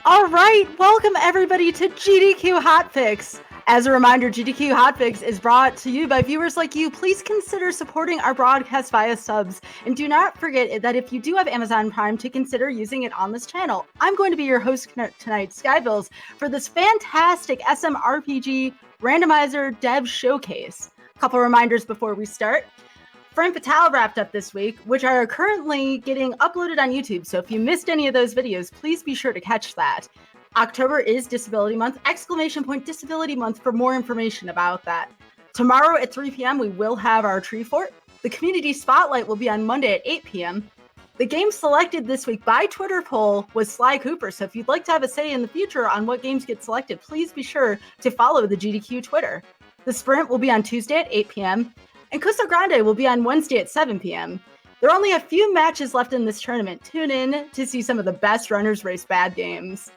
All right, welcome everybody to GDQ Hotfix. As a reminder, GDQ Hotfix is brought to you by viewers like you. Please consider supporting our broadcast via subs. And do not forget that if you do have Amazon Prime, to consider using it on this channel. I'm going to be your host tonight, Skybills, for this fantastic SMRPG Randomizer Dev Showcase. A couple reminders before we start. Frame Fatale wrapped up this week, which are currently getting uploaded on YouTube. So if you missed any of those videos, please be sure to catch that. October is Disability Month, ! Disability Month for more information about that. Tomorrow at 3 p.m. we will have our Tree Fort. The Community Spotlight will be on Monday at 8 p.m. The game selected this week by Twitter poll was Sly Cooper. So if you'd like to have a say in the future on what games get selected, please be sure to follow the GDQ Twitter. The Sprint will be on Tuesday at 8 p.m. And Costa Grande will be on Wednesday at 7 p.m. There are only a few matches left in this tournament. Tune in to see some of the best runners race bad games.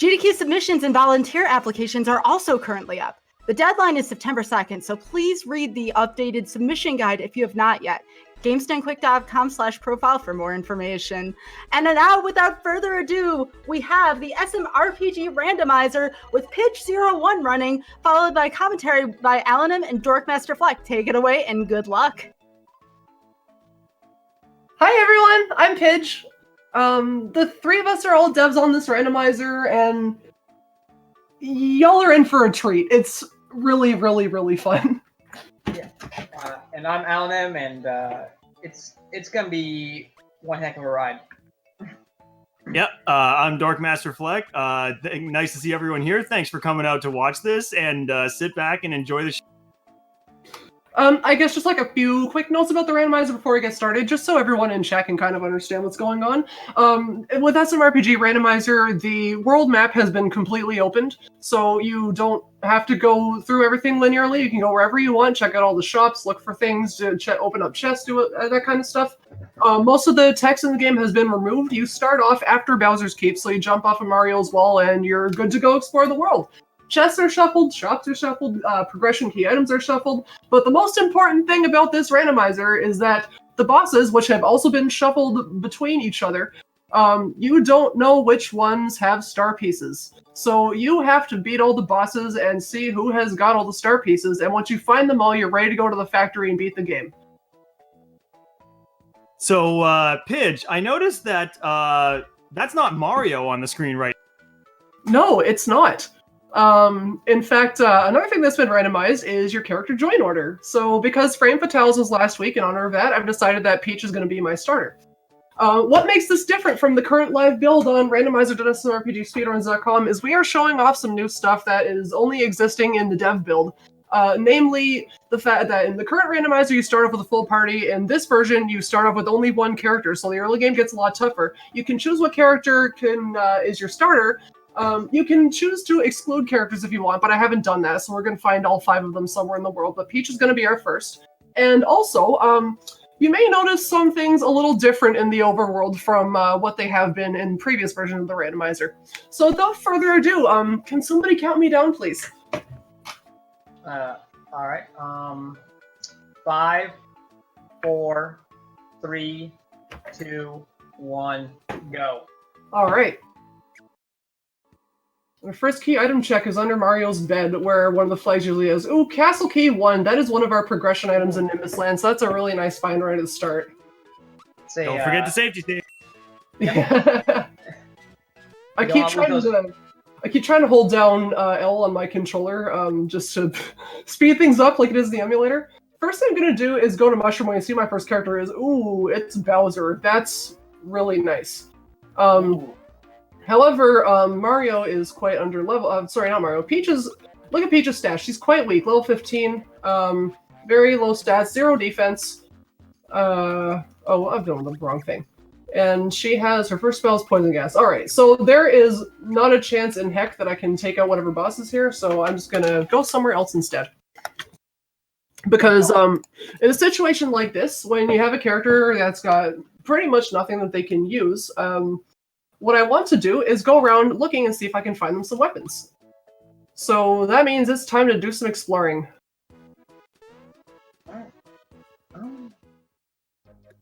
GDQ submissions and volunteer applications are also currently up. The deadline is September 2nd, so please read the updated submission guide if you have not yet. GamesDoneQuick.com/profile for more information. And now, without further ado, we have the SMRPG Randomizer with Pidge01 running, followed by commentary by Alanim and Dorkmaster Fleck. Take it away and good luck. Hi everyone, I'm Pidge. The three of us are all devs on this randomizer, and y'all are in for a treat. It's really, really, really fun. Yeah, and I'm Alanim, and it's gonna be one heck of a ride. Yep, I'm Dorkmaster Fleck. Nice to see everyone here. Thanks for coming out to watch this, and sit back and enjoy the show. I guess just like a few quick notes about the randomizer before we get started, just so everyone in chat can kind of understand what's going on. With SMRPG Randomizer, the world map has been completely opened, so you don't have to go through everything linearly. You can go wherever you want, check out all the shops, look for things, open up chests, do that kind of stuff. Most of the text in the game has been removed. You start off after Bowser's Keep, so you jump off of Mario's wall and you're good to go explore the world. Chests are shuffled, shops are shuffled, progression key items are shuffled, but the most important thing about this randomizer is that the bosses, which have also been shuffled between each other, you don't know which ones have star pieces. So you have to beat all the bosses and see who has got all the star pieces, and once you find them all, you're ready to go to the factory and beat the game. So, Pidge, I noticed that that's not Mario on the screen right now. No, it's not. In fact, another thing that's been randomized is your character join order. So because Frame Fatales was last week, in honor of that, I've decided that Peach is going to be my starter. What makes this different from the current live build on randomizer.smrpgspeedruns.com is we are showing off some new stuff that is only existing in the dev build. Namely, the fact that in the current randomizer you start off with a full party, in this version you start off with only one character, so the early game gets a lot tougher. You can choose what character is your starter. You can choose to exclude characters if you want, but I haven't done that, so we're going to find all 5 of them somewhere in the world, but Peach is going to be our first. And also, you may notice some things a little different in the overworld from what they have been in previous versions of the randomizer. So without further ado, can somebody count me down, please? Alright, 5, 4, 3, 2, 1, go. Alright. The first key item check is under Mario's bed, where one of the flags usually is. Ooh, Castle Key 1. That is one of our progression items in Nimbus Land, so that's a really nice find right at the start. Don't forget the safety tape. Yeah. I keep trying to hold down L on my controller, just to speed things up like it is in the emulator. First thing I'm going to do is go to Mushroom when you see my first character is, ooh, it's Bowser. That's really nice. However, Mario is quite under level. Sorry, not Mario. Look at Peach's stats. She's quite weak. Level 15. Very low stats. 0 defense. Oh, I've done the wrong thing. And she has her first spell is poison gas. Alright, so there is not a chance in heck that I can take out whatever boss is here, so I'm just gonna go somewhere else instead. Because in a situation like this, when you have a character that's got pretty much nothing that they can use, what I want to do is go around looking and see if I can find them some weapons. So that means it's time to do some exploring.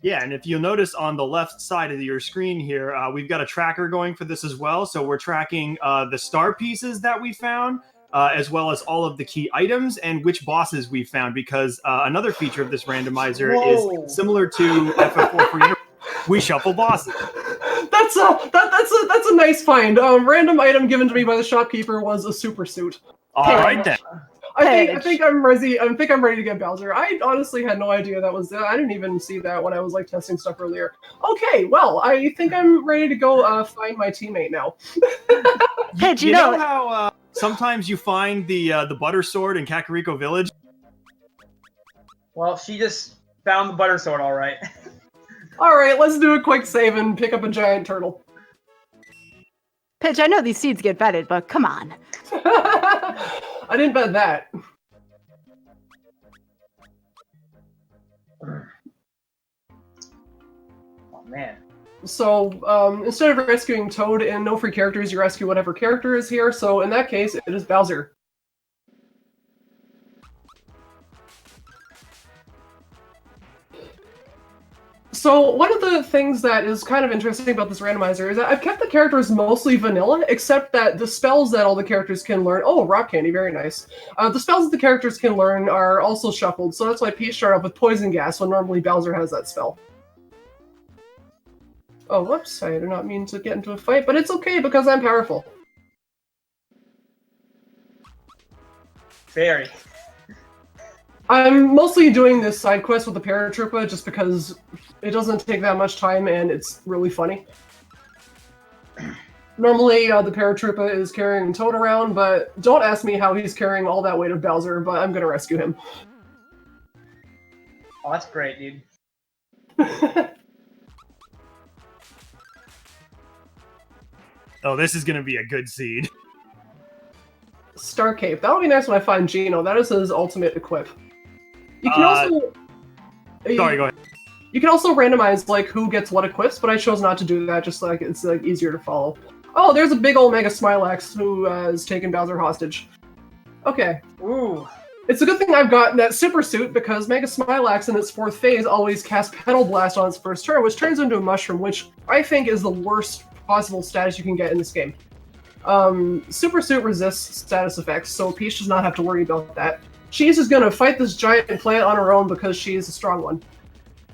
Yeah, and if you'll notice on the left side of your screen here, we've got a tracker going for this as well. So we're tracking the star pieces that we found, as well as all of the key items and which bosses we found. Because another feature of this randomizer is similar to FF4 Free. We shuffle bosses. That's a nice find. Random item given to me by the shopkeeper was a super suit. All right then. I think I'm ready. I think I'm ready to get Bowser. I honestly had no idea that was. I didn't even see that when I was like testing stuff earlier. Okay, well, I think I'm ready to go find my teammate now. Pidge, you know how sometimes you find the butter sword in Kakariko Village? Well, she just found the butter sword, all right. All right, let's do a quick save and pick up a giant turtle. Pidge, I know these seeds get vetted, but come on. I didn't bet that. Oh man. So instead of rescuing Toad and no free characters, you rescue whatever character is here. So in that case, it is Bowser. So one of the things that is kind of interesting about this randomizer is that I've kept the characters mostly vanilla, except that the spells that all the characters can learn— oh, rock candy, very nice. The spells that the characters can learn are also shuffled, so that's why Peach started off with poison gas when normally Bowser has that spell. Oh, whoops, I did not mean to get into a fight, but it's okay because I'm powerful. Very. I'm mostly doing this side quest with the Paratroopa just because it doesn't take that much time and it's really funny. Normally, the Paratroopa is carrying Toad around, but don't ask me how he's carrying all that weight of Bowser, but I'm gonna rescue him. Oh, that's great, dude. Oh, this is going to be a good seed. Star Cape. That'll be nice when I find Geno. That is his ultimate equip. You can also... Sorry, go ahead. You can also randomize like who gets what equips, but I chose not to do that, just like it's like easier to follow. Oh, there's a big old Mega Smilax who has taken Bowser hostage. Okay. Ooh. It's a good thing I've got that super suit because Mega Smilax in its 4th phase always casts Petal Blast on its first turn, which turns into a mushroom, which I think is the worst possible status you can get in this game. Super Suit resists status effects, so Peach does not have to worry about that. She's just gonna fight this giant plant on her own because she's a strong one.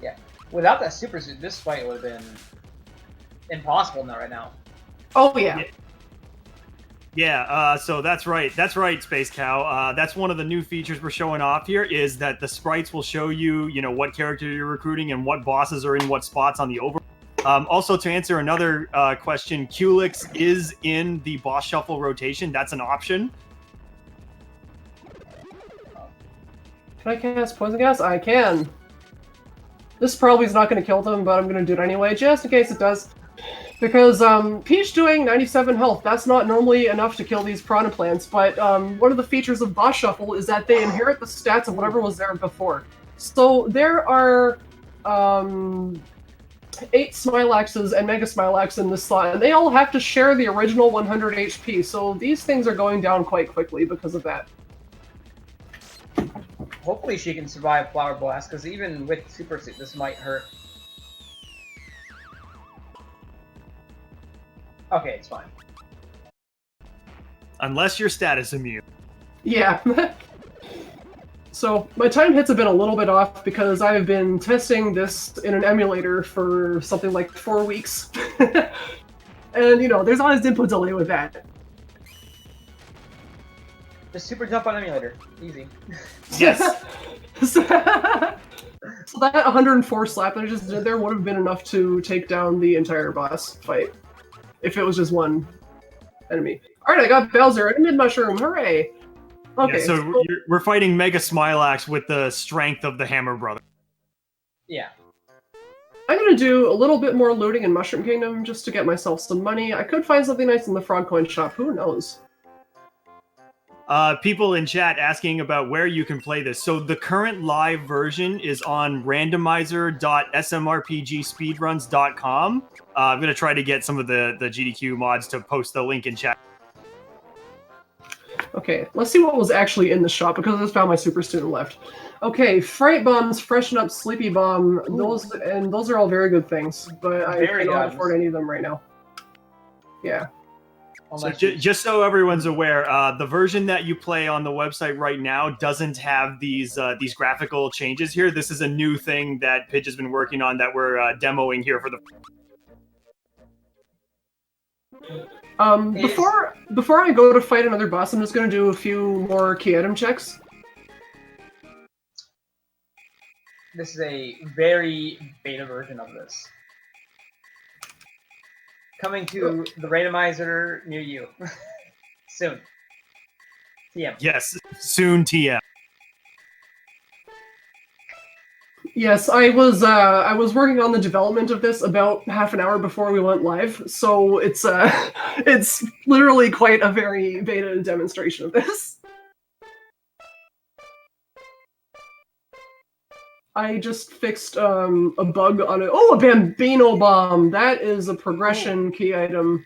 Yeah. Without that super suit, this fight would have been impossible right now. Oh, yeah. Yeah, so that's right. That's right, Space Cow. That's one of the new features we're showing off here is that the sprites will show you, what character you're recruiting and what bosses are in what spots on the over. Also, to answer another question, Culex is in the boss shuffle rotation. That's an option. Can I cast Poison Gas? I can. This probably is not going to kill them, but I'm going to do it anyway, just in case it does. Because Peach doing 97 health, that's not normally enough to kill these Piranha Plants, but one of the features of Boss Shuffle is that they inherit the stats of whatever was there before. So there are 8 Smilaxes and Mega Smilax in this slot, and they all have to share the original 100 HP, so these things are going down quite quickly because of that. Hopefully she can survive Flower Blast, because even with Super Suit, this might hurt. Okay, it's fine. Unless you're status immune. Yeah. So, my time hits have been a little bit off because I've been testing this in an emulator for something like 4 weeks. And, there's always input delay with that. Just super jump on emulator. Easy. Yes. So that 104 slap that I just did there would have been enough to take down the entire boss fight. If it was just one enemy. Alright, I got Bowser and a mid-mushroom. Hooray! Okay, Yeah, so we're fighting Mega Smilax with the strength of the Hammer Brother. Yeah. I'm gonna do a little bit more looting in Mushroom Kingdom just to get myself some money. I could find something nice in the Frog Coin shop. Who knows? People in chat asking about where you can play this. So the current live version is on randomizer.smrpgspeedruns.com. I'm going to try to get some of the GDQ mods to post the link in chat. Okay, let's see what was actually in the shop because I just found my super student left. Okay, fright bombs, freshen up, sleepy bomb. Those are all very good things, but I Very cannot good. afford any of them right now. Yeah. So just so everyone's aware, the version that you play on the website right now doesn't have these graphical changes here. This is a new thing that Pidge has been working on that we're demoing here for the. Before I go to fight another boss, I'm just going to do a few more key item checks. This is a very beta version of this. Coming to the randomizer near you. Soon. TM. Yes, soon TM. Yes, I was working on the development of this about half an hour before we went live, so it's literally quite a very beta demonstration of this. I just fixed a bug on it. Oh, a Bambino bomb! That is a progression key item.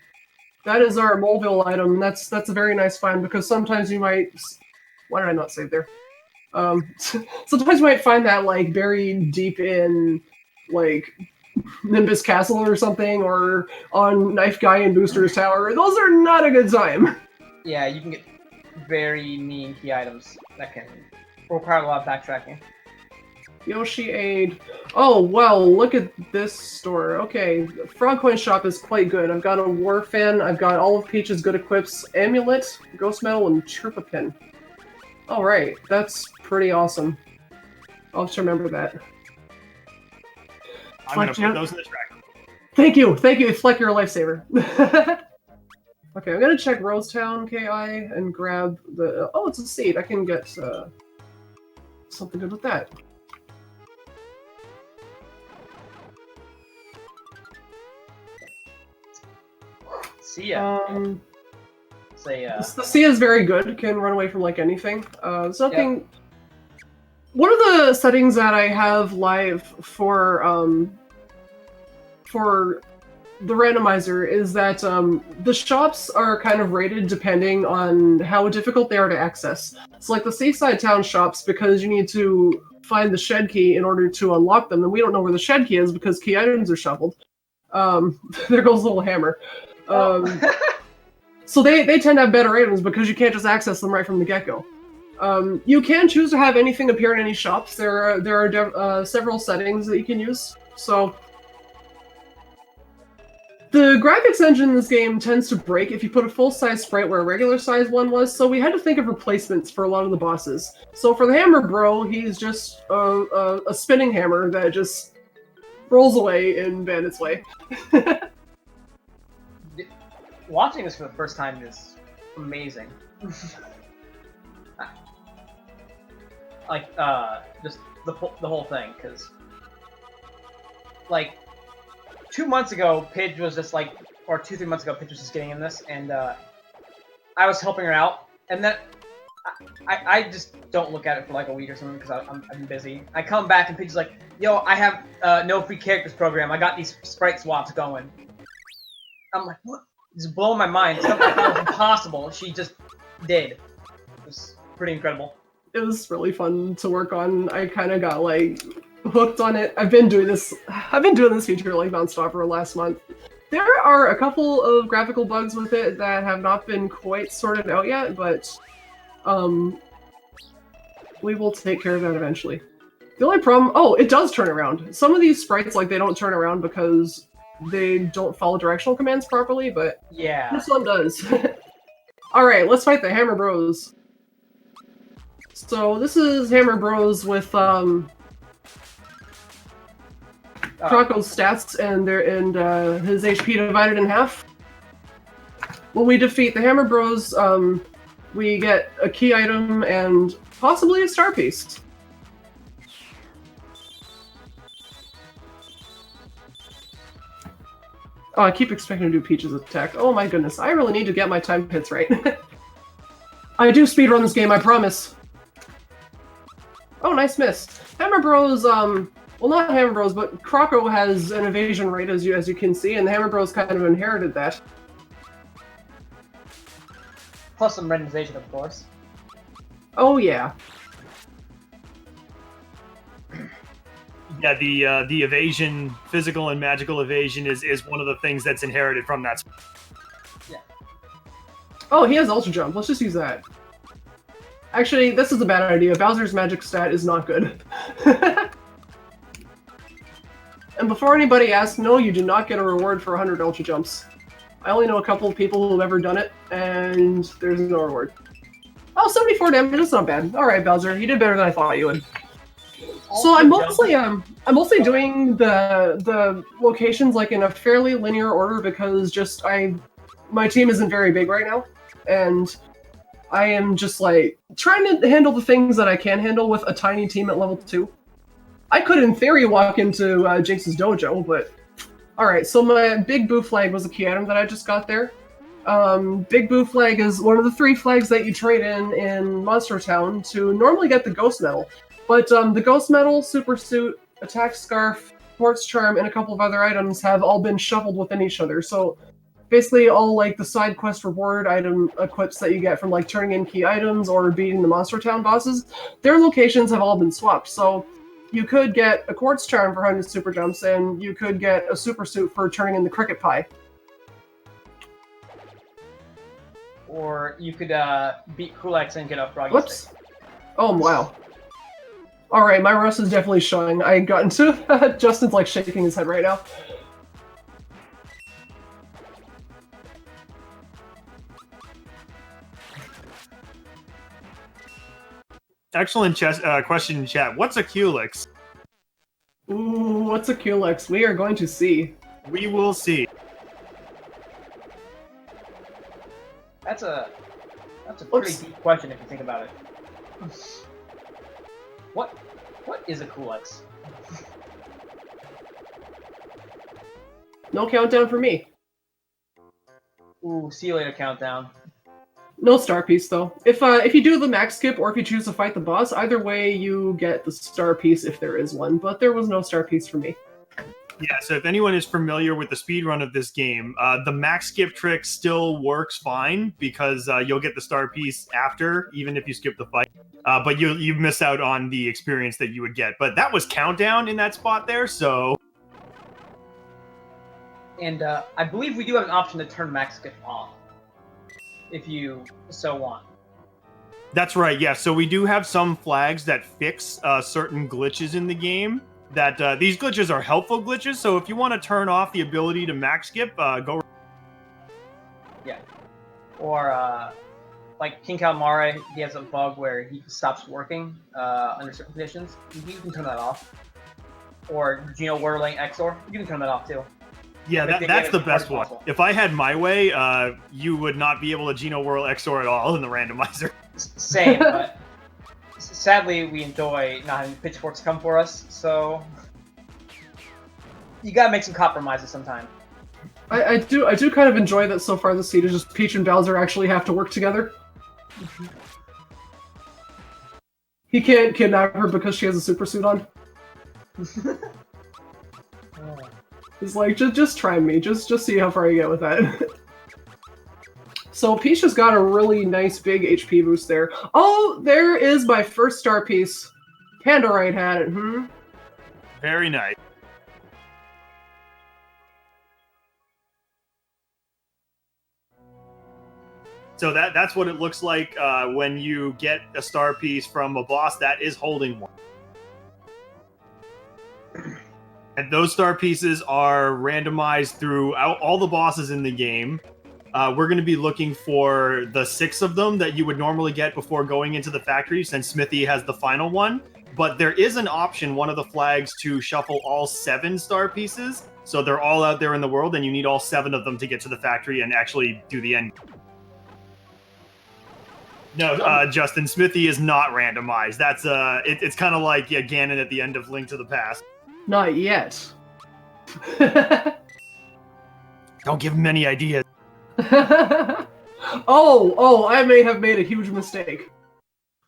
That is our Moleville item. That's a very nice find because sometimes you might. Why did I not save there? Sometimes you might find that like buried deep in like Nimbus Castle or something, or on Knife Guy and Booster's Tower. Those are not a good time. Yeah, you can get very mean key items that can require a lot of backtracking. Yoshi Aid. Oh, well, look at this store. Okay, Frog Coin Shop is quite good. I've got a War Fan, I've got all of Peach's good equips, Amulet, Ghost Medal, and Tripapin. Alright, that's pretty awesome. I'll just remember that. I'm going to put those in the tracker. Thank you! It's like you're a lifesaver. Okay, I'm going to check Rosetown KI and grab the... Oh, it's a seed. I can get something good with that. See ya. The Sia is very good. Can run away from like anything. There's nothing. Yep. One of the settings that I have live for the randomizer is that the shops are kind of rated depending on how difficult they are to access. So like the Seaside Town shops, because you need to find the shed key in order to unlock them, and we don't know where the shed key is because key items are shuffled. There goes the little hammer. So they tend to have better items because you can't just access them right from the get-go. You can choose to have anything appear in any shops. There are several settings that you can use. So the graphics engine in this game tends to break if you put a full-size sprite where a regular-size one was, so we had to think of replacements for a lot of the bosses. So for the Hammer Bro, he's just a spinning hammer that just rolls away in Bandit's way. Watching this for the first time is amazing. Like, just the whole thing, because, like, 2 months ago, Pidge was just like, or 2-3 months ago, Pidge was just getting in this, and I was helping her out, and then I just don't look at it for like a week or something because I'm busy. I come back and Pidge's like, yo, I have no free characters program. I got these sprite swaps going. I'm like, what? It's blowing my mind. Something I thought was impossible. She just did. It was pretty incredible. It was really fun to work on. I kind of got like hooked on it. I've been doing this feature like nonstop for the last month. There are a couple of graphical bugs with it that have not been quite sorted out yet, but we will take care of that eventually. The only problem, it does turn around. Some of these sprites, like, they don't turn around because they don't follow directional commands properly, but yeah, this one does. Alright, let's fight the Hammer Bros. So this is Hammer Bros with Croco's stats and his HP divided in half. When we defeat the Hammer Bros, we get a key item and possibly a star piece. Oh, I keep expecting to do Peach's attack. Oh my goodness, I really need to get my time hits right. I do speedrun this game, I promise. Oh, nice miss. Hammer Bros, well, not Hammer Bros, but Croco has an evasion rate, as you can see, and the Hammer Bros kind of inherited that. Plus some randomization, of course. Oh yeah. Yeah, the evasion, physical and magical evasion is one of the things that's inherited from that. Oh, he has Ultra Jump. Let's just use that. Actually, this is a bad idea. Bowser's magic stat is not good. And before anybody asks, no, you do not get a reward for 100 Ultra Jumps. I only know a couple of people who've ever done it, and there's no reward. Oh, 74 damage, that's not bad. Alright, Bowser, you did better than I thought you would. So I'm mostly doing the locations like in a fairly linear order because just my team isn't very big right now, and I am just like trying to handle the things that I can handle with a tiny team at level 2. I could in theory walk into Jinx's dojo, but alright, so my Big Boo Flag was a key item that I just got there. Big Boo Flag is one of the 3 flags that you trade in Monster Town to normally get the Ghost Medal. But the Ghost Medal, Super Suit, Attack Scarf, Quartz Charm, and a couple of other items have all been shuffled within each other. So basically all like the side quest reward item equips that you get from like turning in key items or beating the Monster Town bosses, their locations have all been swapped. So you could get a Quartz Charm for 100 Super Jumps, and you could get a Super Suit for turning in the Cricket Pie. Or you could beat Kulex and get a Froggy Whoops. Stick. Oh, wow. Alright, my rust is definitely showing. I got into... Justin's like shaking his head right now. Excellent question in chat. What's a Culex? Ooh, what's a Culex? We are going to see. We will see. That's a pretty deep question if you think about it. What is a Kulex? No countdown for me. Ooh, see you later countdown. No star piece though. If you do the max skip or if you choose to fight the boss, either way you get the star piece if there is one. But there was no star piece for me. Yeah, so if anyone is familiar with the speedrun of this game, the max skip trick still works fine because you'll get the star piece after, even if you skip the fight. But you miss out on the experience that you would get. But that was countdown in that spot there, so... And I believe we do have an option to turn max skip off, if you so want. That's right, yeah. So we do have some flags that fix certain glitches in the game. That these glitches are helpful glitches, so if you want to turn off the ability to max skip, go. Yeah. Or like King Calamari, he has a bug where he stops working under certain conditions. You can turn that off. Or Geno Whirling XOR, you can turn that off too. Yeah, that's the best one. If I had my way, you would not be able to Geno Whirl XOR at all in the randomizer. Same, but sadly we enjoy not having pitchforks come for us, so you gotta make some compromises sometime. I do kind of enjoy that so far this seed is just Peach and Bowser actually have to work together. He can't kidnap her because she has a super suit on. He's like, just try me, just see how far you get with that. So Peach has got a really nice big HP boost there. Oh, there is my first star piece. Pandorite had it, Very nice. So that's what it looks like when you get a star piece from a boss that is holding one. And those star pieces are randomized throughout all the bosses in the game. We're going to be looking for the 6 of them that you would normally get before going into the factory, since Smithy has the final one. But there is an option, one of the flags, to shuffle all 7 star pieces. So they're all out there in the world, and you need all 7 of them to get to the factory and actually do the end. No, Justin, Smithy is not randomized. That's it's kind of like Ganon at the end of Link to the Past. Not yet. Don't give him any ideas. Oh, I may have made a huge mistake.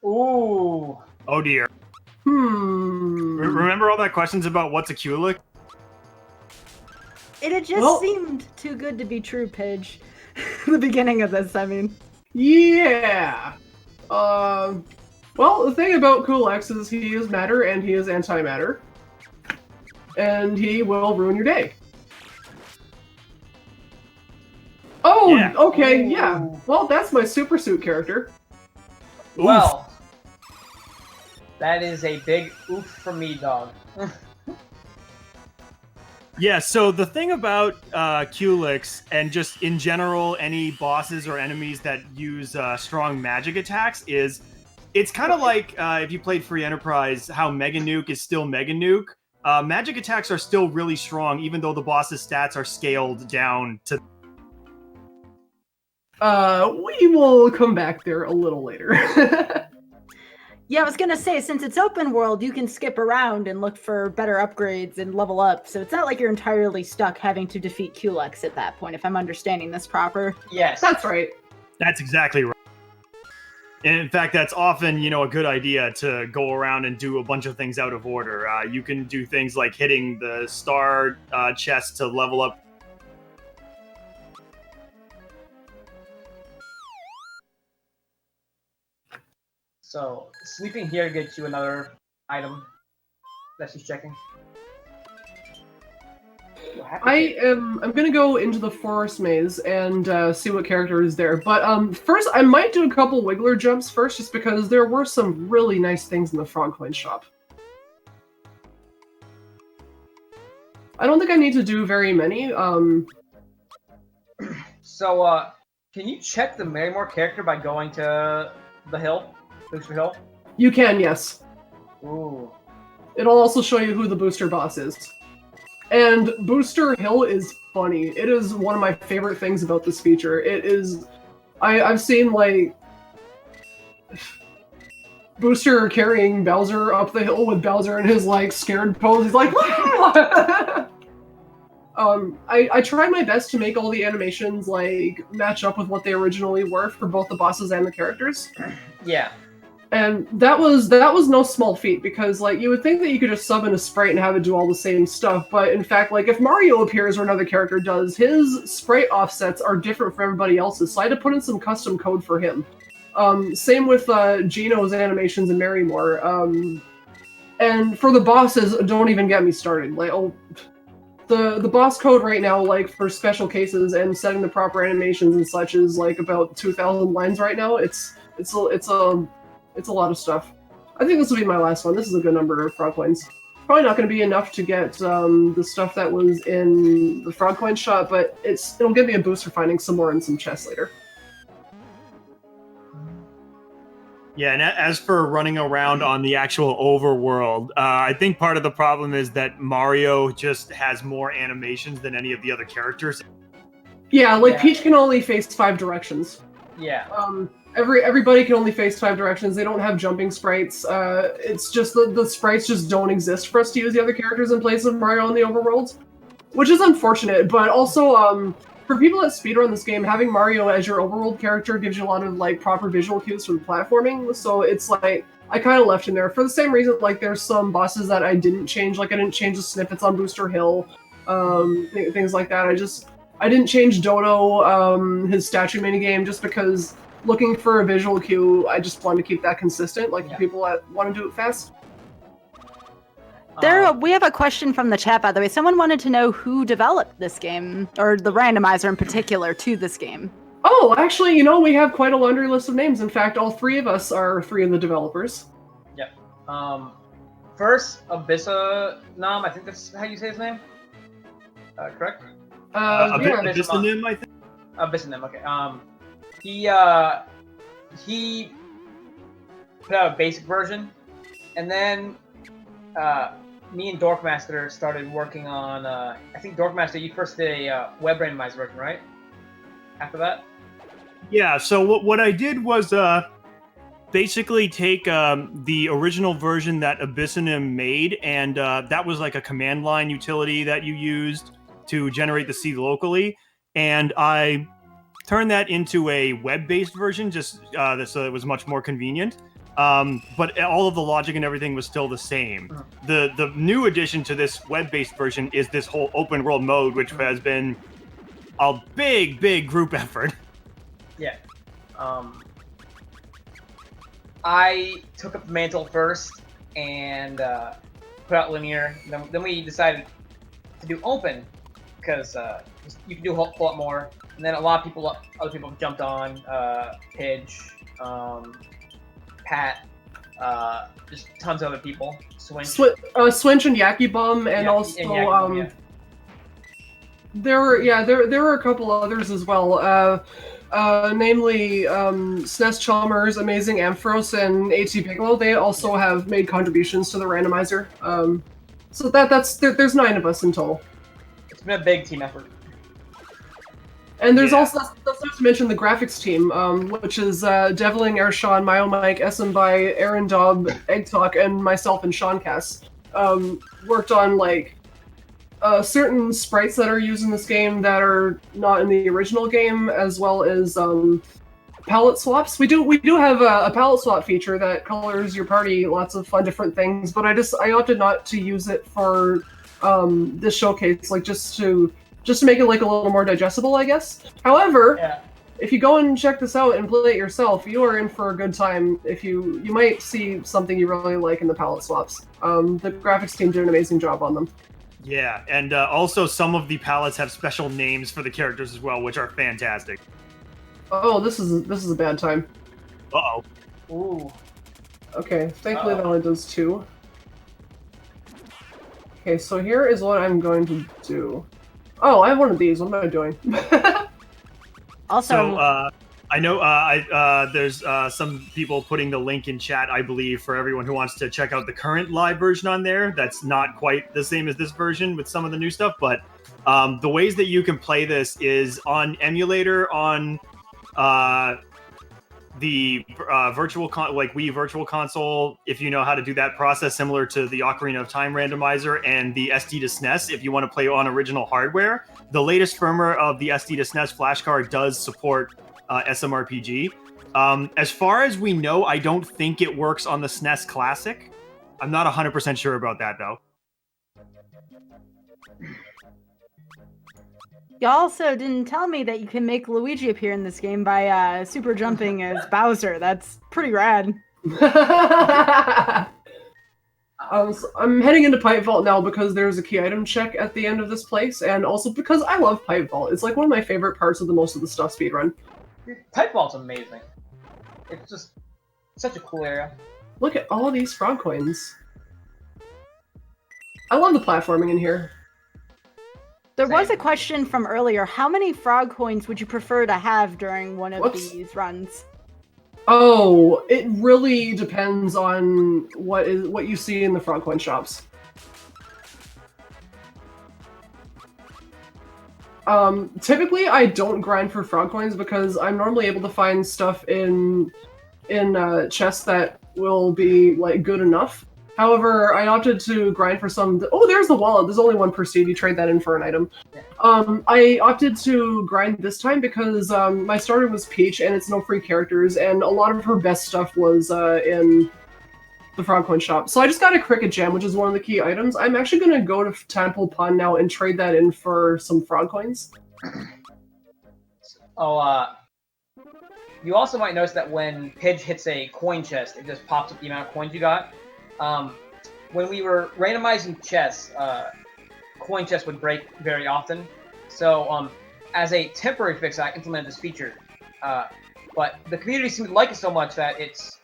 Ooh. Oh dear. Remember all that questions about what's a Kulik? It had just seemed too good to be true, Pidge. The beginning of this, I mean. Yeah. Well, the thing about Cool X is he is matter and he is antimatter. And he will ruin your day. Oh, Yeah. okay, Ooh. yeah. Well, that's my super suit character. Well, that is a big oof from me, dog. Yeah, so the thing about Culex and just in general any bosses or enemies that use strong magic attacks is it's kind of like if you played Free Enterprise, how Mega Nuke is still Mega Nuke. Magic attacks are still really strong, even though the boss's stats are scaled down to. We will come back there a little later. Yeah, I was gonna say, since it's open world, you can skip around and look for better upgrades and level up. So it's not like you're entirely stuck having to defeat Culex at that point, if I'm understanding this proper. Yes. That's right. That's exactly right. And in fact, that's often, a good idea to go around and do a bunch of things out of order. You can do things like hitting the star chest to level up. So, sleeping here gets you another item that she's checking. I'm gonna go into the forest maze and see what character is there. But first, I might do a couple Wiggler jumps first, just because there were some really nice things in the frog coin shop. I don't think I need to do very many. So, can you check the Marymore character by going to the hill? Booster Hill? You can, yes. Ooh. It'll also show you who the booster boss is. And Booster Hill is funny. It is one of my favorite things about this feature. It is... I've seen, like... Booster carrying Bowser up the hill with Bowser in his, like, scared pose. He's like, I tried my best to make all the animations, like, match up with what they originally were for both the bosses and the characters. Yeah. And that was no small feat, because, like, you would think that you could just sub in a sprite and have it do all the same stuff, but in fact, like, if Mario appears or another character does, his sprite offsets are different from everybody else's, so I had to put in some custom code for him. Same with Gino's animations in Marymore. And for the bosses, don't even get me started. Like, the boss code right now, like, for special cases and setting the proper animations and such is, like, about 2,000 lines right now. It's a lot of stuff. I think this will be my last one. This is a good number of frog coins. Probably not going to be enough to get the stuff that was in the frog coin shop, but it'll give me a boost for finding some more in some chests later. Yeah, and as for running around on the actual overworld, I think part of the problem is that Mario just has more animations than any of the other characters. Yeah, like Peach can only face 5 directions. Yeah. Everybody can only face 5 directions. They don't have jumping sprites. It's just the sprites just don't exist for us to use the other characters in place of Mario in the overworld, which is unfortunate. But also, for people that speedrun this game, having Mario as your overworld character gives you a lot of like proper visual cues for the platforming. So it's like I kind of left him there for the same reason. Like there's some bosses that I didn't change. Like I didn't change the snippets on Booster Hill, things like that. I didn't change Dodo, his statue minigame, just because. Looking for a visual cue, I just want to keep that consistent, like the people that want to do it fast. We have a question from the chat, by the way. Someone wanted to know who developed this game, or the randomizer in particular to this game. Oh, actually, we have quite a laundry list of names. In fact, all 3 of us are 3 of the developers. Yep. First, Abyssanum, I think that's how you say his name? Correct? Abyssanum, I think? Abyssanum, okay. He put out a basic version, and then me and Dorkmaster started working on. I think Dorkmaster, you first did a web randomized version, right? After that. Yeah. So what I did was basically take the original version that Abyssanum made, and that was like a command line utility that you used to generate the seed locally, and I turned that into a web-based version, just so it was much more convenient. But all of the logic and everything was still the same. The new addition to this web-based version is this whole open world mode, which has been a big group effort. Yeah. I took up the mantle first and put out linear. Then we decided to do open because you can do a whole lot more. And then a lot of other people jumped on. Pidge, Pat, just tons of other people. Swinch. Swinch and Yaki Bum, and also there were a couple others as well. Namely SNES Chalmers, Amazing Ampharos, and AT Piccolo. They also have made contributions to the randomizer. So there's 9 of us in total. It's been a big team effort. And there's also, that's not to mention the graphics team, which is Deviling, Airsean, Myomike, Essenby, Aaron Dobb, Eggtalk, and myself and Sean Cass. Worked on like certain sprites that are used in this game that are not in the original game, as well as palette swaps. We do have a palette swap feature that colors your party lots of fun different things, but I opted not to use it for this showcase, like just to make it like a little more digestible, I guess. However, if you go and check this out and play it yourself, you are in for a good time. If you might see something you really like in the palette swaps. The graphics team did an amazing job on them. Yeah, and also some of the palettes have special names for the characters as well, which are fantastic. Oh, this is a bad time. Uh-oh. Ooh. Okay, thankfully that only does 2. Okay, so here is what I'm going to do. Oh, I have one of these. What am I doing? Also, so, I know there's some people putting the link in chat, I believe, for everyone who wants to check out the current live version on there. That's not quite the same as this version with some of the new stuff, but the ways that you can play this is on emulator on the Wii Virtual Console, if you know how to do that process, similar to the Ocarina of Time randomizer, and the SD to SNES if you want to play on original hardware. The latest firmware of the SD to SNES flash card does support SMRPG. As far as we know, I don't think it works on the SNES Classic. I'm not 100% sure about that, though. you also didn't tell me that you can make Luigi appear in this game by super jumping as Bowser. That's pretty rad. So I'm heading into Pipe Vault now because there's a key item check at the end of this place, and also because I love Pipe Vault. It's like one of my favorite parts of most of the stuff speedrun. Pipe Vault's amazing. It's just such a cool area. Look at all of these frog coins. I love the platforming in here. There was a question from earlier. How many frog coins would you prefer to have during one of these runs? Oh, it really depends on what you see in the frog coin shops. Typically, I don't grind for frog coins because I'm normally able to find stuff in chests that will be like good enough. However, I opted to grind for some. Oh, there's the wallet. There's only 1 per seed. You trade that in for an item. I opted to grind this time because my starter was Peach, and it's no free characters, and a lot of her best stuff was in the frog coin shop. So I just got a cricket gem, which is one of the key items. I'm actually going to go to Tadpole Pond now and trade that in for some frog coins. You also might notice that when Pidge hits a coin chest, it just pops up the amount of coins you got. When we were randomizing chests, coin chests would break very often. So, as a temporary fix, I implemented this feature. But the community seemed to like it so much that it's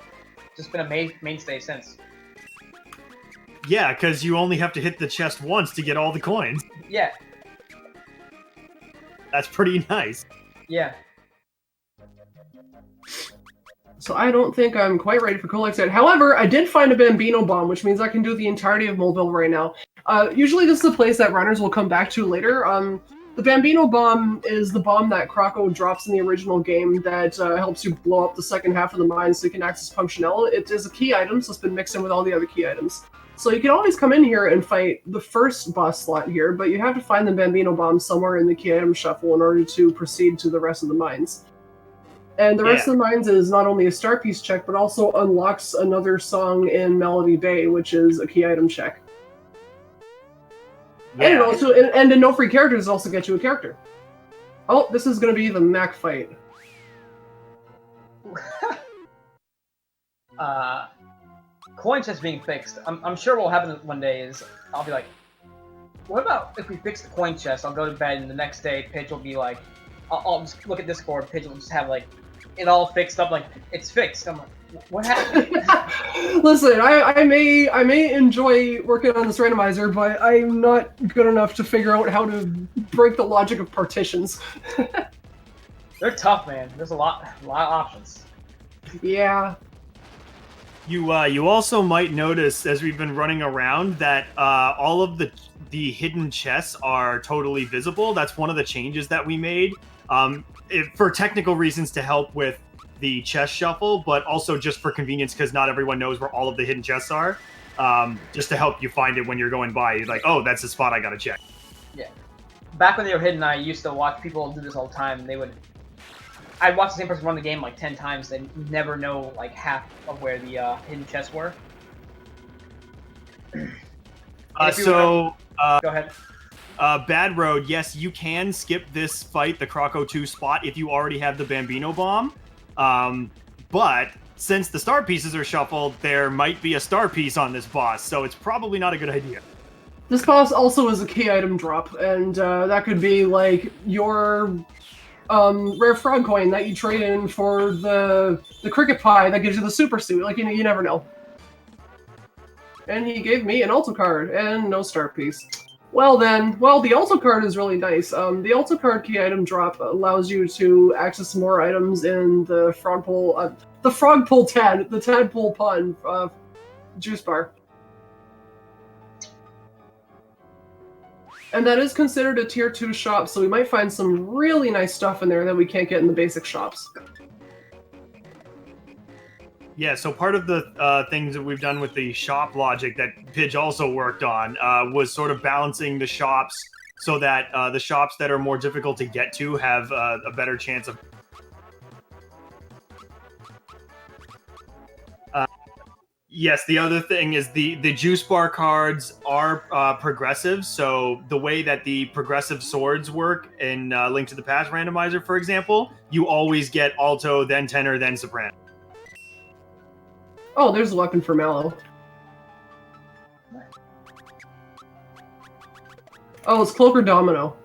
just been a mainstay since. Yeah, because you only have to hit the chest once to get all the coins. Yeah. That's pretty nice. Yeah. So I don't think I'm quite ready for Colex yet. However, I did find a Bambino Bomb, which means I can do the entirety of Moleville right now. Usually this is a place that runners will come back to later. The Bambino Bomb is the bomb that Croco drops in the original game that helps you blow up the second half of the mine so you can access Punctionella. It is a key item, so it's been mixed in with all the other key items. So you can always come in here and fight the first boss slot here, but you have to find the Bambino Bomb somewhere in the key item shuffle in order to proceed to the rest of the mines. And the rest of the mines is not only a star piece check, but also unlocks another song in Melody Bay, which is a key item check. Yeah. And it also, and in No Free Characters, it also gets you a character. Oh, this is going to be the Mac fight. coin chest being fixed. I'm sure what will happen one day is I'll be like, what about if we fix the coin chest? I'll go to bed and the next day Pitch will be like, I'll just look at Discord. Pitch will just have like it all fixed up, like it's fixed. I'm like, what happened? Listen, I may enjoy working on this randomizer, but I'm not good enough to figure out how to break the logic of partitions. They're tough, man. There's a lot of options. Yeah. You also might notice as we've been running around that all of the hidden chests are totally visible. That's one of the changes that we made for technical reasons to help with the chest shuffle, but also just for convenience because not everyone knows where all of the hidden chests are. Just to help you find it when you're going by. You're like, oh, that's the spot I gotta check. Yeah. Back when they were hidden, I used to watch people do this all the time. And I'd watch the same person run the game like 10 times and never know like half of where the hidden chests were. Go ahead. Bad Road, yes, you can skip this fight, the Croco 2 spot, if you already have the Bambino Bomb. But since the star pieces are shuffled, there might be a star piece on this boss, so it's probably not a good idea. This boss also is a key item drop, and that could be like your rare frog coin that you trade in for the cricket pie that gives you the super suit. Like, you never know. And he gave me an alto card and no star piece. Well, the alto card is really nice. The alto card key item drop allows you to access more items in the frog pole, the tadpole pun juice bar. And that is considered a tier 2 shop, so we might find some really nice stuff in there that we can't get in the basic shops. Yeah, so part of the things that we've done with the shop logic that Pidge also worked on was sort of balancing the shops so that the shops that are more difficult to get to have a better chance of... Yes, the other thing is the juice bar cards are progressive, so the way that the progressive swords work in Link to the Past Randomizer, for example, you always get alto, then tenor, then soprano. Oh, there's a weapon for Mallow. Oh, it's Cloak or Domino.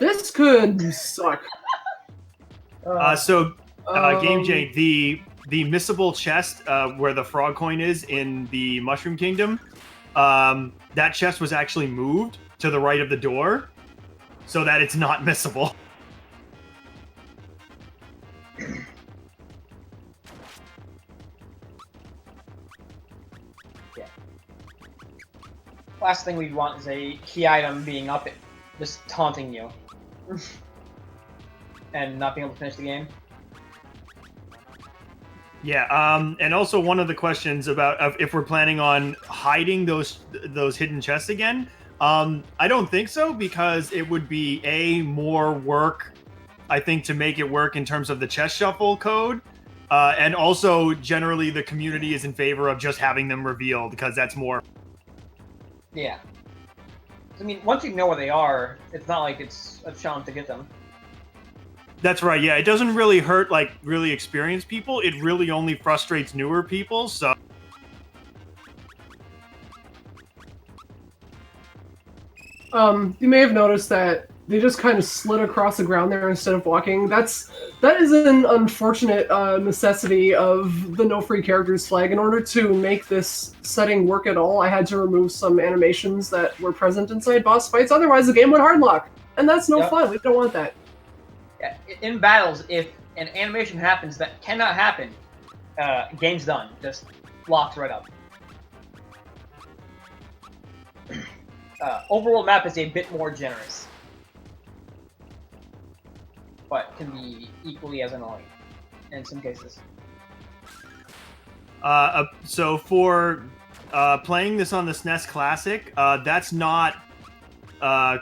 This could suck. Game J, the missable chest where the frog coin is in the Mushroom Kingdom, that chest was actually moved to the right of the door so that it's not missable. Last thing we'd want is a key item being up, just taunting you, and not being able to finish the game. Yeah, and also one of the questions about if we're planning on hiding those hidden chests again. I don't think so, because it would be more work, I think, to make it work in terms of the chest shuffle code, and also generally the community is in favor of just having them revealed because that's more. Yeah. I mean, once you know where they are, it's not like it's a challenge to get them. That's right, yeah. It doesn't really hurt, like, really experienced people. It really only frustrates newer people, so... You may have noticed that they just kind of slid across the ground there instead of walking. That is an unfortunate necessity of the No Free Characters flag. In order to make this setting work at all, I had to remove some animations that were present inside boss fights. Otherwise, the game would hardlock, and that's no fun. We don't want that. Yeah, in battles, if an animation happens that cannot happen, game's done. Just locks right up. Overworld map is a bit more generous, but can be equally as annoying in some cases. So for playing this on the SNES Classic, that's not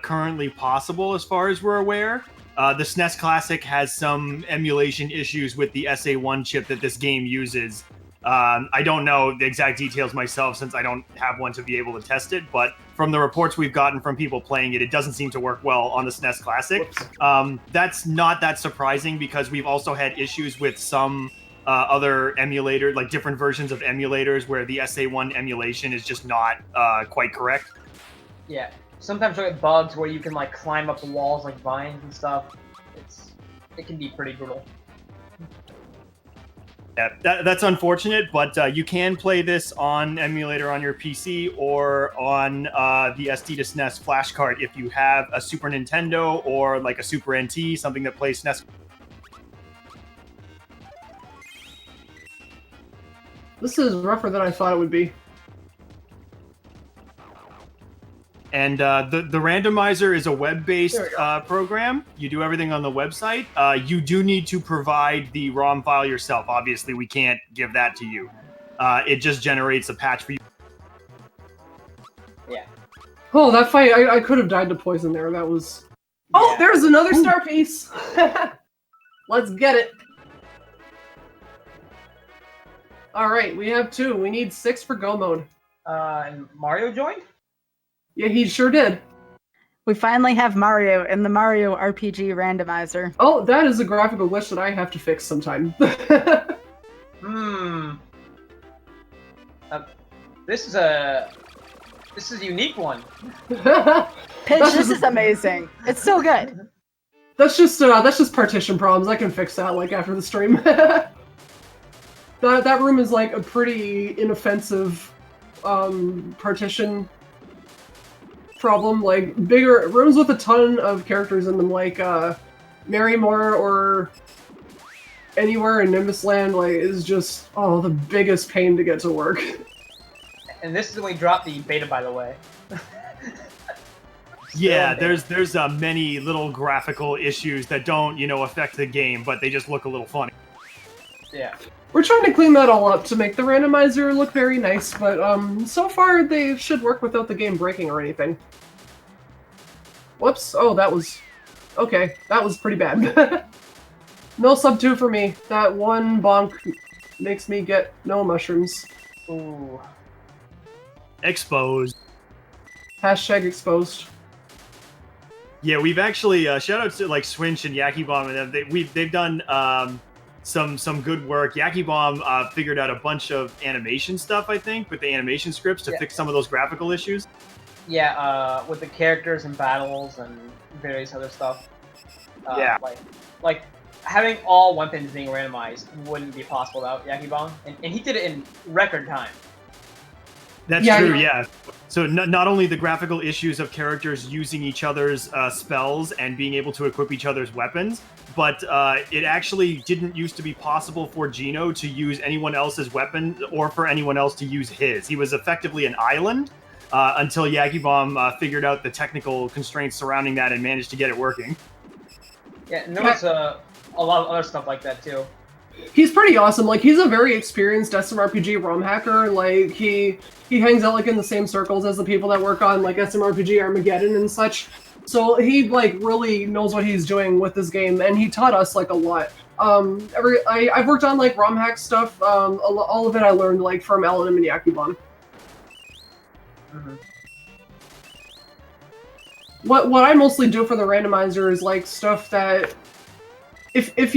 currently possible as far as we're aware. The SNES Classic has some emulation issues with the SA1 chip that this game uses. I don't know the exact details myself since I don't have one to be able to test it, but from the reports we've gotten from people playing it, it doesn't seem to work well on the SNES Classic. That's not that surprising because we've also had issues with some other emulators, like different versions of emulators where the SA1 emulation is just not quite correct. Yeah. Sometimes you get bugs where you can like climb up the walls like vines and stuff. It can be pretty brutal. Yeah, that's unfortunate, but you can play this on emulator on your PC or on the SD to SNES flash card if you have a Super Nintendo or like a Super NT, something that plays SNES. This is rougher than I thought it would be. And the Randomizer is a web-based program. You do everything on the website. You do need to provide the ROM file yourself. Obviously, we can't give that to you. It just generates a patch for you. Yeah. Oh, that fight, I could have died to poison there. That was... Oh, Yeah. there's another star piece! Let's get it. Alright, we have 2. We need 6 for go mode. And Mario joined? Yeah, he sure did. We finally have Mario in the Mario RPG randomizer. Oh, that is a graphical glitch that I have to fix sometime. This is a unique one. Pitch, this is amazing. It's so good. That's just partition problems. I can fix that like after the stream. that room is like a pretty inoffensive partition problem. Like bigger rooms with a ton of characters in them, like Marymore or anywhere in Nimbus Land, like is just the biggest pain to get to work. And this is when we dropped the beta, by the way. Yeah, there's many little graphical issues that don't, affect the game, but they just look a little funny. Yeah. We're trying to clean that all up to make the randomizer look very nice, but so far they should work without the game breaking or anything. Whoops. Oh, that was... Okay, that was pretty bad. No sub 2 for me. That one bonk makes me get no mushrooms. Ooh. Exposed. Hashtag exposed. Yeah, we've actually shout out to like Swinch and Yaki Bomb, and they've done some good work. Yaki Bomb figured out a bunch of animation stuff, I think, with the animation scripts to fix some of those graphical issues. Yeah, with the characters and battles and various other stuff. Yeah. Like having all weapons being randomized wouldn't be possible without Yaki Bomb, and he did it in record time. That's true, yeah. So not only the graphical issues of characters using each other's spells and being able to equip each other's weapons, but it actually didn't used to be possible for Gino to use anyone else's weapon or for anyone else to use his. He was effectively an island until Yaki Bomb figured out the technical constraints surrounding that and managed to get it working. Yeah, and there was a lot of other stuff like that too. He's pretty awesome. Like, he's a very experienced SMRPG ROM hacker. Like, he hangs out, like, in the same circles as the people that work on, like, SMRPG Armageddon and such. So he, like, really knows what he's doing with this game, and he taught us, like, a lot. I've worked on, like, ROM hack stuff. All of it I learned, like, from Alan and Yaki Bomb. Mm-hmm. What I mostly do for the randomizer is, like, stuff that... If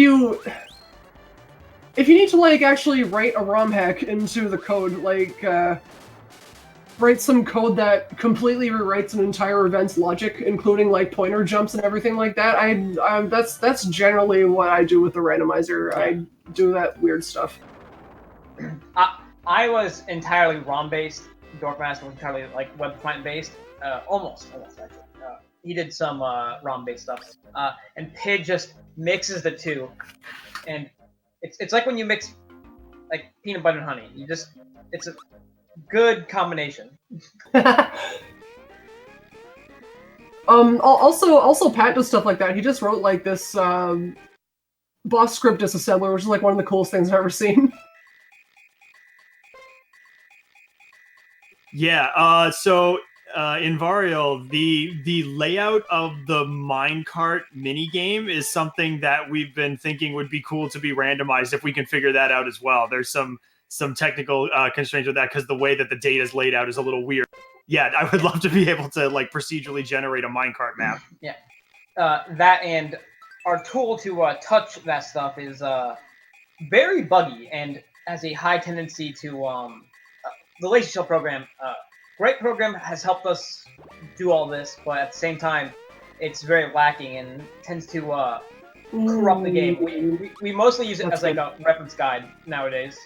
you need to, like, actually write a ROM hack into the code, like, write some code that completely rewrites an entire event's logic, including, like, pointer jumps and everything like that, that's generally what I do with the randomizer. Yeah. I do that weird stuff. I was entirely ROM-based. Dorkmaster was entirely, like, web client-based. Almost, actually. He did some ROM-based stuff. And Pid just mixes the two. And it's like when you mix like peanut butter and honey. It's a good combination. Also Pat does stuff like that. He just wrote like this boss script disassembler, which is like one of the coolest things I've ever seen. Yeah, so in Varial, the layout of the minecart minigame is something that we've been thinking would be cool to be randomized if we can figure that out as well. There's some some technical constraints with that because the way that the data is laid out is a little weird. Yeah, I would love to be able to like procedurally generate a minecart map. Yeah, that and our tool to touch that stuff is very buggy and has a high tendency to the Lazy Shell program. Great program, has helped us do all this, but at the same time, it's very lacking and tends to corrupt the game. We mostly use it as like a reference guide nowadays,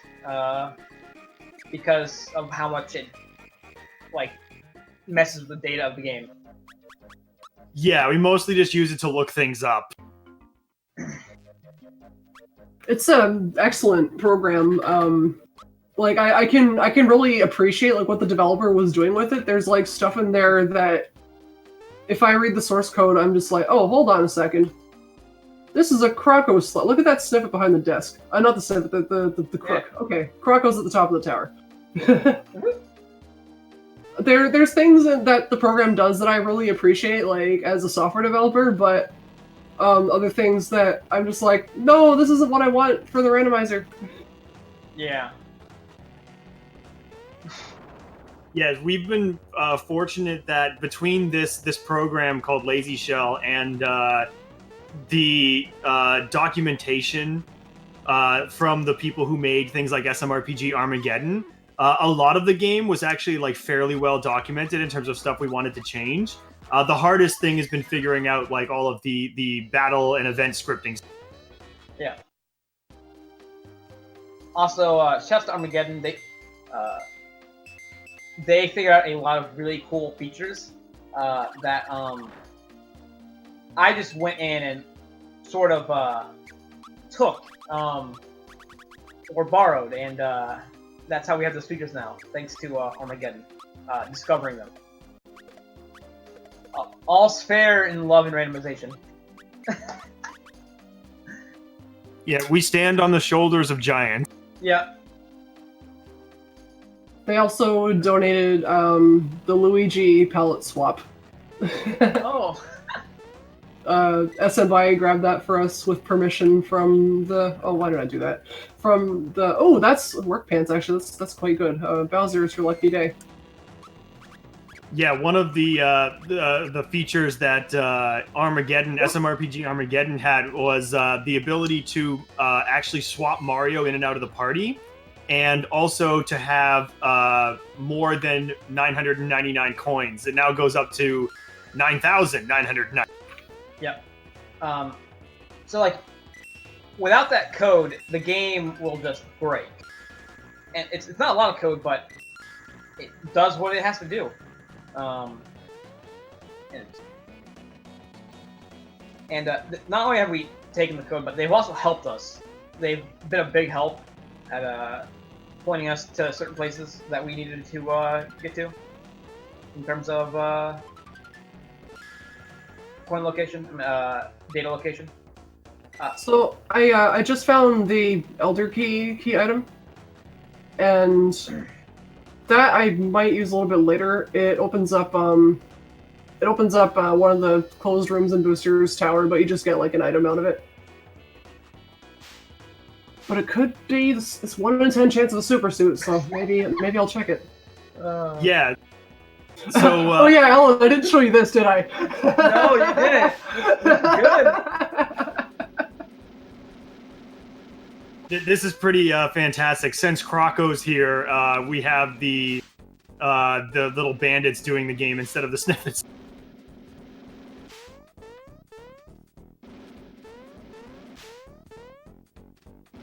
because of how much it like messes with the data of the game. Yeah, we mostly just use it to look things up. It's an excellent program. Like I can really appreciate like what the developer was doing with it. There's like stuff in there that if I read the source code, I'm just like, oh, hold on a second. This is a Croco slot. Look at that snippet behind the desk. Not the snippet, the crook. Yeah. Okay, Croco's at the top of the tower. There's things that the program does that I really appreciate, like as a software developer, but other things that I'm just like, no, this isn't what I want for the randomizer. Yeah. Yes, we've been fortunate that between this program called Lazy Shell and the documentation from the people who made things like SMRPG Armageddon, a lot of the game was actually like fairly well documented in terms of stuff we wanted to change. The hardest thing has been figuring out like all of the battle and event scripting. Yeah. Also, shouts to Armageddon. They figure out a lot of really cool features that I just went in and sort of took or borrowed, and that's how we have those features now, thanks to Armageddon discovering them. All's fair in love and randomization. Yeah, we stand on the shoulders of giants. Yeah. They also donated the Luigi palette swap. Oh. SMI grabbed that for us with permission from the... Oh, why did I do that? From the... Oh, that's work pants, actually. That's quite good. Bowser's your lucky day. Yeah, one of the features that Armageddon, SMRPG Armageddon had was the ability to actually swap Mario in and out of the party, and also to have more than 999 coins. It now goes up to 9,909. Yep. So, like, without that code, the game will just break. And it's not a lot of code, but it does what it has to do. Not only have we taken the code, but they've also helped us. They've been a big help at pointing us to certain places that we needed to get to in terms of coin location, data location. So I just found the Elder Key item, and that I might use a little bit later. It opens up one of the closed rooms in Booster's Tower, but you just get like an item out of it. But it could be this 1 in 10 chance of a super suit, so maybe I'll check it. Yeah. So. Oh yeah, Alan, I didn't show you this, did I? No, you didn't. Good. This is pretty fantastic. Since Croco's here, we have the little bandits doing the game instead of the snippets.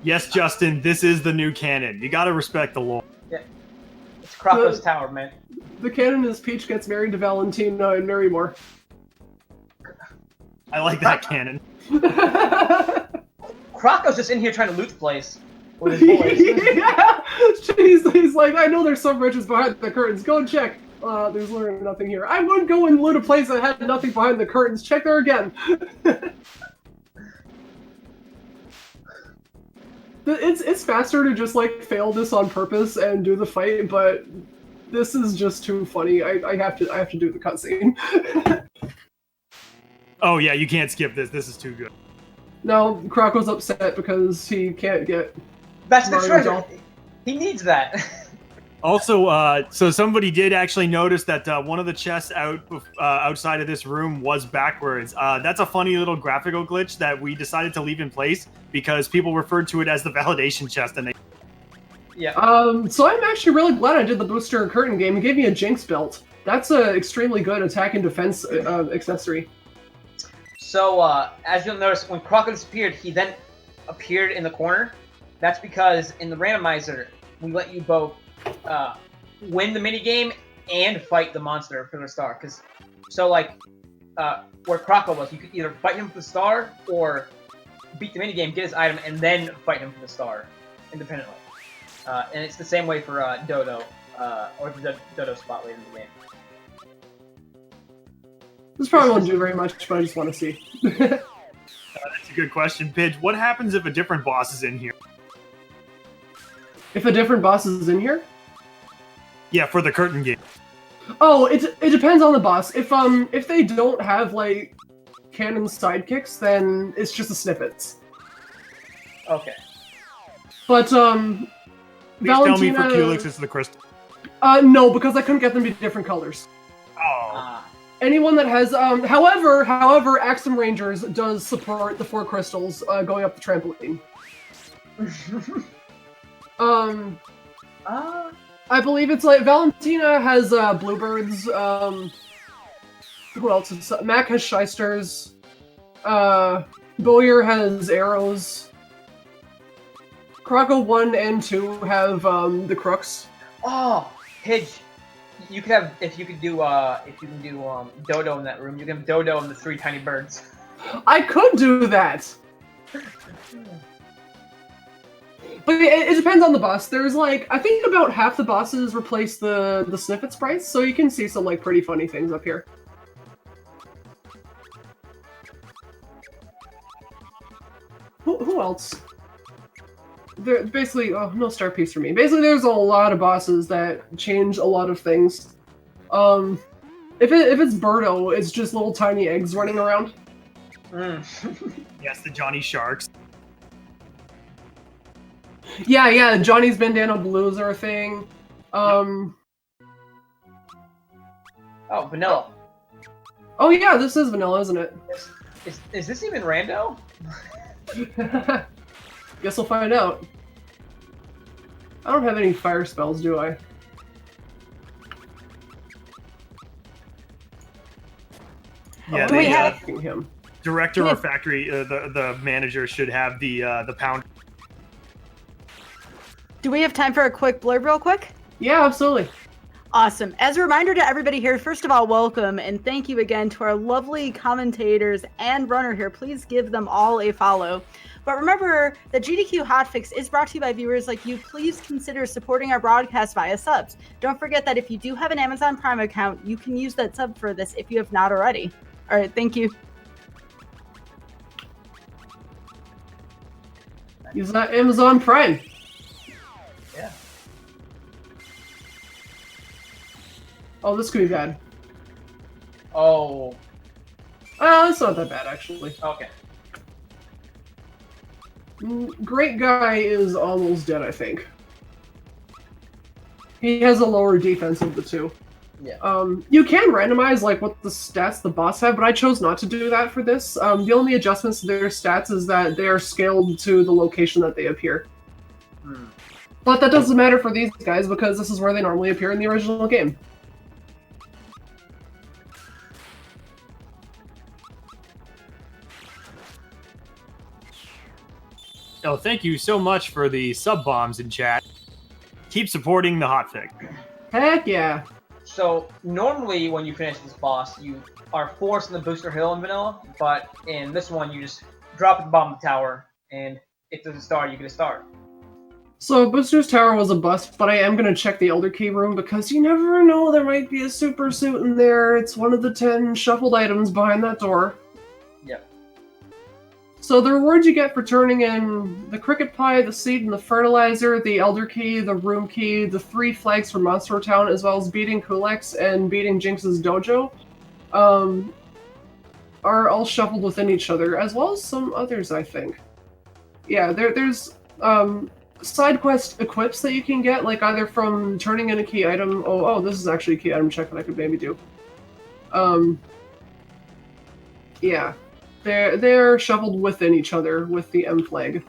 Yes, Justin, this is the new canon. You gotta respect the lore. Yeah. It's Croco's Tower, man. The canon is Peach gets married to Valentina and Mary Moore. I like that canon. Croco's just in here trying to loot the place with his boys. Yeah! He's like, I know there's some riches behind the curtains. Go and check. There's literally nothing here. I would go and loot a place that had nothing behind the curtains. Check there again. It's faster to just like fail this on purpose and do the fight, but this is just too funny. I have to do the cutscene. Oh yeah, you can't skip this. This is too good. No, Croco's upset because he can't get. That's the treasure. He needs that. Also, so somebody did actually notice that one of the chests outside of this room was backwards. That's a funny little graphical glitch that we decided to leave in place because people referred to it as the validation chest, and they. Yeah. So I'm actually really glad I did the booster curtain game. It gave me a Jinx belt. That's an extremely good attack and defense accessory. So, as you'll notice, when Croco disappeared, he then appeared in the corner. That's because in the randomizer, we let you both win the minigame and fight the monster for the star. So, like, where Croco was, you could either fight him for the star or beat the minigame, get his item, and then fight him for the star independently. And it's the same way for Dodo, or the Dodo spot later in the game. This probably won't do very much, but I just want to see. That's a good question, Pidge. What happens if a different boss is in here? If a different boss is in here? Yeah, for the curtain game. Oh, it depends on the boss. If they don't have like canon sidekicks, then it's just the snippets. Okay. But Please Valentina, tell me for Culex it's the crystal. No, because I couldn't get them to be different colors. Oh. Anyone that has, however, Axum Rangers does support the 4 crystals going up the trampoline. I believe it's like Valentina has bluebirds. Who else? Mac has shysters. Bowyer has arrows. Croco 1 and 2 have the crooks. Oh, Pidge, you could have if you can do Dodo in that room. You can have Dodo and the 3 tiny birds. I could do that. But it depends on the boss. There's like, I think about half the bosses replace the snippet sprites, so you can see some like pretty funny things up here. Who else? There basically, oh, no star piece for me. Basically, there's a lot of bosses that change a lot of things. If it's Birdo, it's just little tiny eggs running around. Yes, the Johnny Sharks. Yeah, Johnny's Bandana Blues are a thing. Oh, Vanilla. Oh yeah, this is Vanilla, isn't it? Is this even rando? Guess we'll find out. I don't have any fire spells, do I? Yeah, Do we the have- him. director or factory, the manager should have the pound. Do we have time for a quick blurb real quick? Yeah, absolutely. Awesome. As a reminder to everybody here, first of all, welcome and thank you again to our lovely commentators and runner here. Please give them all a follow. But remember that GDQ Hotfix is brought to you by viewers like you. Please consider supporting our broadcast via subs. Don't forget that if you do have an Amazon Prime account, you can use that sub for this if you have not already. All right, thank you. Use that Amazon Prime. Yeah. Oh, this could be bad. Oh. It's not that bad, actually. Okay. Great Guy is almost dead, I think. He has a lower defense of the two. Yeah. You can randomize like what the stats the boss have, but I chose not to do that for this. The only adjustments to their stats is that they are scaled to the location that they appear. But that doesn't matter for these guys because this is where they normally appear in the original game. Oh, thank you so much for the sub bombs in chat. Keep supporting the hotfix. Heck yeah. So normally when you finish this boss, you are forced in the booster hill in vanilla, but in this one you just drop at the bottom of the tower, and if there's a star, you get a star. So Booster's Tower was a bust, but I am going to check the Elder Key room because you never know, there might be a super suit in there. It's one of the 10 shuffled items behind that door. Yep. So the rewards you get for turning in the cricket pie, the seed, and the fertilizer, the Elder Key, the room key, the 3 flags for Monster Town, as well as beating Kulex and beating Jinx's dojo, are all shuffled within each other, as well as some others, I think. Yeah, there's side quest equips that you can get, like either from turning in a key item. Oh, this is actually a key item check that I could maybe do. Yeah, they're shuffled within each other with the M flag.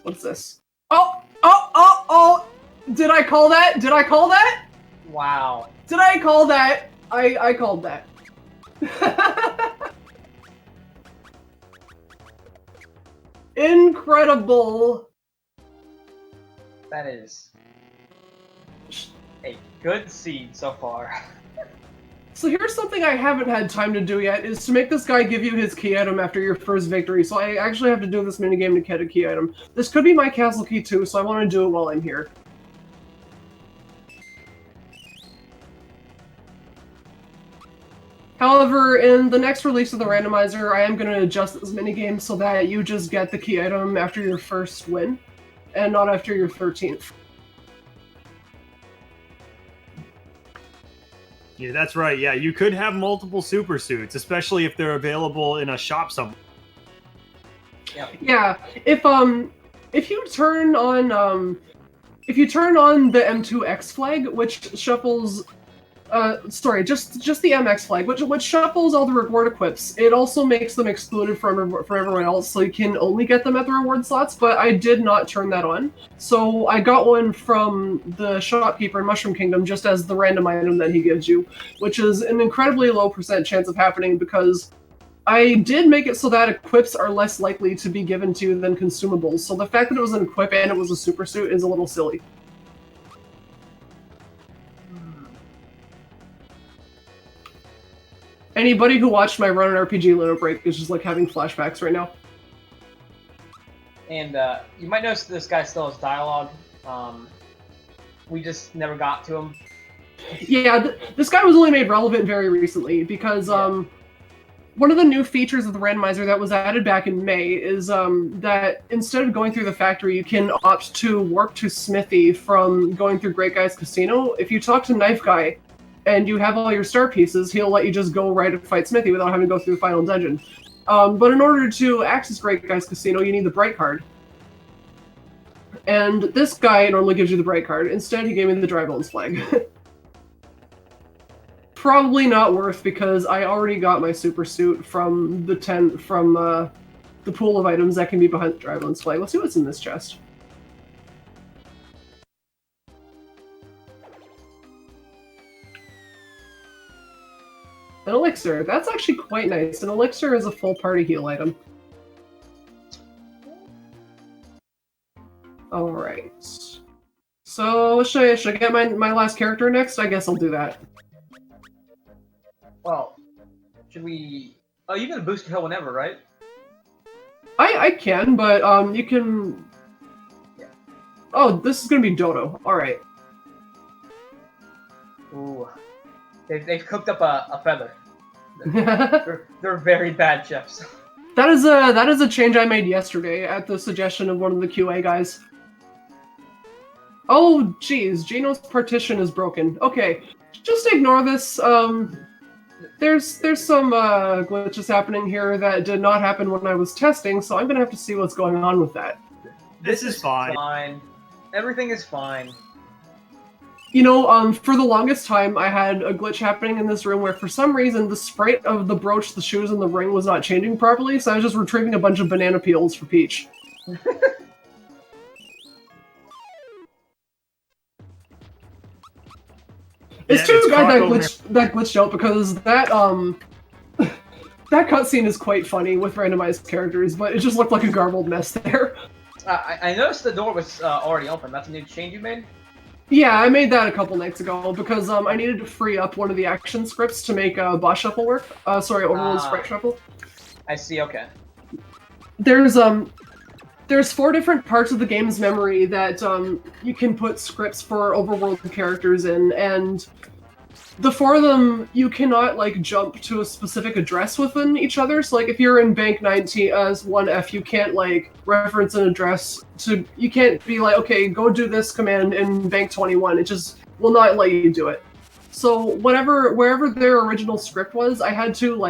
What's this? Oh! Did I call that? Did I call that? Wow. Did I call that? I called that. Incredible. That is a good seed so far. So here's something I haven't had time to do yet, is to make this guy give you his key item after your first victory. So I actually have to do this minigame to get a key item. This could be my castle key too, so I want to do it while I'm here. However, in the next release of the randomizer, I am going to adjust this minigame so that you just get the key item after your first win, and not after your 13th. Yeah, that's right. Yeah, you could have multiple super suits, especially if they're available in a shop somewhere. Yeah, if you turn on the M2X flag, which shuffles just the MX flag, which shuffles all the reward equips. It also makes them excluded from everyone else, so you can only get them at the reward slots, but I did not turn that on. So I got one from the shopkeeper in Mushroom Kingdom just as the random item that he gives you, which is an incredibly low % chance of happening because I did make it so that equips are less likely to be given to you than consumables, so the fact that it was an equip and it was a super suit is a little silly. Anybody who watched my Run an RPG Little Break is just like having flashbacks right now. And you might notice this guy still has dialogue. We just never got to him. Yeah, this guy was only made relevant very recently because one of the new features of the randomizer that was added back in May is that instead of going through the factory, you can opt to warp to Smithy from going through Great Guy's Casino. If you talk to Knife Guy and you have all your star pieces, he'll let you just go right and fight Smithy without having to go through the final dungeon. But in order to access Great Guy's Casino, you need the Bright card. And this guy normally gives you the Bright card. Instead, he gave me the Dry Bones flag. Probably not worth because I already got my super suit from the the pool of items that can be behind the Dry Bones flag. Let's see what's in this chest. An elixir. That's actually quite nice. An elixir is a full party heal item. Alright. So, should I get my last character next? I guess I'll do that. Well, should we... Oh, you can boost your heal whenever, right? I can, but you can... Yeah. Oh, this is gonna be Dojo. Alright. Ooh. They've cooked up a feather. They're very bad chefs. That is a change I made yesterday at the suggestion of one of the QA guys. Oh, geez, Gino's partition is broken. Okay, just ignore this. There's some glitches happening here that did not happen when I was testing, so I'm gonna have to see what's going on with that. This is fine. Everything is fine. You know, for the longest time, I had a glitch happening in this room where, for some reason, the sprite of the brooch, the shoes, and the ring was not changing properly, so I was just retrieving a bunch of banana peels for Peach. It's too bad that glitched out because that that cutscene is quite funny with randomized characters, but it just looked like a garbled mess there. I noticed the door was already open. That's a new change you made? Yeah, I made that a couple nights ago because I needed to free up one of the action scripts to make boss shuffle work. Overworld sprite shuffle. I see. Okay. There's 4 different parts of the game's memory that you can put scripts for overworld characters in, and the 4 of them you cannot like jump to a specific address within each other. So like if you're in Bank 19 as 1F, you can't like reference an address to. You can't be like, okay, go do this command in Bank 21. It just will not let you do it. So wherever their original script was, I had to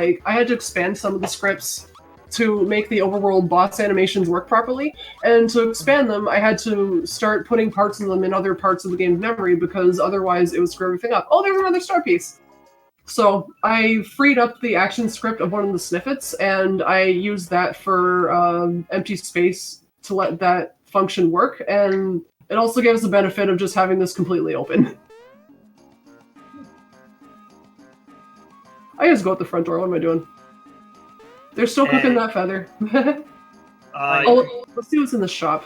expand some of the scripts to make the overworld boss animations work properly. And to expand them, I had to start putting parts of them in other parts of the game's memory because otherwise it would screw everything up. Oh, there's another star piece! So I freed up the action script of one of the snippets, and I used that for empty space to let that function work, and it also gave us the benefit of just having this completely open. I just go out the front door, what am I doing? They're still cooking that feather. Let's see what's in the shop.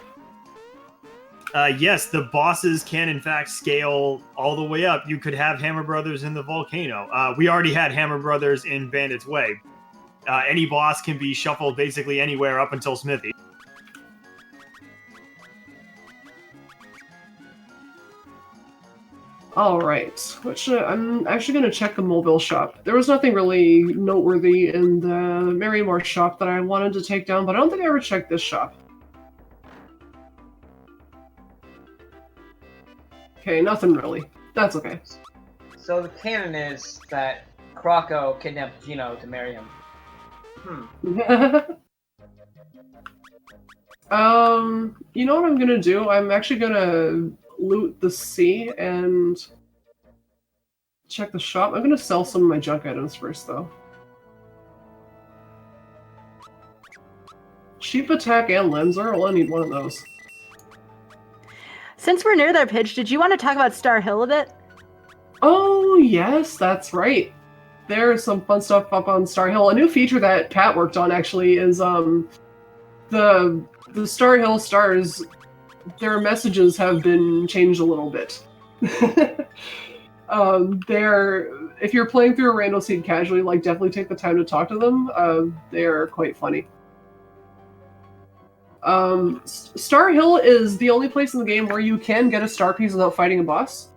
Yes, the bosses can in fact scale all the way up. You could have Hammer Brothers in the volcano. We already had Hammer Brothers in Bandit's Way. Any boss can be shuffled basically anywhere up until Smithy. Alright, I'm actually going to check the mobile shop. There was nothing really noteworthy in the Marrymore shop that I wanted to take down, but I don't think I ever checked this shop. Okay, nothing really. That's okay. So the canon is that Croco kidnapped Gino to marry him. You know what I'm gonna do? I'm actually gonna loot the sea and check the shop. I'm gonna sell some of my junk items first, though. Sheep attack and Lenser? Well, I need one of those. Since we're near there, Pidge, did you want to talk about Star Hill a bit? Oh, yes, that's right. There's some fun stuff up on Star Hill. A new feature that Pat worked on, actually, is the Star Hill stars, their messages have been changed a little bit. If you're playing through a random seed casually, like, definitely take the time to talk to them. They're quite funny. Star Hill is the only place in the game where you can get a star piece without fighting a boss.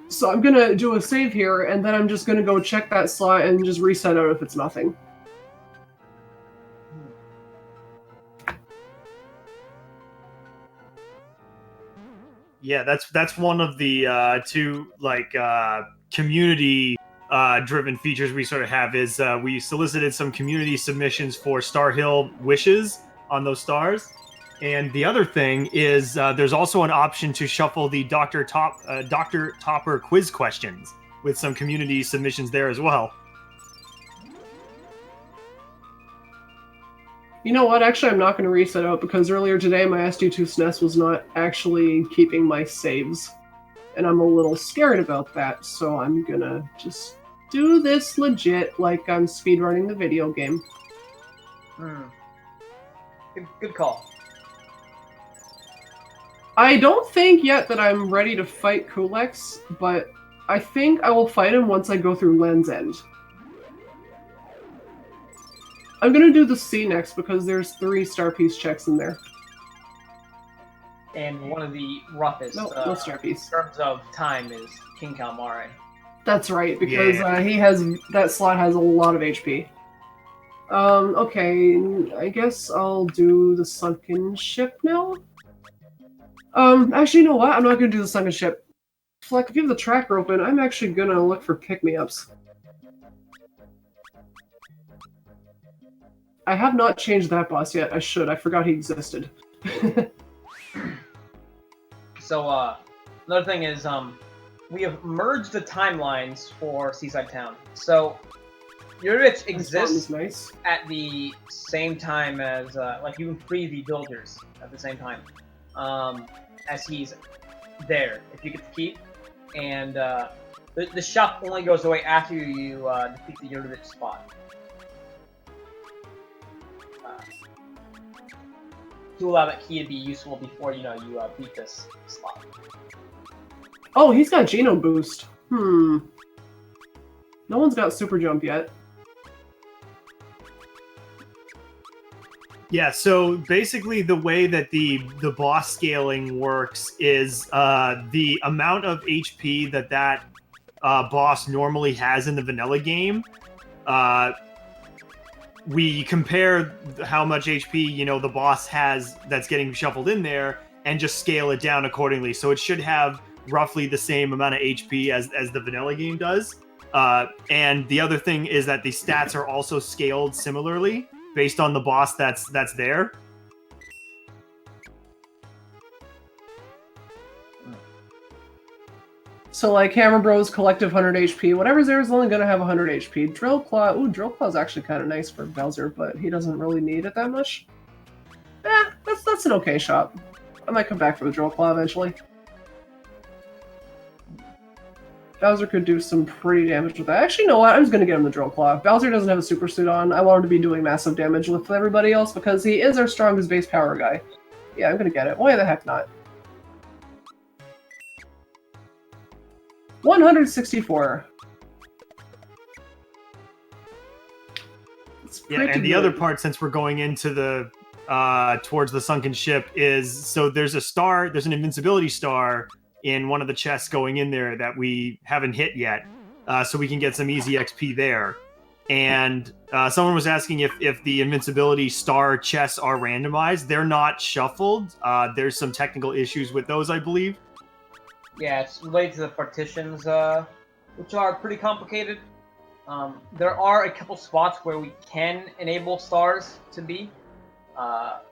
So I'm gonna do a save here, and then I'm just gonna go check that slot and just reset out if it's nothing. Yeah, that's one of the two community driven features we sort of have is we solicited some community submissions for Star Hill wishes on those stars. And the other thing is there's also an option to shuffle the Dr. Topper quiz questions with some community submissions there as well. You know what? Actually, I'm not going to reset out because earlier today my SD2 SNES was not actually keeping my saves. And I'm a little scared about that, so I'm going to just do this legit like I'm speedrunning the video game. Good call. I don't think yet that I'm ready to fight Kulex, but I think I will fight him once I go through Land's End. I'm gonna do the C next because there's 3 star piece checks in there. And one of the roughest no star piece. in terms of time is King Calamari. That's right, because that slot has a lot of HP. Okay, I guess I'll do the Sunken Ship now? Actually, you know what? I'm not gonna do the Sunken Ship. Fleck, if you have the tracker open, I'm actually gonna look for pick-me-ups. I have not changed that boss yet. I should. I forgot he existed. So, another thing is, we have merged the timelines for Seaside Town. So, Yurovich exists nice. at the same time as, you can free the villagers at the same time. As he's there, if you get the key. And, the shop only goes away after you, defeat the Yurovich spot. To allow that key to be useful before, you beat this slot. Oh, he's got Genome Boost. No one's got Super Jump yet. Yeah, so basically the way that the boss scaling works is the amount of HP that boss normally has in the vanilla game. We compare how much HP, the boss has that's getting shuffled in there and just scale it down accordingly. So it should have roughly the same amount of HP as the vanilla game does. And the other thing is that the stats are also scaled similarly. based on the boss that's there. So like Hammer Bros collective 100 HP, whatever's there is only gonna have 100 HP. Drill Claw, ooh, Drill Claw's actually kind of nice for Bowser, but he doesn't really need it that much. That's an okay shot. I might come back for the Drill Claw eventually. Bowser could do some pretty damage with that. Actually, you know what? I'm just gonna get him the Drill Claw. Bowser doesn't have a super suit on. I want him to be doing massive damage with everybody else because he is our strongest base power guy. Yeah, I'm gonna get it. Why the heck not? 164. Yeah, and the other part, since we're going into the towards the sunken ship, is so there's an invincibility star in one of the chests going in there that we haven't hit yet, so we can get some easy XP there. And someone was asking if the invincibility star chests are randomized. They're not shuffled. There's some technical issues with those, I believe. Yeah, it's related to the partitions, which are pretty complicated. There are a couple spots where we can enable stars to be, but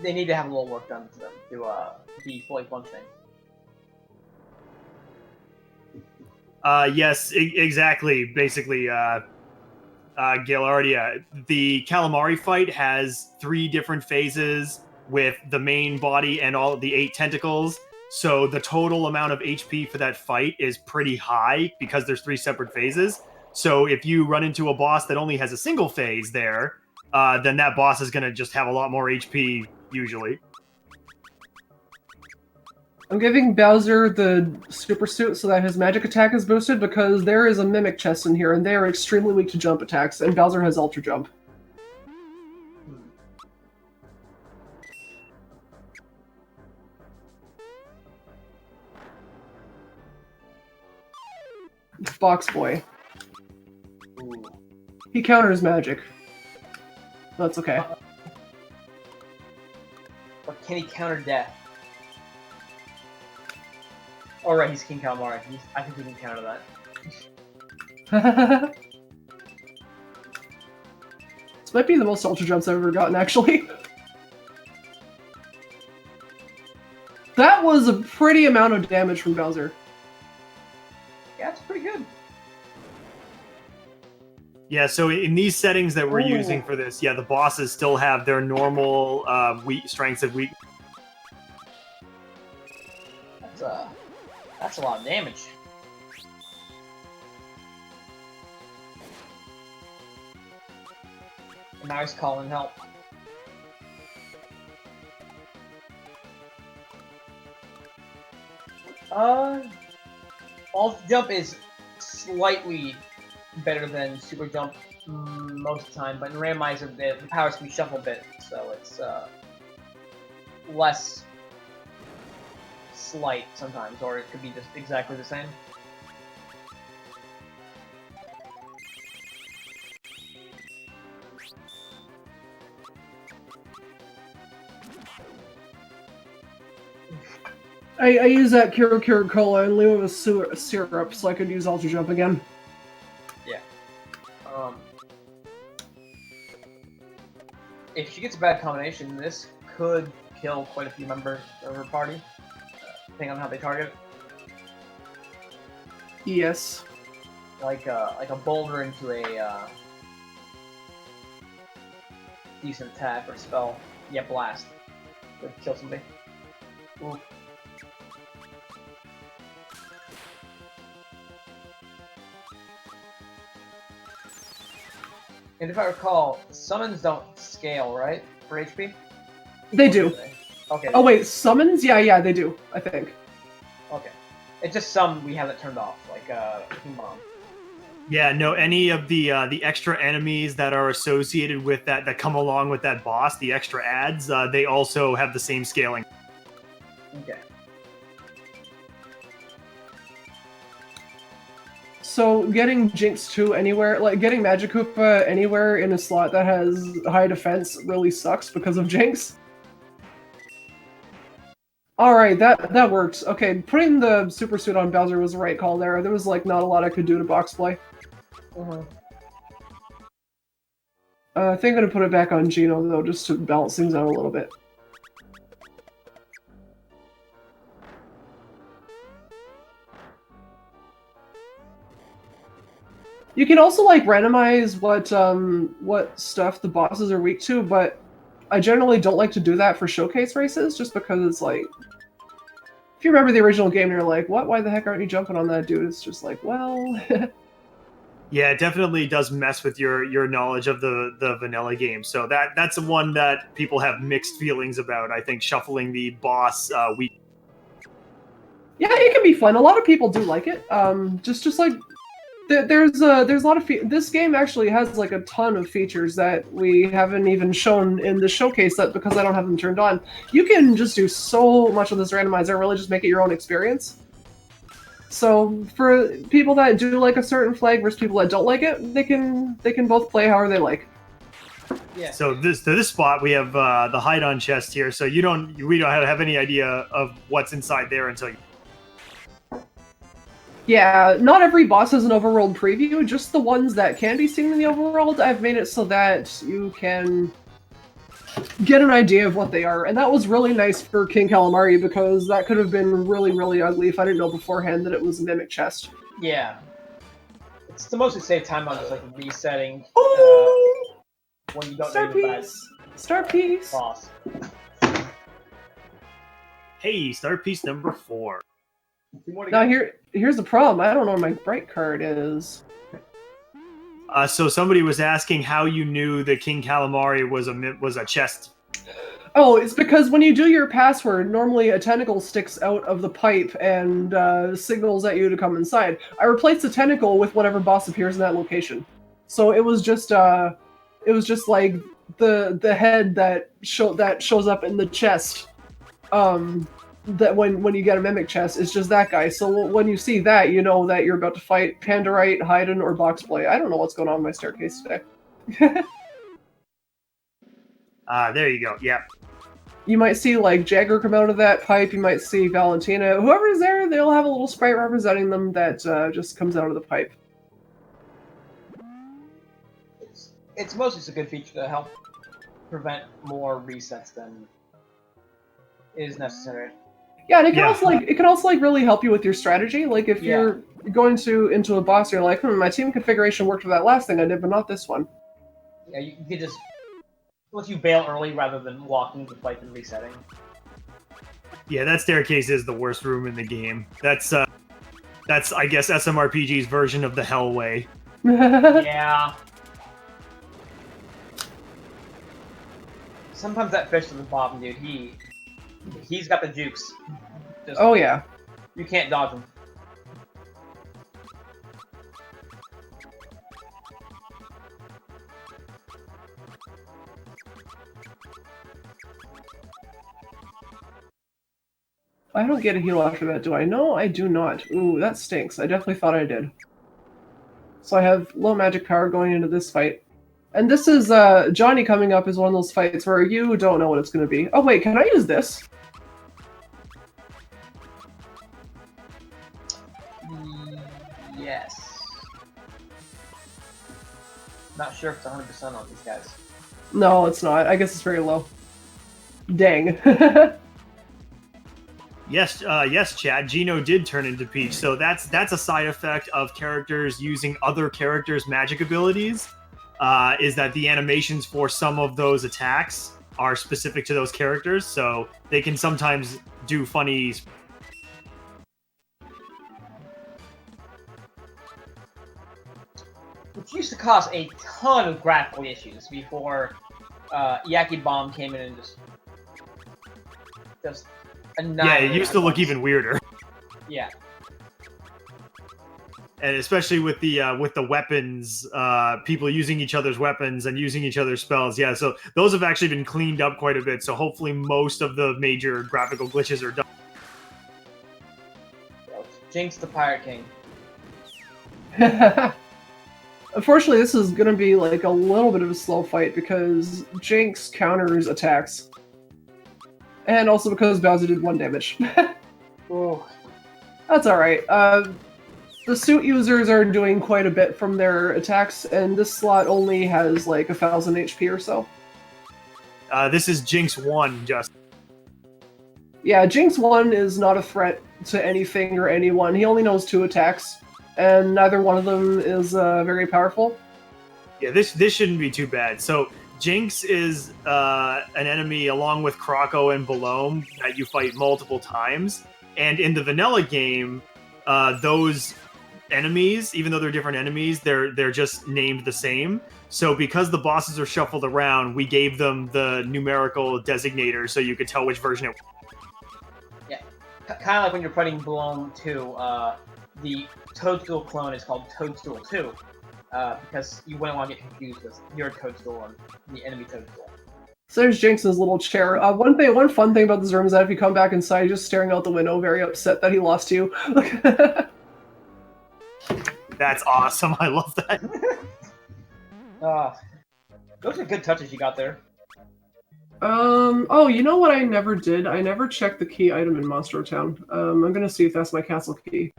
they need to have a little work done to them to be fully functioning. Yes, exactly. Basically, Gaillardia, the Calamari fight has 3 different phases with the main body and all of the 8 tentacles. So the total amount of HP for that fight is pretty high because there's 3 separate phases. So if you run into a boss that only has a single phase there, then that boss is going to just have a lot more HP usually. I'm giving Bowser the super suit so that his magic attack is boosted because there is a mimic chest in here and they are extremely weak to jump attacks, and Bowser has ultra jump. Box Boy. Ooh. He counters magic. That's okay. But can he counter death? Oh right, he's King Calamari. I think he can counter that. This might be the most ultra jumps I've ever gotten, actually. That was a pretty amount of damage from Bowser. Yeah, it's pretty good. Yeah, so in these settings that we're using for this, yeah, the bosses still have their normal strengths of weak. That's a lot of damage. And now he's calling help. Alt jump is slightly better than super jump most of the time, but in Randomizer the powers can be shuffled a bit, so it's less slight sometimes, or it could be just exactly the same. I use that Kiro Cola and leave it with syrup so I could use Ultra Jump again. Yeah. If she gets a bad combination, this could kill quite a few members of her party, depending on how they target it. Yes. Like a boulder into a decent attack or spell. Yeah, blast would kill somebody. Ooh. And if I recall, summons don't scale, right? For HP? They do. Okay. Oh wait, summons? Yeah, they do, I think. Okay. It's just some we have it turned off, like King Bomb. Yeah, no, any of the extra enemies that are associated with that come along with that boss, the extra adds, they also have the same scaling. Okay. So getting Jinx 2 anywhere, like getting Magic Koopa anywhere in a slot that has high defense really sucks because of Jinx. Alright, that worked. Okay, putting the super suit on Bowser was the right call there. There was like not a lot I could do to box play. I think I'm gonna put it back on Gino though, just to balance things out a little bit. You can also like randomize what stuff the bosses are weak to, but I generally don't like to do that for showcase races, just because it's like, if you remember the original game, and you're like, what? Why the heck aren't you jumping on that dude? It's just like, well. Yeah, it definitely does mess with your knowledge of the vanilla game. So that's the one that people have mixed feelings about. I think shuffling the boss week. Yeah, it can be fun. A lot of people do like it. Just like there's a lot of this game actually has like a ton of features that we haven't even shown in the showcase, that because I don't have them turned on. You can just do so much with this randomizer and really just make it your own experience. So for people that do like a certain flag versus people that don't like it, they can both play however they like. Yeah. So this spot we have the hide-on chest here. So we don't have any idea of what's inside there until you. Yeah, not every boss has an overworld preview, just the ones that can be seen in the overworld. I've made it so that you can get an idea of what they are, and that was really nice for King Calamari, because that could have been really, really ugly if I didn't know beforehand that it was a mimic chest. Yeah. It's to mostly save time on just like resetting when you don't Star know the piece! Star piece! boss. Hey, star piece number 4. Now here's the problem. I don't know where my bright card is. So somebody was asking how you knew that King Calamari was a chest. Oh, it's because when you do your password, normally a tentacle sticks out of the pipe and signals at you to come inside. I replaced the tentacle with whatever boss appears in that location. So it was just like the head that shows up in the chest. That when you get a mimic chest, it's just that guy. So when you see that, you know that you're about to fight Pandarite, Haydn, or Boxplay. I don't know what's going on in my staircase today. There you go. Yeah. You might see like Jagger come out of that pipe. You might see Valentina. Whoever's there, they'll have a little sprite representing them that just comes out of the pipe. It's mostly just a good feature to help prevent more resets than is necessary. Yeah, and it can also really help you with your strategy. Like if you're going into a boss, you're like, my team configuration worked for that last thing I did, but not this one. Yeah, you could just let you bail early rather than walking to fight and resetting. Yeah, that staircase is the worst room in the game. That's I guess SMRPG's version of the Hellway. Yeah. Sometimes that fish to the bottom, dude, he's got the jukes. Just, oh yeah. You can't dodge him. I don't get a heal after that, do I? No, I do not. Ooh, that stinks. I definitely thought I did. So I have low magic power going into this fight. And this is, Johnny coming up is one of those fights where you don't know what it's going to be. Oh wait, can I use this? Yes. Not sure if it's 100% on these guys. No, it's not. I guess it's very low. Dang. Yes, Chad. Gino did turn into Peach, so that's a side effect of characters using other characters' magic abilities. Is that the animations for some of those attacks are specific to those characters, so they can sometimes do funny. Which used to cause a ton of graphical issues before Yaki Bomb came in and just yeah, it used to look even weirder. Yeah. And especially with the weapons, people using each other's weapons and using each other's spells. Yeah, so those have actually been cleaned up quite a bit. So hopefully most of the major graphical glitches are done. Jinx the Pirate King. Unfortunately, this is going to be like a little bit of a slow fight because Jinx counters attacks. And also because Bowser did 1 damage. Oh. That's alright. The suit users are doing quite a bit from their attacks, and this slot only has like 1,000 HP or so. This is Jinx 1, just. Yeah, Jinx 1 is not a threat to anything or anyone. He only knows 2 attacks, and neither one of them is very powerful. Yeah, this shouldn't be too bad. So Jinx is an enemy along with Croco and Balome that you fight multiple times. And in the vanilla game, those enemies, even though they're different enemies, they're just named the same. So because the bosses are shuffled around, we gave them the numerical designator so you could tell which version it was. Yeah, kind of like when you're fighting Balome 2, the Toadstool clone is called Toadstool 2, because you wouldn't want to get confused with your Toadstool and the enemy Toadstool. So there's Jinx's little chair. One fun thing about this room is that if you come back inside, he's just staring out the window, very upset that he lost you. That's awesome. I love that. Those are good touches you got there. Oh, you know what I never did? I never checked the key item in Monster Town. I'm gonna see if that's my castle key.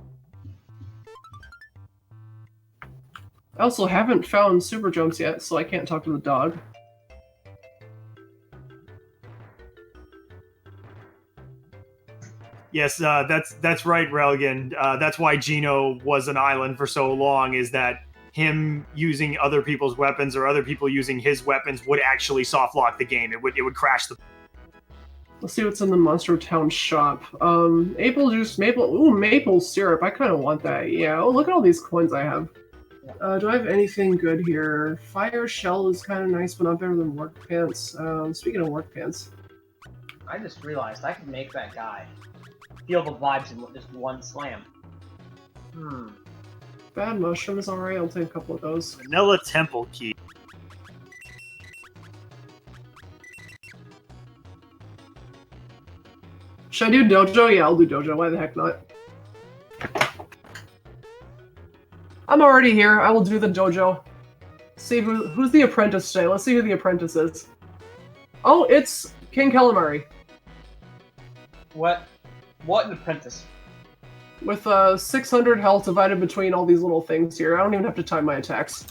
I also haven't found super jumps yet, so I can't talk to the dog. Yes, that's right, Relgan. That's why Gino was an island for so long, is that him using other people's weapons or other people using his weapons would actually soft lock the game. It would crash the... Let's see what's in the Monster Town shop. Apple juice, maple syrup. I kind of want that. Yeah. Oh, look at all these coins I have. Do I have anything good here? Fire shell is kind of nice, but not better than work pants. Speaking of work pants, I just realized I could make that guy feel the vibes in just one slam. Bad mushroom is alright. I'll take a couple of those. Vanilla temple key. Should I do Dojo? Yeah, I'll do Dojo. Why the heck not? I'm already here. I will do the Dojo. See who's the apprentice today. Let's see who the apprentice is. Oh, it's King Calamari. What an apprentice. With 600 health divided between all these little things here. I don't even have to time my attacks.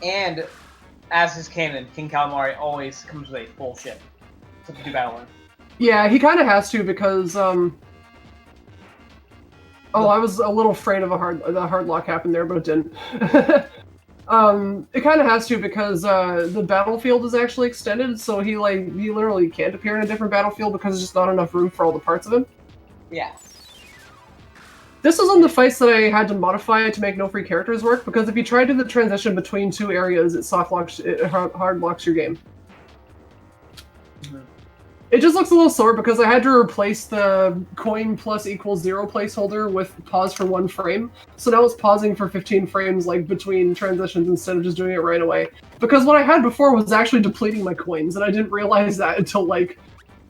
And, as is canon, King Calamari always comes with a full ship to do battle in. Yeah, he kind of has to because, Oh, I was a little afraid of the hard lock happened there, but it didn't. It kind of has to because the battlefield is actually extended, so he literally can't appear in a different battlefield because there's just not enough room for all the parts of him. Yeah. This was on the fights that I had to modify to make no free characters work, because if you try to do the transition between 2 areas, it hard locks your game. It just looks a little sore because I had to replace the coin plus equals 0 placeholder with pause for 1 frame. So now it's pausing for 15 frames like between transitions instead of just doing it right away. Because what I had before was actually depleting my coins, and I didn't realize that until like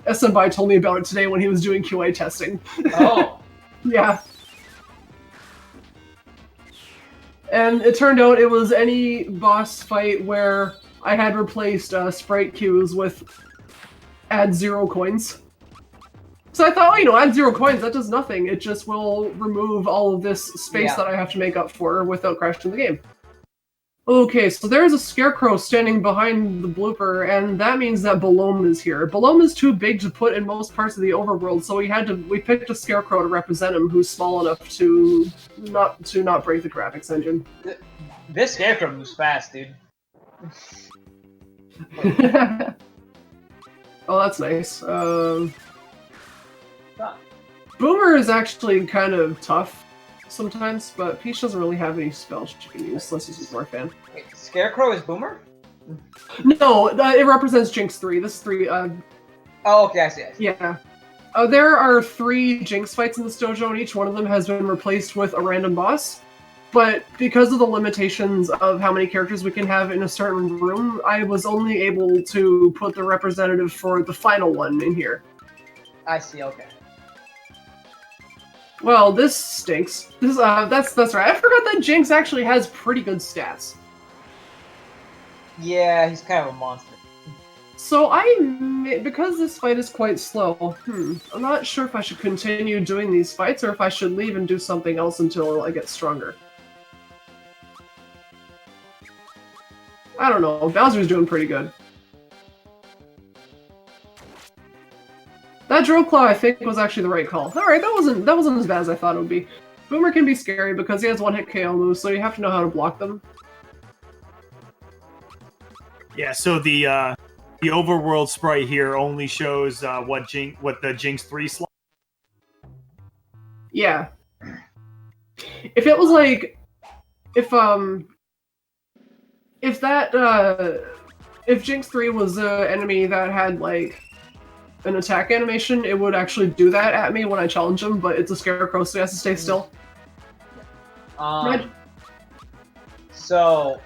SMBI told me about it today when he was doing QA testing. Oh. Yeah. And it turned out it was any boss fight where I had replaced sprite queues with add 0 coins. So I thought, add 0 coins, that does nothing. It just will remove all of this space that I have to make up for without crashing the game. Okay, so there's a scarecrow standing behind the blooper, and that means that Balome is here. Balome is too big to put in most parts of the overworld, so we picked a scarecrow to represent him who's small enough to not break the graphics engine. This scarecrow moves fast, dude. Oh, that's nice. Boomer is actually kind of tough sometimes, but Peach doesn't really have any spells she can use unless she's more fan. Wait, Scarecrow is Boomer? No, it represents Jinx 3. This is 3. Oh, okay, I see. Yeah. There are 3 Jinx fights in this dojo, and each one of them has been replaced with a random boss. But because of the limitations of how many characters we can have in a certain room, I was only able to put the representative for the final one in here. I see, okay. Well, this stinks. That's right. I forgot that Jinx actually has pretty good stats. Yeah, he's kind of a monster. So because this fight is quite slow, I'm not sure if I should continue doing these fights or if I should leave and do something else until I get stronger. I don't know, Bowser's doing pretty good. That Drill Claw, I think, was actually the right call. Alright, that wasn't as bad as I thought it would be. Boomer can be scary because he has one-hit KO moves, so you have to know how to block them. Yeah, so the overworld sprite here only shows what the Jinx 3 slot. Yeah. If it was like, if Jinx 3 was an enemy that had like an attack animation, it would actually do that at me when I challenge him, but it's a Scarecrow, so he has to stay still. So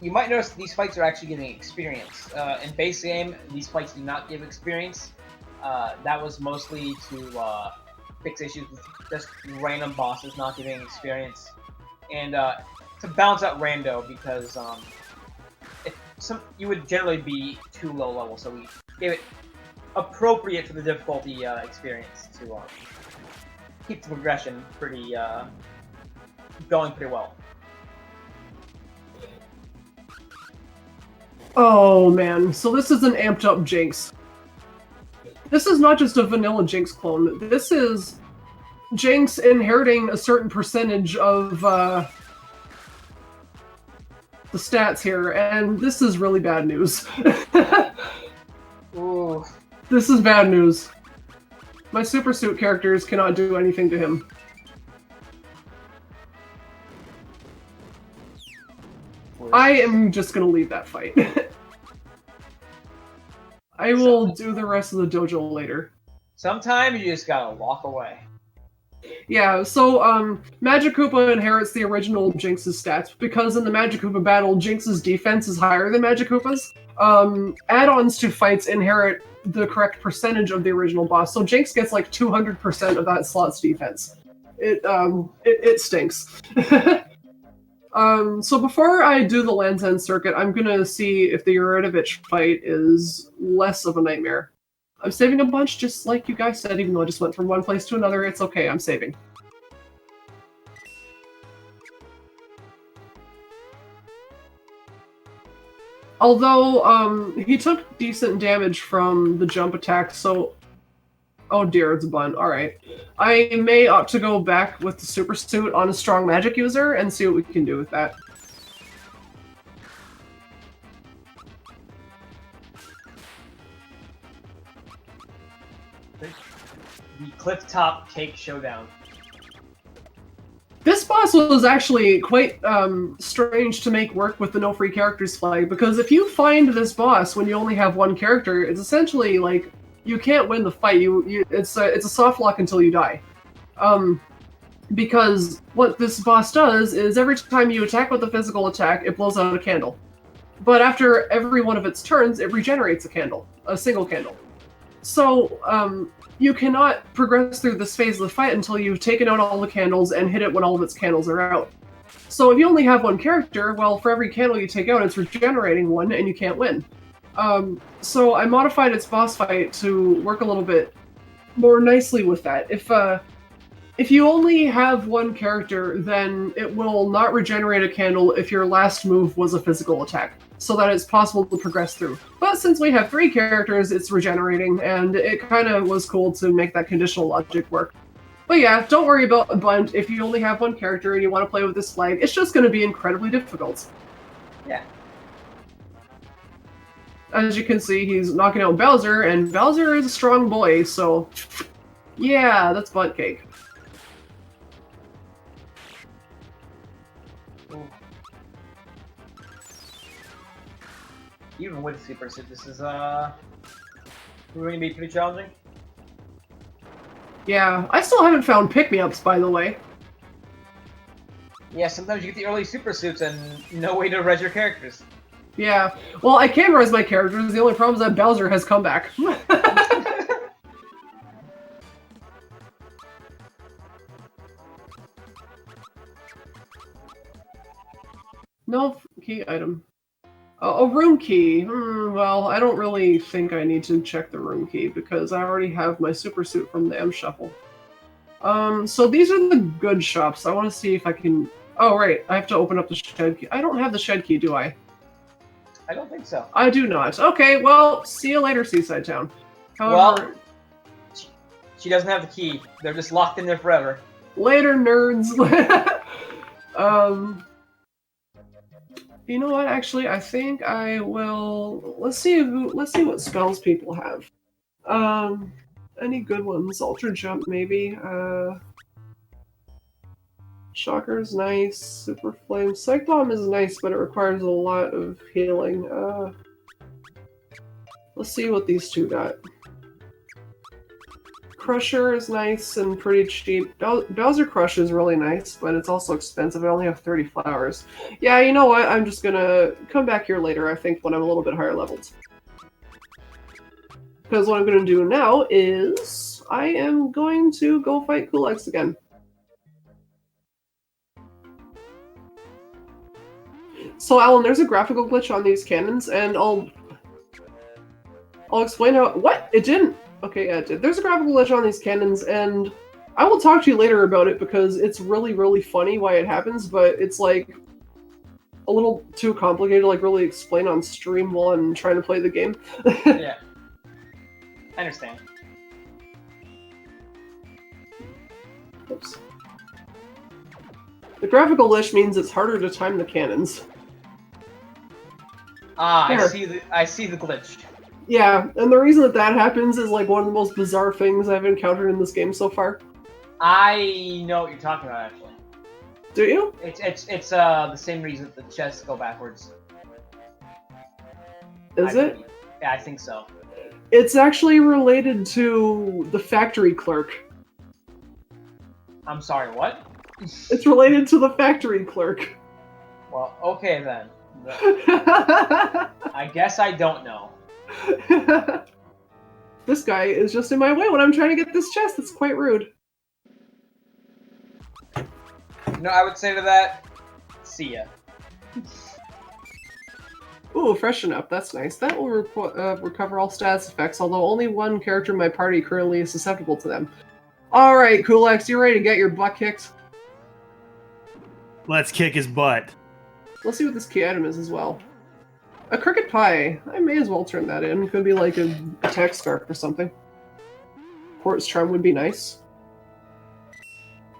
you might notice these fights are actually giving experience. In base game, these fights do not give experience. That was mostly to fix issues with just random bosses not giving experience, and to balance out rando because you would generally be too low level, so we gave it appropriate for the difficulty experience to keep the progression pretty going pretty well. Oh man, so this is an amped up Jinx. This is not just a vanilla Jinx clone, this is Jinx inheriting a certain percentage of the stats here, and this is really bad news. Ooh. This is bad news. My Super Suit characters cannot do anything to him. I am just gonna leave that fight. I will do the rest of the dojo later. Sometimes you just gotta walk away. Yeah, so Magic Koopa inherits the original Jinx's stats because in the Magic Koopa battle, Jinx's defense is higher than Magic Koopa's. Add-ons to fights inherit the correct percentage of the original boss, so Jinx gets like 200% of that slot's defense. It stinks. So before I do the Land's End circuit, I'm gonna see if the Eurytovich fight is less of a nightmare. I'm saving a bunch, just like you guys said, even though I just went from one place to another. It's okay, I'm saving. Although, he took decent damage from the jump attack, so... Oh dear, it's a bun. Alright. I may opt to go back with the Super Suit on a strong magic user and see what we can do with that. The Clifftop Cake Showdown. This boss was actually quite strange to make work with the no free characters flag, because if you find this boss when you only have one character, it's essentially like you can't win the fight. It's a soft lock until you die. Because what this boss does is every time you attack with a physical attack, it blows out a candle. But after every one of its turns, it regenerates a single candle. So you cannot progress through this phase of the fight until you've taken out all the candles and hit it when all of its candles are out. So if you only have one character, well, for every candle you take out, it's regenerating one, and you can't win. So I modified its boss fight to work a little bit more nicely with that. If you only have one character, then it will not regenerate a candle if your last move was a physical attack, so that it's possible to progress through. But since we have 3 characters, it's regenerating, and it kind of was cool to make that conditional logic work. But yeah, don't worry about a bunt if you only have one character and you want to play with this flag. It's just going to be incredibly difficult. Yeah. As you can see, he's knocking out Bowser, and Bowser is a strong boy, so... yeah, that's butt cake. Even with Super Suit, this is going to be pretty challenging. Yeah, I still haven't found pick-me-ups, by the way. Yeah, sometimes you get the early Super Suits and no way to res your characters. Yeah, well, I can res my characters, the only problem is that Bowser has come back. No key item. A room key. Well, I don't really think I need to check the room key because I already have my super suit from the M Shuffle. So these are the good shops. I want to see if I can... Oh, right. I have to open up the shed key. I don't have the shed key, do I? I don't think so. I do not. Okay, well, see you later, Seaside Town. However, Well, she doesn't have the key. They're just locked in there forever. later, nerds. You know what? Actually, I think I will. Let's see what spells people have. Any good ones? Ultra Jump, maybe. Shocker's nice. Super Flame. Psych Bomb is nice, but it requires a lot of healing. Let's see what these two got. Crusher is nice and pretty cheap. Bowser Crush is really nice, but it's also expensive. I only have 30 flowers. Yeah, you know what? I'm just gonna come back here later, I think, when I'm a little bit higher leveled. Because what I'm gonna do now is I am going to go fight Kulix again. So, Alan, there's a graphical glitch on these cannons, and I'll explain how... What? It didn't... Okay, yeah, it did. There's a graphical glitch on these cannons, and I will talk to you later about it because it's really, really funny why it happens, but it's, like, a little too complicated to, like, really explain on stream while I'm trying to play the game. Yeah. I understand. Oops. The graphical glitch means it's harder to time the cannons. Ah, There. I see the glitch. Yeah, and the reason that happens is, like, one of the most bizarre things I've encountered in this game so far. I know what you're talking about, actually. Do you? It's the same reason that the chests go backwards. Is it? Believe. Yeah, I think so. It's actually related to the factory clerk. I'm sorry, what? It's related to the factory clerk. Well, okay then. I guess I don't know. This guy is just in my way when I'm trying to get this chest. It's quite rude. No, I would say to that, see ya. Ooh, freshen up. That's nice. That will recover all status effects, although only one character in my party currently is susceptible to them. Alright, Kulix, you ready to get your butt kicked? Let's kick his butt. Let's see what this key item is as well. A cricket pie. I may as well turn that in. It could be like a attack scarf or something. Quartz charm would be nice.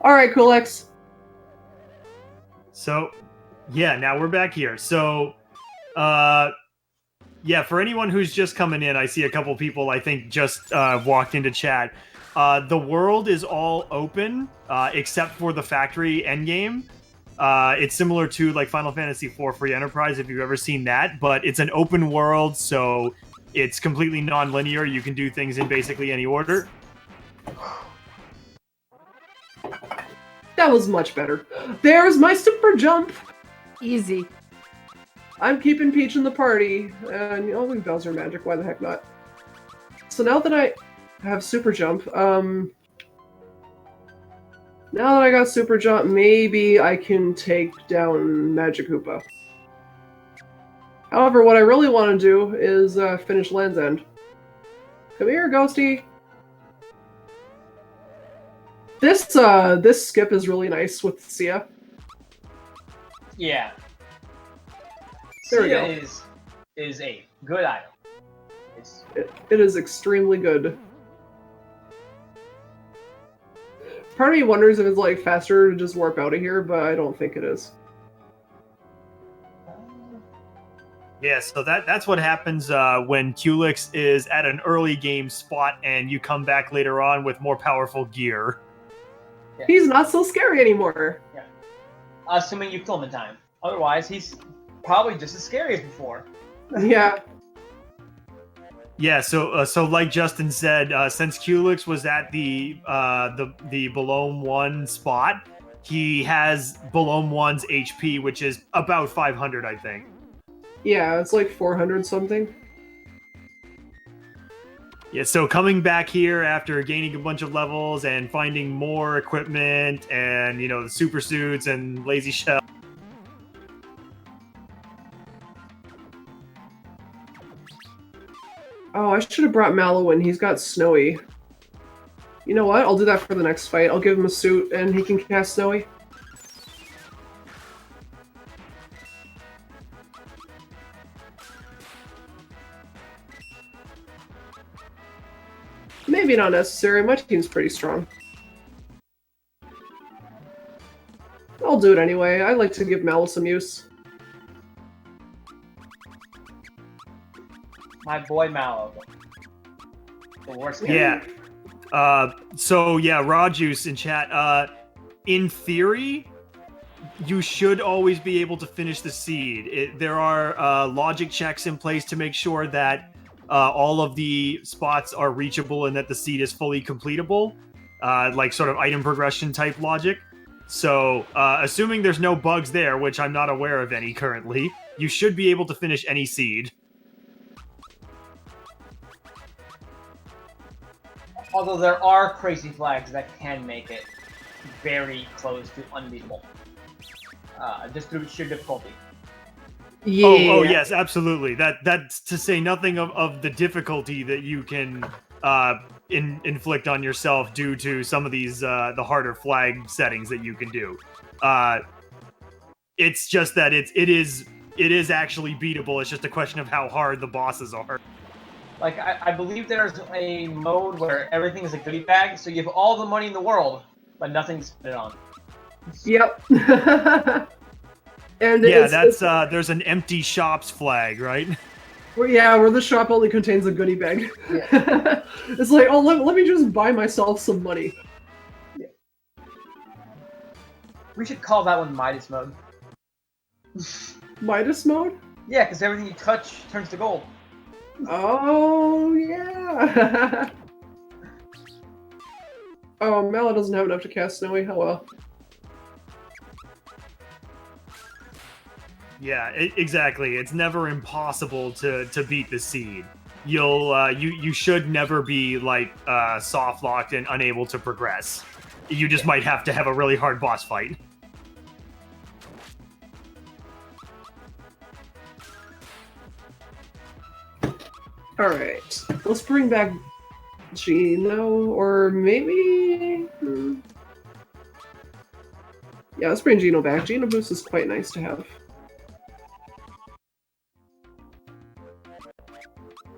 Alright, Kulix. So, yeah, now we're back here. So, yeah, for anyone who's just coming in, I see a couple people, I think, just walked into chat. The world is all open, except for the factory endgame. It's similar to, like, Final Fantasy IV Free Enterprise, if you've ever seen that, but it's an open world, so it's completely non-linear. You can do things in basically any order. That was much better. There's my super jump! Easy. I'm keeping Peach in the party, and I'll leave Bowser Magic, why the heck not? So now that I have super jump, now that I got super jump, maybe I can take down Magic Hoopa. However, what I really want to do is finish Land's End. Come here, Ghosty! This skip is really nice with Sia. Yeah. There we Sia go. is a good item. It is extremely good. Part of me wonders if it's like faster to just warp out of here, but I don't think it is. Yeah, so that's what happens when Kulix is at an early game spot and you come back later on with more powerful gear. Yeah. He's not so scary anymore. Yeah. Assuming you kill him in time. Otherwise, he's probably just as scary as before. Yeah. Yeah, so like Justin said, since Kulix was at the Belome 1 spot, he has Belome 1's HP, which is about 500, I think. Yeah, it's like 400 something. Yeah, so coming back here after gaining a bunch of levels and finding more equipment and, you know, the super suits and lazy shell. Oh, I should have brought Mallow in. He's got Snowy. You know what? I'll do that for the next fight. I'll give him a suit and he can cast Snowy. Maybe not necessary. My team's pretty strong. I'll do it anyway. I like to give Mallow some use. My boy Mallow. The worst guy. Yeah. So yeah, Raw Juice in chat. In theory, you should always be able to finish the seed. There are logic checks in place to make sure that all of the spots are reachable and that the seed is fully completable, like sort of item progression type logic. So, assuming there's no bugs there, which I'm not aware of any currently, you should be able to finish any seed. Although there are crazy flags that can make it very close to unbeatable. Just through sheer difficulty. Yeah. Oh, yes, absolutely. That's to say nothing of the difficulty that you can inflict on yourself due to some of these the harder flag settings that you can do. It's just that it is actually beatable. It's just a question of how hard the bosses are. Like, I believe there's a mode where everything is a goodie bag, so you have all the money in the world, but nothing to spend it on. Yep. And yeah, there's an empty shops flag, right? Where the shop only contains a goodie bag. Yeah. It's like, oh, let me just buy myself some money. Yeah. We should call that one Midas mode. Midas mode? Yeah, because everything you touch turns to gold. Oh, yeah. Oh, Mallow doesn't have enough to cast Snowy. Oh well. Yeah, exactly. It's never impossible to beat the seed. You should never be like soft locked and unable to progress. You just might have to have a really hard boss fight. All right, let's bring back Gino, or maybe. Yeah, let's bring Gino back. Gino boost is quite nice to have.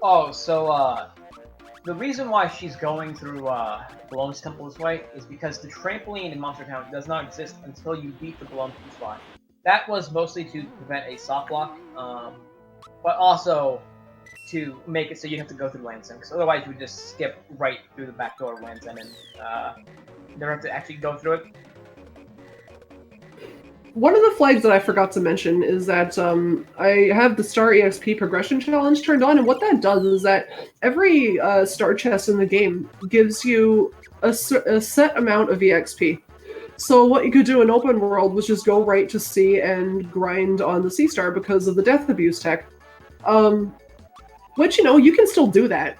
Oh, so, the reason why she's going through, Balloon's Temple this way is because the trampoline in Monster Town does not exist until you beat the Balloon spot. That was mostly to prevent a soft lock, but also to make it so you have to go through Land's End, because otherwise you would just skip right through the back door of Land's End and, never have to actually go through it. One of the flags that I forgot to mention is that I have the Star EXP progression challenge turned on, and what that does is that every star chest in the game gives you a set amount of EXP. So what you could do in open world was just go right to C and grind on the C star because of the death abuse tech. Which, you can still do that.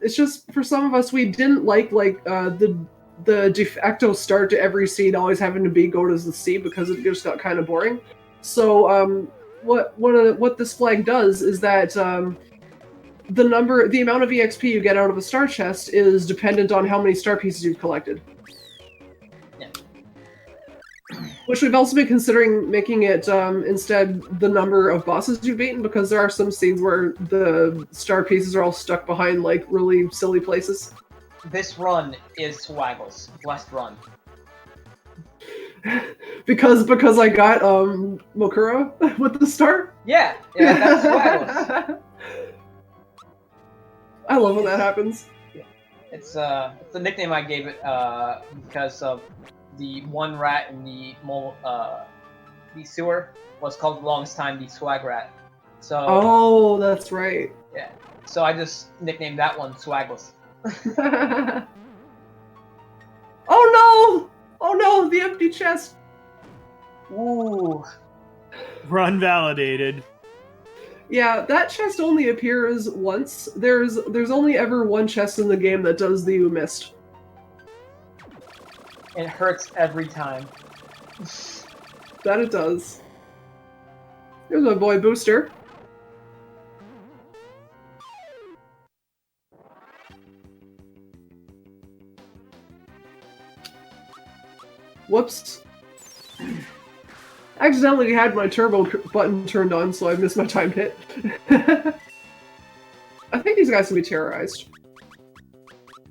It's just, for some of us, we didn't like the de facto start to every seed always having to be go to the C because it just got kind of boring. So what this flag does is that the amount of EXP you get out of a star chest is dependent on how many star pieces you've collected. Yeah. Which we've also been considering making it instead the number of bosses you've beaten, because there are some seeds where the star pieces are all stuck behind like really silly places. This run is Swaggle's blessed run. because I got Mokura with the star? Yeah, that's Swaggle's. I love when that happens. It's the nickname I gave it because of the one rat in the sewer was called the longest time the Swag Rat. So oh, that's right. Yeah. So I just nicknamed that one Swaggles. Oh no, the empty chest. Ooh. Run validated. Yeah, that chest only appears once. There's only ever one chest in the game that does the you missed. It hurts every time. That it does. Here's my boy Booster. Whoops. Accidentally had my turbo button turned on, so I missed my time hit. I think these guys can be terrorized.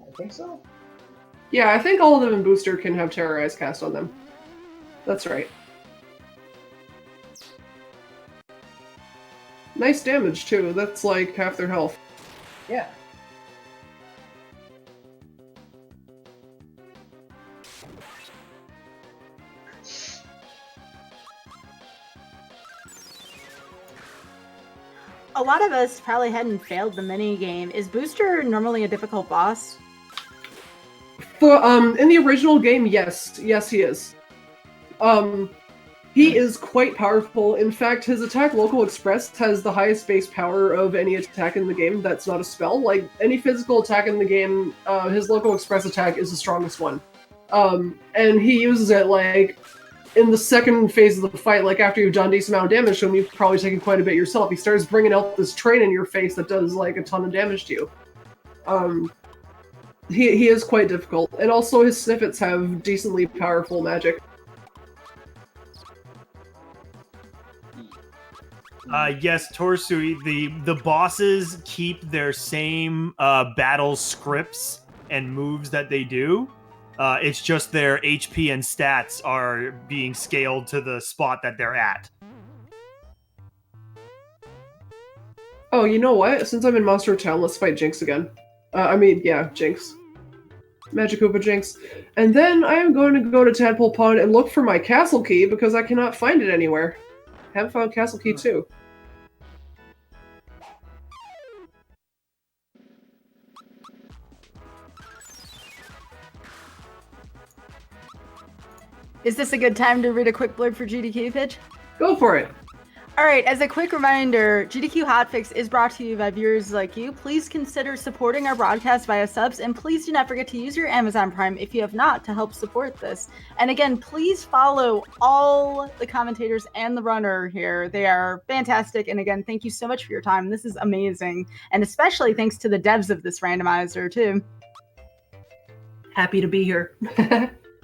I think so. Yeah, I think all of them in Booster can have Terrorize cast on them. That's right. Nice damage, too. That's like half their health. Yeah. A lot of us probably hadn't failed the mini game. Is Booster normally a difficult boss? For in the original game, yes, he is. He is quite powerful. In fact, his attack Local Express has the highest base power of any attack in the game that's not a spell. Like, any physical attack in the game, his Local Express attack is the strongest one. And he uses it, like, in the second phase of the fight, like, after you've done a decent amount of damage to him, you've probably taken quite a bit yourself. He starts bringing out this train in your face that does, like, a ton of damage to you. He is quite difficult. And also, his snippets have decently powerful magic. Yes, Torsui, the bosses keep their same battle scripts and moves that they do. It's just their HP and stats are being scaled to the spot that they're at. Oh, you know what? Since I'm in Monster Town, let's fight Jinx again. Jinx. Magikoopa Jinx. And then I am going to go to Tadpole Pond and look for my castle key because I cannot find it anywhere. Haven't found castle key 2. Is this a good time to read a quick blurb for GDQ, Pitch? Go for it! Alright, as a quick reminder, GDQ Hotfix is brought to you by viewers like you. Please consider supporting our broadcast via subs, and please do not forget to use your Amazon Prime if you have not to help support this. And again, please follow all the commentators and the runner here. They are fantastic, and again, thank you so much for your time. This is amazing, and especially thanks to the devs of this randomizer, too. Happy to be here.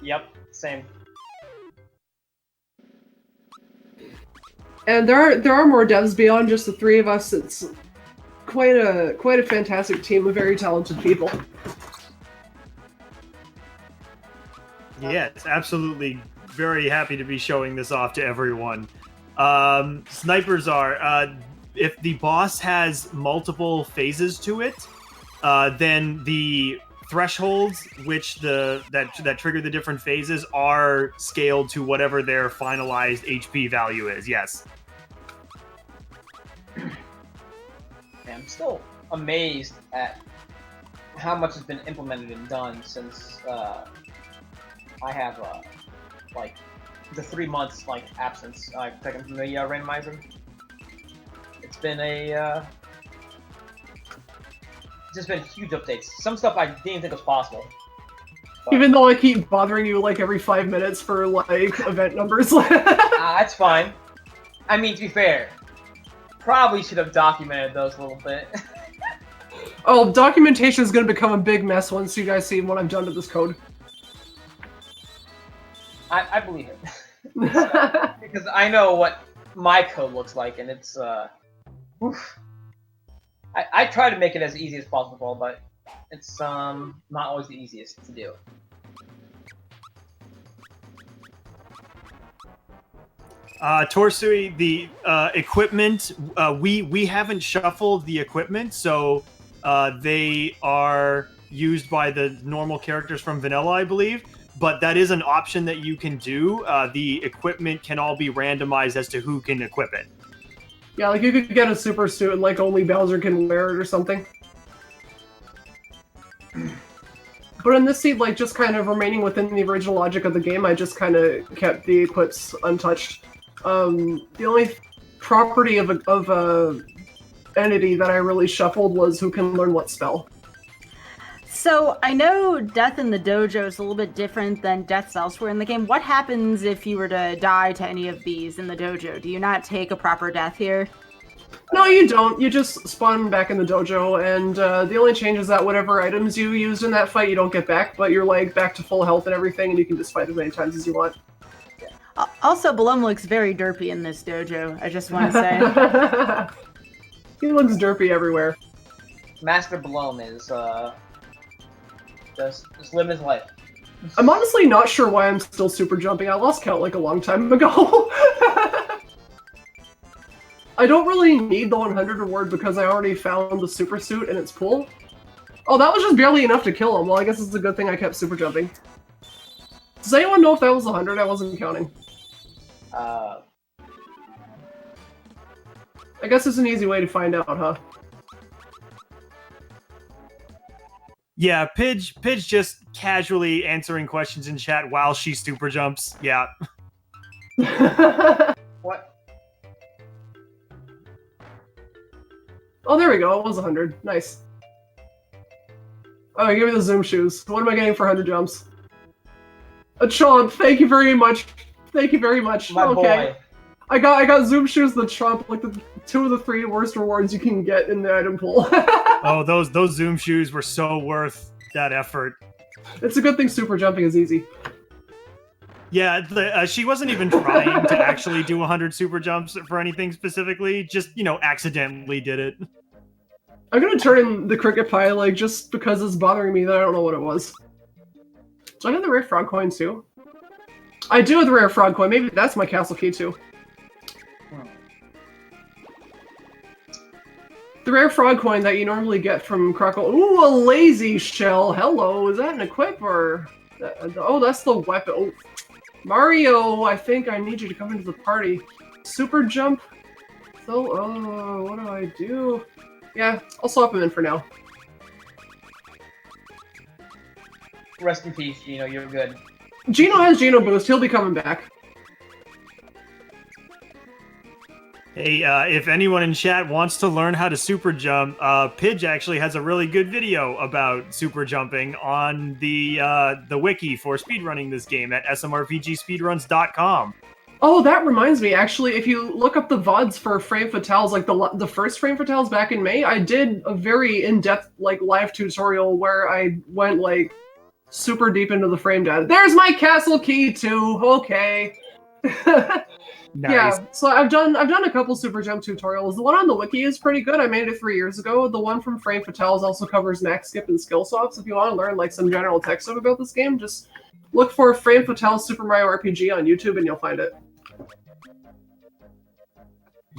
Yep, same. And there are more devs beyond just the 3 of us. It's quite a fantastic team of very talented people. Yes, absolutely. Very happy to be showing this off to everyone. Snipers are, if the boss has multiple phases to it, then the thresholds which that trigger the different phases are scaled to whatever their finalized HP value is. Yes. I'm still amazed at how much has been implemented and done since I have like the 3 months like absence taken from the randomizer. It's been a just been huge updates. Some stuff I didn't think was possible. But, even though I keep bothering you like every 5 minutes for like event numbers. that's fine. I mean, to be fair, probably should have documented those a little bit. Oh, documentation is going to become a big mess once you guys see what I've done to this code. I believe it. Because I know what my code looks like, and it's oof. I try to make it as easy as possible, but it's not always the easiest to do. Torsui, the equipment, we haven't shuffled the equipment, so they are used by the normal characters from Vanilla, I believe. But that is an option that you can do. The equipment can all be randomized as to who can equip it. Yeah, like you could get a super suit and like only Bowser can wear it or something. But in this seed, like just kind of remaining within the original logic of the game, I just kind of kept the equips untouched. The only property of a entity that I really shuffled was who can learn what spell. So, I know death in the dojo is a little bit different than deaths elsewhere in the game. What happens if you were to die to any of these in the dojo? Do you not take a proper death here? No, you don't. You just spawn back in the dojo, and the only change is that whatever items you used in that fight, you don't get back, but you're like back to full health and everything, and you can just fight as many times as you want. Also, Blum looks very derpy in this dojo. I just want to say. He looks derpy everywhere. Master Blom is just living his life. I'm honestly not sure why I'm still super jumping. I lost count like a long time ago. I don't really need the 100 reward because I already found the super suit and its pool. Oh, that was just barely enough to kill him. Well, I guess it's a good thing I kept super jumping. Does anyone know if that was 100? I wasn't counting. I guess it's an easy way to find out, huh? Yeah, Pidge just casually answering questions in chat while she super jumps. Yeah. What? Oh, there we go. It was 100. Nice. Oh, give me the zoom shoes. What am I getting for 100 jumps? A chomp. Thank you very much. Thank you very much. My okay. boy. I got zoom shoes, the chomp, like the 2 of the 3 worst rewards you can get in the item pool. Oh, those zoom shoes were so worth that effort. It's a good thing super jumping is easy. Yeah, she wasn't even trying to actually do 100 super jumps for anything specifically. Just, accidentally did it. I'm gonna turn in the cricket pie, like, just because it's bothering me that I don't know what it was. Do I have the rare frog coin, too? I do have the rare frog coin. Maybe that's my castle key, too. The rare frog coin that you normally get from Croco. Ooh, a lazy shell. Hello, is that an equip or... Oh, that's the weapon. Oh. Mario, I think I need you to come into the party. Super jump. So, what do I do? Yeah, I'll swap him in for now. Rest in peace, Gino. You're good. Gino has Gino boost. He'll be coming back. Hey, if anyone in chat wants to learn how to super jump, Pidge actually has a really good video about super jumping on the wiki for speedrunning this game at smrpgspeedruns.com. Oh, that reminds me. Actually, if you look up the VODs for Frame Fatales, like the first Frame Fatales back in May, I did a very in-depth like live tutorial where I went like super deep into the frame data. There's my castle key too. Okay. Nice. Yeah, so I've done a couple super jump tutorials. The one on the wiki is pretty good. I made it 3 years ago. The one from Frame Fatales also covers max skip and skill swaps. If you want to learn like some general tech stuff about this game, just look for Frame Fatales Super Mario RPG on YouTube and you'll find it.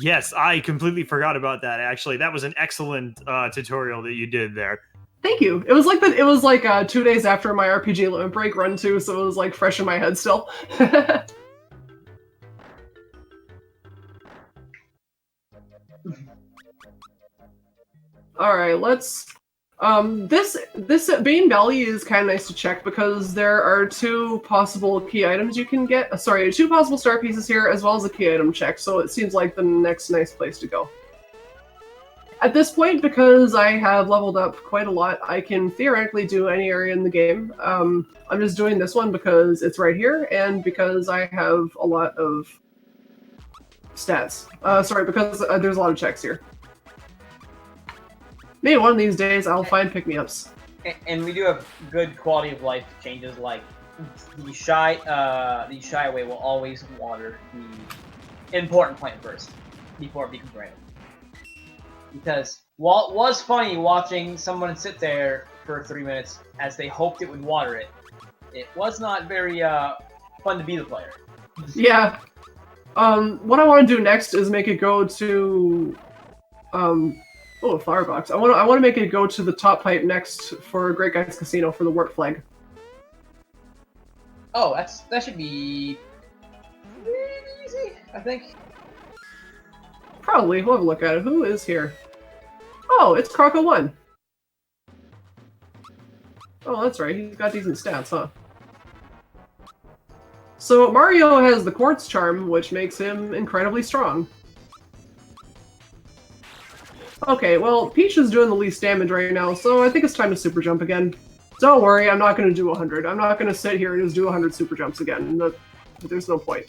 Yes, I completely forgot about that. Actually, that was an excellent tutorial that you did there. Thank you. It was like 2 days after my RPG limit break run too, so it was like fresh in my head still. All right, let's. This Bean Valley is kind of nice to check because there are 2 possible key items you can get. Sorry, 2 possible star pieces here, as well as a key item check. So it seems like the next nice place to go. At this point, because I have leveled up quite a lot, I can theoretically do any area in the game. I'm just doing this one because it's right here, and because I have a lot of stats. Sorry, because there's a lot of checks here. Maybe one of these days I'll find pick-me-ups. And we do have good quality of life changes, like the shy away will always water the important plant first before it becomes random. Because while it was funny watching someone sit there for 3 minutes as they hoped it would water it, it was not very fun to be the player. Yeah. What I want to do next is make it go to oh, a flower box. I want to make it go to the top pipe next for Great Guys Casino for the warp flag. Oh, that should be pretty easy, I think. Probably. We'll have a look at it. Who is here? Oh, it's Croco 1. Oh, that's right. He's got decent stats, huh? So Mario has the Quartz Charm, which makes him incredibly strong. Okay, well, Peach is doing the least damage right now, so I think it's time to super jump again. Don't worry, I'm not going to do 100. I'm not going to sit here and just do 100 super jumps again. There's no point.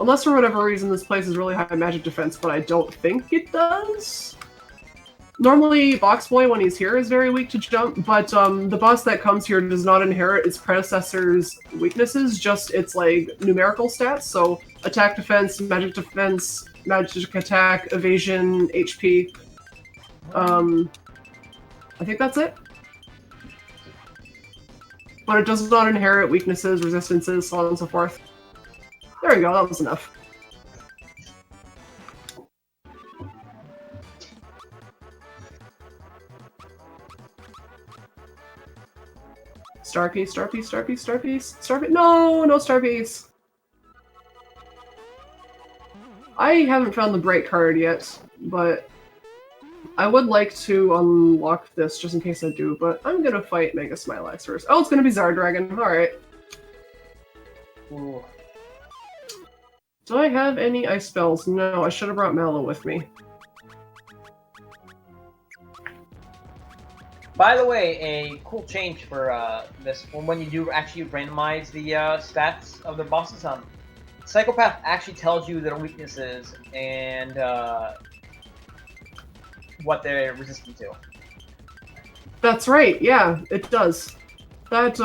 Unless for whatever reason this place is really high magic defense, but I don't think it does. Normally, Box Boy, when he's here, is very weak to jump, but the boss that comes here does not inherit its predecessor's weaknesses, just its, like, numerical stats, so attack defense, magic attack, evasion, HP. I think that's it. But it does not inherit weaknesses, resistances, so on and so forth. There we go, that was enough. Star piece, star piece, star piece, star piece, star piece. No, no star piece. I haven't found the break card yet, but I would like to unlock this just in case I do, but I'm gonna fight Mega Smilax first. Oh, it's gonna be Zardragon. Alright. Do I have any ice spells? No, I should have brought Mallow with me. By the way, a cool change for this, when you do actually randomize the stats of the bosses, Psychopath actually tells you their weaknesses and what they're resistant to. That's right, yeah, it does. That,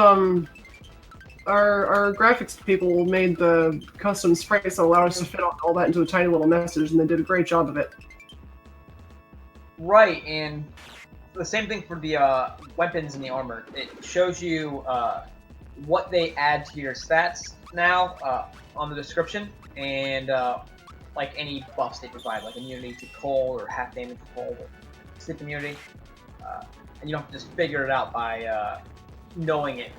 our graphics people made the custom sprites that allowed us to fit all that into a tiny little message, and they did a great job of it. Right, and the same thing for the weapons and the armor. It shows you what they add to your stats now on the description, and like any buffs they provide, like immunity to cold or half damage to cold or sleep immunity. And you don't have to just figure it out by knowing it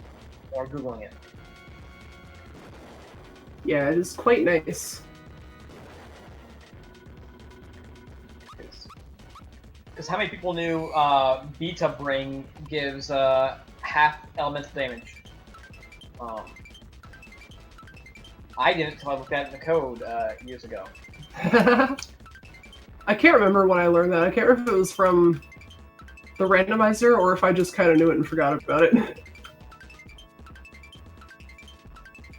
or Googling it. Yeah, it is quite nice. Because how many people knew Beta Bring gives half elemental damage? I didn't until I looked at it in the code years ago. I can't remember when I learned that. I can't remember if it was from the randomizer or if I just kind of knew it and forgot about it.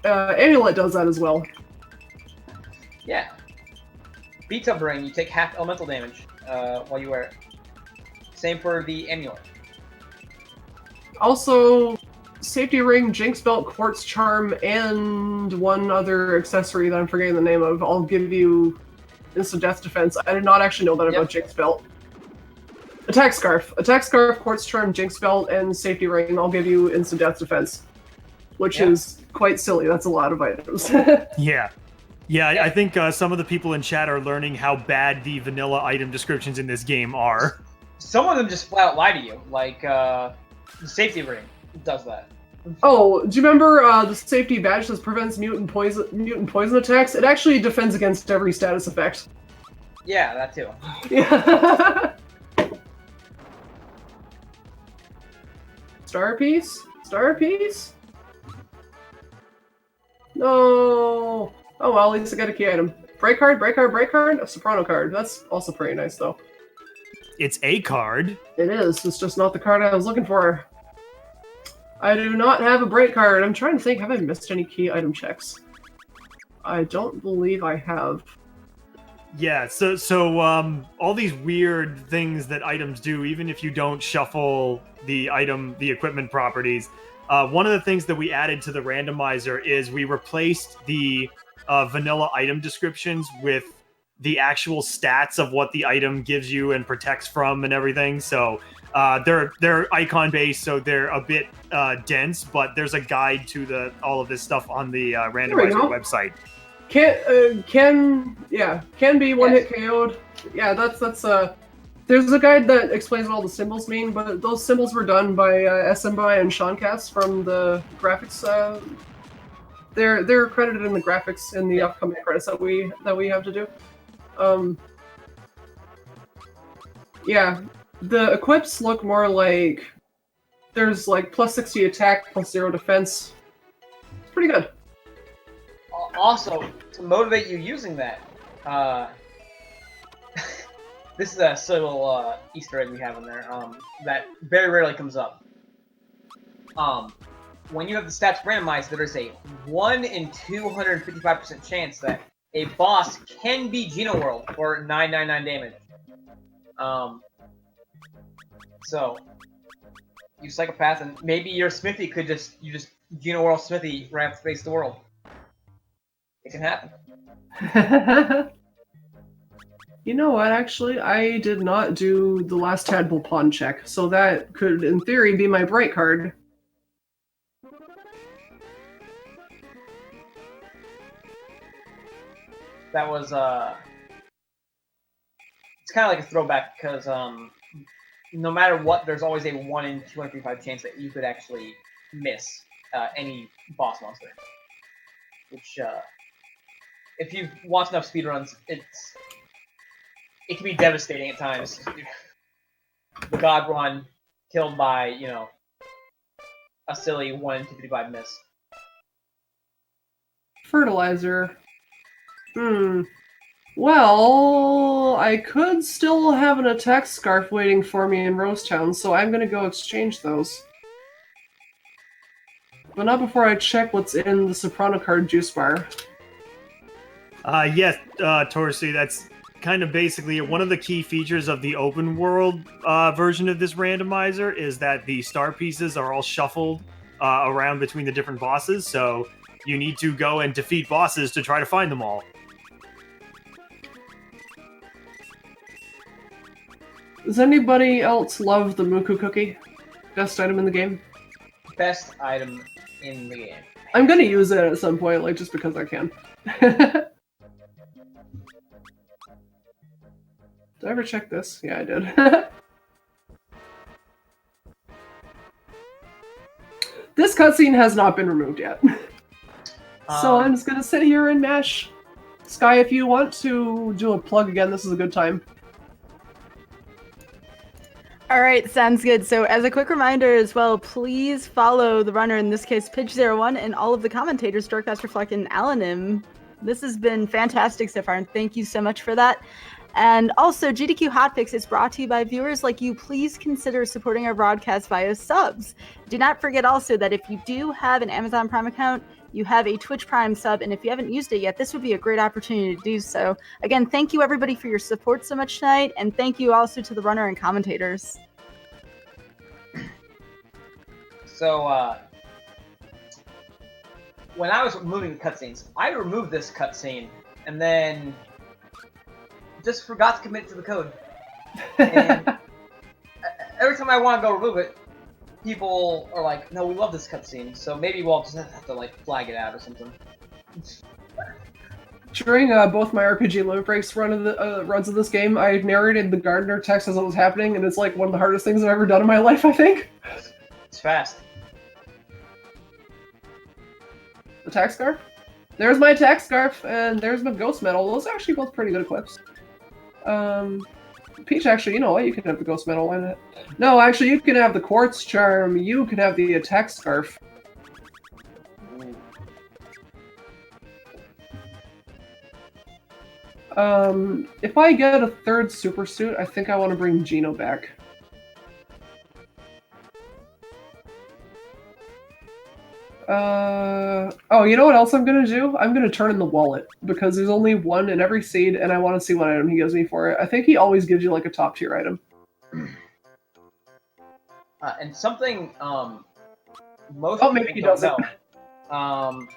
Amulet does that as well. Yeah. Beta Bring, you take half elemental damage while you wear it. Same for the amulet. Also, Safety Ring, Jinx Belt, Quartz Charm, and one other accessory that I'm forgetting the name of. I'll give you instant death defense. I did not actually know that about Jinx Belt. Attack Scarf. Attack Scarf, Quartz Charm, Jinx Belt, and Safety Ring. I'll give you instant death defense. Which is quite silly. That's a lot of items. Yeah. I think some of the people in chat are learning how bad the vanilla item descriptions in this game are. Some of them just flat out lie to you, like the Safety Ring does that. Oh, do you remember the safety badge that prevents mutant poison attacks? It actually defends against every status effect. Yeah, that too. Yeah. Star piece? Star piece? No. Oh well, at least I got a key item. Break card, break card, break card. A Soprano card. That's also pretty nice though. It's a card. It is. It's just not the card I was looking for. I do not have a break card. I'm trying to think, have I missed any key item checks? I don't believe I have. Yeah, so all these weird things that items do, even if you don't shuffle the equipment properties, one of the things that we added to the randomizer is we replaced the vanilla item descriptions with the actual stats of what the item gives you and protects from and everything. So they're icon based, so they're a bit dense, but there's a guide to all of this stuff on the randomizer website. Can be one hit KO'd. Yeah, that's there's a guide that explains what all the symbols mean, but those symbols were done by Esembai and Seancast from the graphics. They're credited in the graphics in the upcoming credits that we have to do. Yeah, the equips look more like there's like plus 60 attack, plus 0 defense. It's pretty good. Also, to motivate you using that, this is a silly little Easter egg we have in there that very rarely comes up. When you have the stats randomized, there is a 1 in 255% chance that a boss can be Geno World for 999 damage. So you psychopath, and maybe your Smithy could just Geno World Smithy right up to face the world. It can happen. You know what, actually, I did not do the last Tadpole pawn check, so that could, in theory, be my bright card. That was, it's kind of like a throwback, because, no matter what, there's always a 1 in 235 chance that you could actually miss, any boss monster. Which, if you've watched enough speedruns, it can be devastating at times. The God Run killed by, you know, a silly 1 in 255 miss. Fertilizer. Well, I could still have an attack scarf waiting for me in Rose Town, so I'm gonna go exchange those. But not before I check what's in the Soprano card juice bar. Yes, Torsi, that's kind of basically one of the key features of the open world version of this randomizer is that the star pieces are all shuffled around between the different bosses, so you need to go and defeat bosses to try to find them all. Does anybody else love the Muku cookie? Best item in the game? Best item in the game. I'm gonna use it at some point, like, just because I can. Did I ever check this? Yeah, I did. This cutscene has not been removed yet. So I'm just gonna sit here and mash. Sky, if you want to do a plug again, this is a good time. All right, sounds good. So as a quick reminder as well, please follow the runner, in this case, Pidge01, and all of the commentators, Dorkmaster Fleck and Alanim. This has been fantastic so far, and thank you so much for that. And also, GDQ Hotfix is brought to you by viewers like you. Please consider supporting our broadcast via subs. Do not forget also that if you do have an Amazon Prime account, you have a Twitch Prime sub, and if you haven't used it yet, this would be a great opportunity to do so. Again, thank you everybody for your support so much tonight, and thank you also to the runner and commentators. So, when I was removing the cutscenes, I removed this cutscene, and then just forgot to commit to the code. And every time I want to go remove it, people are like, no, we love this cutscene, so maybe we'll just have to, like, flag it out or something. During both my RPG limit breaks runs of this game, I narrated the Gardener text as it was happening, and it's like one of the hardest things I've ever done in my life, I think. It's fast. Attack Scarf? There's my Attack Scarf, and there's my Ghost Medal. Those are actually both pretty good equips. Peach, actually, you know what? You can have the Ghost Medal, why not? No, actually, you can have the Quartz Charm. You can have the Attack Scarf. If I get a third super suit, I think I want to bring Geno back. Oh, you know what else I'm gonna do? I'm gonna turn in the wallet, because there's only one in every seed, and I want to see what item he gives me for it. I think he always gives you, like, a top-tier item. And something, most maybe people he don't doesn't. know.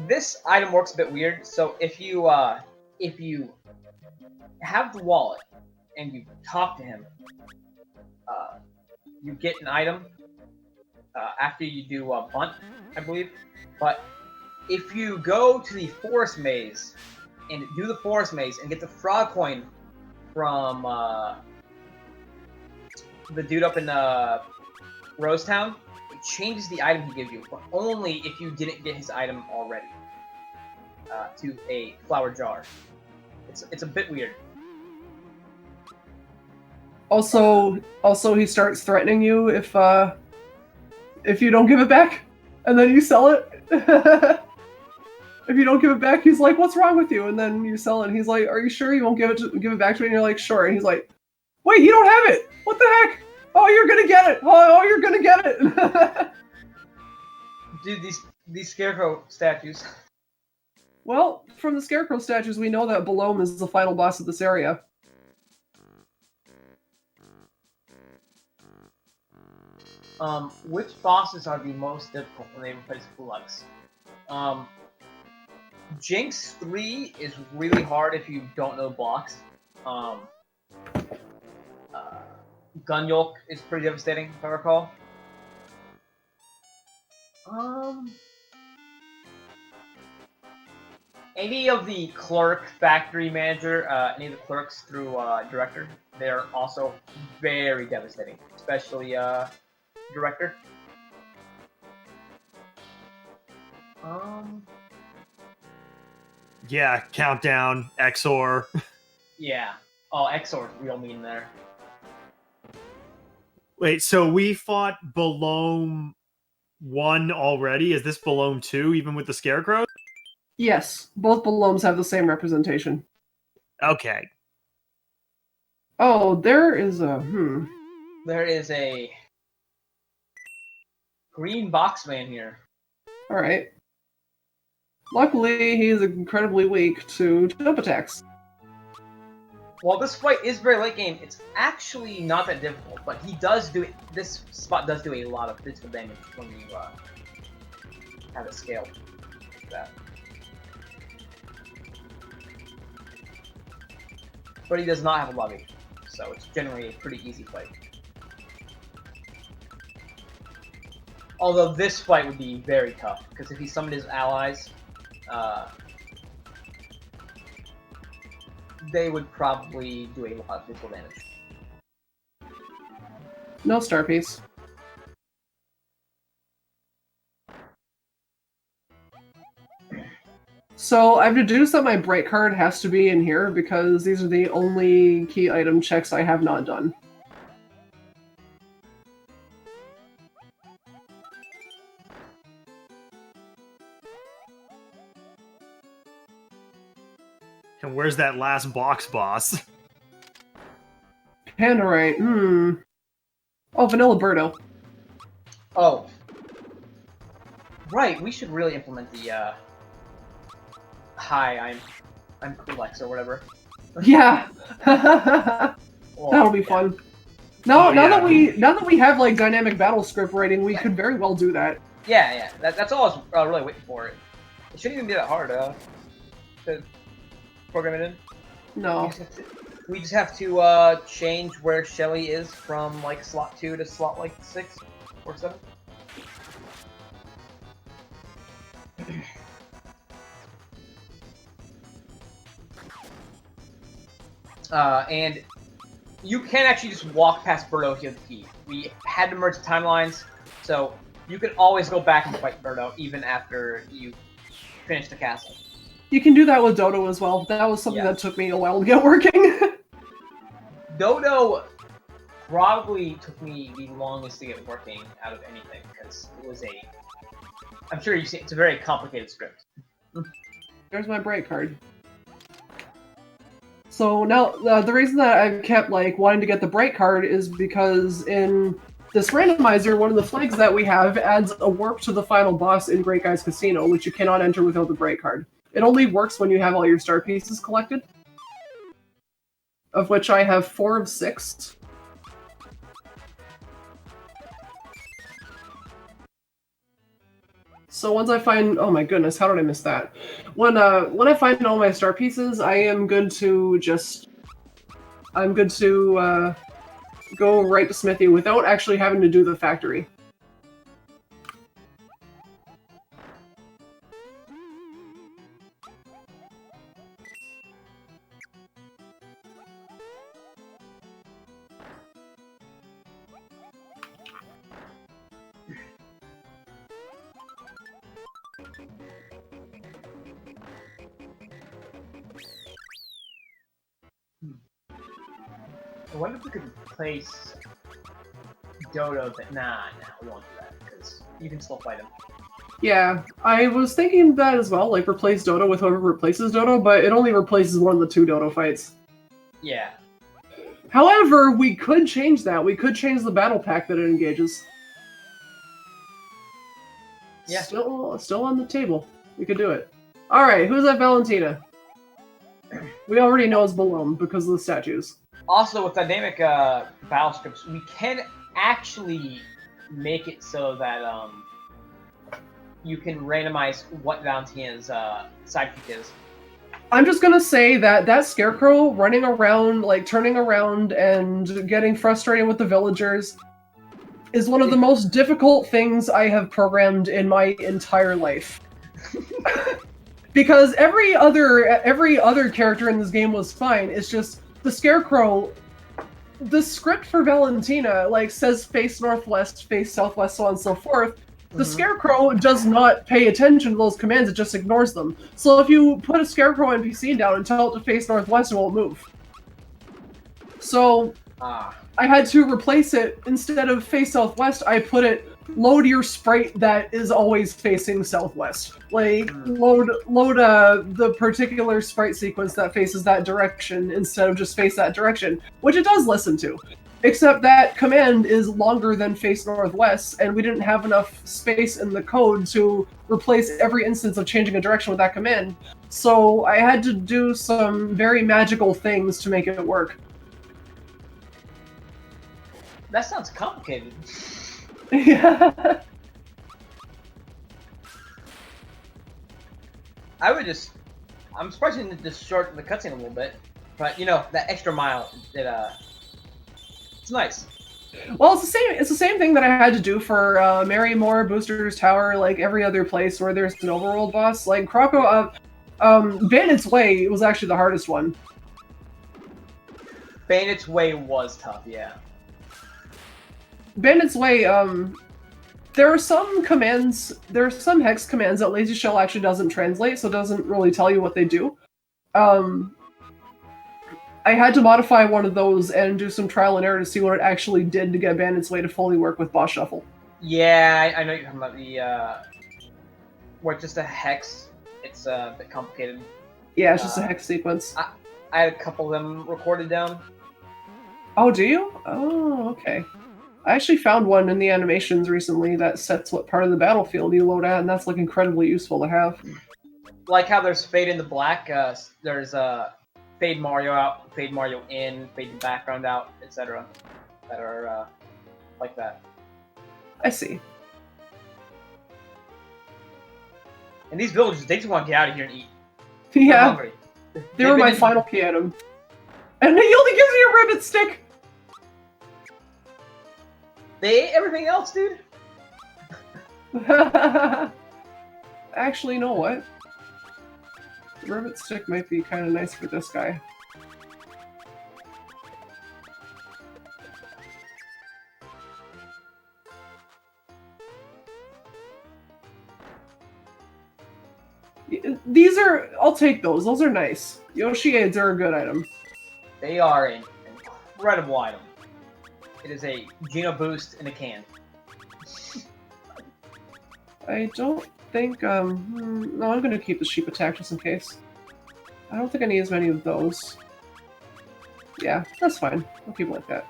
This item works a bit weird, so if you have the wallet, and you talk to him, you get an item, after you do Bunt, I believe. But if you go to the Forest Maze and do the Forest Maze and get the frog coin from the dude up in Rose Town, it changes the item he gives you, but only if you didn't get his item already to a flower jar. It's a bit weird. Also, he starts threatening you if you don't give it back, and then you sell it. If you don't give it back, he's like, "What's wrong with you?" And then you sell it, and he's like, "Are you sure you won't give it back to me?" And you're like, "Sure." And he's like, "Wait, you don't have it? What the heck? Oh, you're gonna get it! Oh, you're gonna get it!" Dude, these scarecrow statues. Well, from the Scarecrow statues, we know that Belome is the final boss of this area. Which bosses are the most difficult when they replace Kulaks? Jinx 3 is really hard if you don't know blocks. Gunyolk is pretty devastating, if I recall. Any of the clerk, factory manager, any of the clerks through director, they're also very devastating, especially director. Yeah, Countdown, XOR. Yeah. Oh, Exor's real mean there. Wait, so we fought Belome 1 already? Is this Belome 2, even with the Scarecrow? Yes, both Belomes have the same representation. Okay. Oh, there is a... There is a green box man here. Alright. Luckily, he is incredibly weak to jump attacks. While this fight is very late game, it's actually not that difficult, but he does do it. This spot does do a lot of physical damage when you have it scaled like that. But he does not have a lot of HP, so it's generally a pretty easy fight. Although this fight would be very tough, because if he summoned his allies, they would probably do a lot of physical damage. No star piece. So I've deduced that my break card has to be in here because these are the only key item checks I have not done. And where's that last box boss? Pandorite, Oh, Vanilla Birdo. Oh. Right, we should really implement the, hi, I'm Kulex or whatever. Yeah! Well, That'll be fun. Now Oh, yeah. that we have like dynamic battle script writing, we could very well do that. Yeah. That's all I was really waiting for. It shouldn't even be that hard to program it in. No. We just have to change where Shelly is from like slot 2 to slot like 6 or 7. And you can actually just walk past Birdo if you have the key. We had to merge timelines, so you can always go back and fight Birdo even after you finish the castle. You can do that with Dodo as well. That was something that took me a while to get working. Dodo probably took me the longest to get working out of anything, because it was I'm sure you see, it's a very complicated script. There's my break card. So now, the reason that I've kept like wanting to get the break card is because in this randomizer, one of the flags that we have adds a warp to the final boss in Great Guy's Casino, which you cannot enter without the break card. It only works when you have all your star pieces collected, of which I have 4 of 6. So once I find, oh my goodness, how did I miss that? When I find all my star pieces, I am good to go right to Smithy without actually having to do the factory. I wonder if we could replace Dodo, but nah, we won't do that, because you can still fight him. Yeah, I was thinking that as well, like replace Dodo with whoever replaces Dodo, but it only replaces one of the 2 Dodo fights. Yeah. However, we could change that. We could change the battle pack that it engages. Yeah. Still on the table. We could do it. Alright, who's that Valentina? We already know it's Balloon because of the statues. Also, with dynamic battle scripts, we can actually make it so that you can randomize what Valentina's sidekick is. I'm just gonna say that that Scarecrow running around, like turning around and getting frustrated with the villagers is one of the most difficult things I have programmed in my entire life. Because every other character in this game was fine. It's just the Scarecrow. The script for Valentina like says face northwest, face southwest, so on and so forth. The Scarecrow does not pay attention to those commands; it just ignores them. So if you put a Scarecrow NPC down and tell it to face northwest, it won't move. So I had to replace it. Instead of face southwest, I put it load your sprite that is always facing southwest. Like load the particular sprite sequence that faces that direction instead of just face that direction, which it does listen to. Except that command is longer than face northwest, and we didn't have enough space in the code to replace every instance of changing a direction with that command. So I had to do some very magical things to make it work. That sounds complicated. Yeah. I'm surprised you didn't just shorten the cutscene a little bit, but you know, that extra mile, it's nice. Well, it's the same thing that I had to do for Marymore, Booster's Tower, like every other place where there's an overworld boss. Like Croco, Bandit's Way was actually the hardest one. Bandit's Way was tough, yeah. Bandit's Way, there are some hex commands that Lazy Shell actually doesn't translate, so it doesn't really tell you what they do. I had to modify one of those and do some trial and error to see what it actually did to get Bandit's Way to fully work with Boss Shuffle. Yeah, I know you're talking about the, where it's just a hex. It's a bit complicated. Yeah, it's just a hex sequence. I had a couple of them recorded down. Oh, do you? Oh, okay. I actually found one in the animations recently that sets what part of the battlefield you load at, and that's like incredibly useful to have. Like how there's fade in the black, there's fade Mario out, fade Mario in, fade the background out, etc. That are like that. I see. And these villagers, they just want to get out of here and eat. Yeah. They were my final key item. And he only gives me a ribbon stick! They ate everything else, dude. Actually, you know what? The ribbon stick might be kind of nice for this guy. These are... I'll take those. Those are nice. Yoshi Aids are a good item. They are an incredible item. It is a Geno boost in a can. I don't think, no, I'm gonna keep the sheep attack just in case. I don't think I need as many of those. Yeah, that's fine. I'll keep it like that.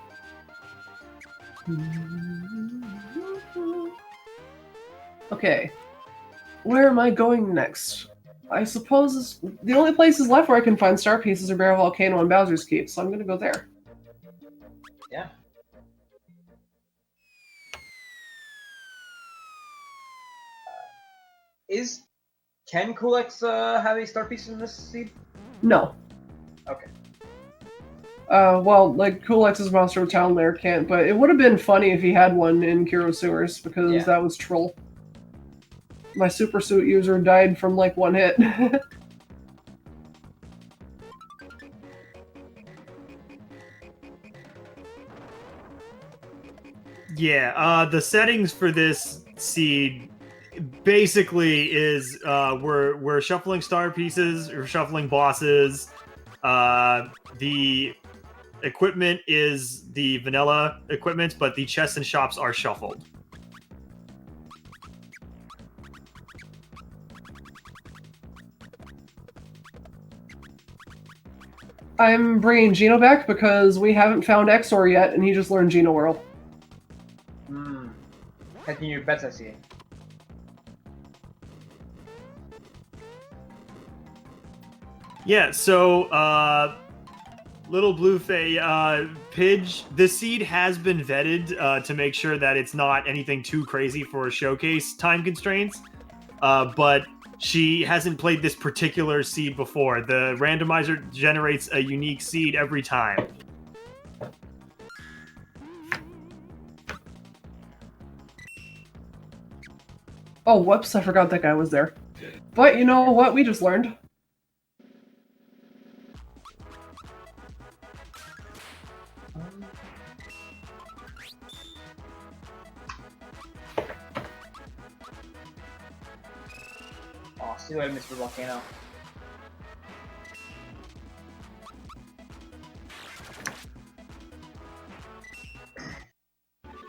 Okay. Where am I going next? I suppose the only places left where I can find star pieces are Barrel Volcano and Bowser's Keep, so I'm gonna go there. Yeah. Can Kulex have a star piece in this seed? No. Okay. Well, like, Kulex's Monster of Town Lair can't, but it would have been funny if he had one in Kiro Sewers, because that was troll. My super suit user died from, like, one hit. Yeah, the settings for this seed basically is we're shuffling star pieces, we're shuffling bosses. The equipment is the vanilla equipment, but the chests and shops are shuffled. I'm bringing Geno back because we haven't found Exor yet, and he just learned Geno Whirl. Taking your bets, I see. Yeah, so Little Bluefay, Pidge, the seed has been vetted to make sure that it's not anything too crazy for showcase time constraints, but she hasn't played this particular seed before. The randomizer generates a unique seed every time. Oh, whoops, I forgot that guy was there. But you know what we just learned? Oh, see what I missed with Volcano.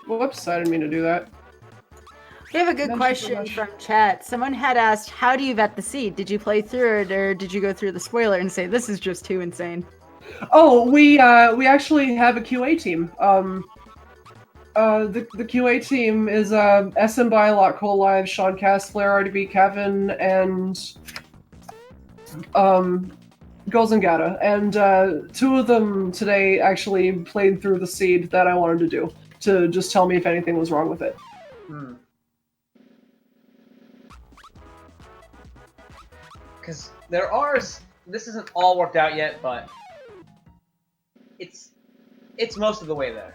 Whoops, I didn't mean to do that. We have a good Mention question much. from chat. Someone had asked, how do you vet the seed? Did you play through it, or did you go through the spoiler and say, this is just too insane? Oh, we actually have a QA team. The QA team is SM by Lot Cole Live, Sean Cass, Flair RDB, Kevin, and Girls and Gata. And two of them today actually played through the seed that I wanted to do to just tell me if anything was wrong with it. Because this isn't all worked out yet, but it's most of the way there.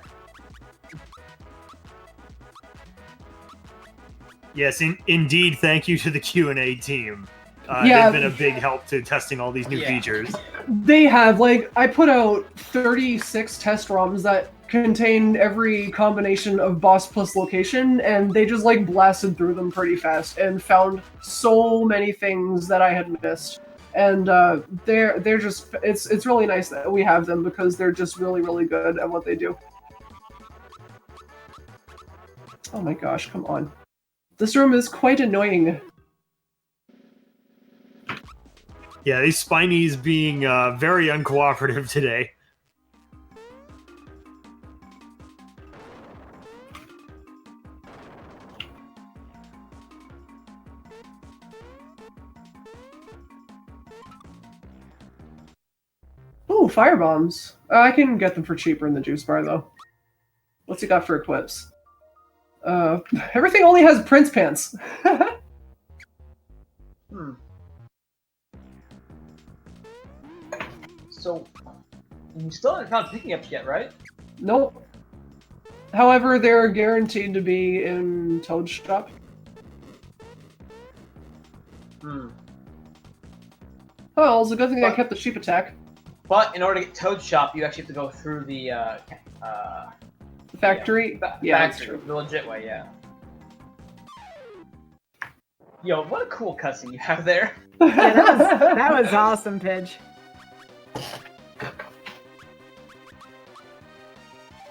Yes, indeed. Thank you to the Q&A team. Yeah. They've been a big help to testing all these new features. They have, like, I put out 36 test ROMs that contain every combination of boss plus location, and they just, like, blasted through them pretty fast and found so many things that I had missed. And they're just, it's really nice that we have them because they're just really, really good at what they do. Oh my gosh, come on. This room is quite annoying. Yeah, these Spinies being very uncooperative today. Ooh, firebombs. I can get them for cheaper in the juice bar, though. What's he got for equips? Everything only has Prince Pants. So, you still haven't found picking ups yet, right? Nope. However, they're guaranteed to be in Toad's shop. Oh, it's a good thing I kept the sheep attack. But in order to get Toad's shop, you actually have to go through the Factory? Yeah, that's factory, true. the legit way, yeah. Yo, what a cool cutscene you have there. Yeah, that was awesome, Pidge.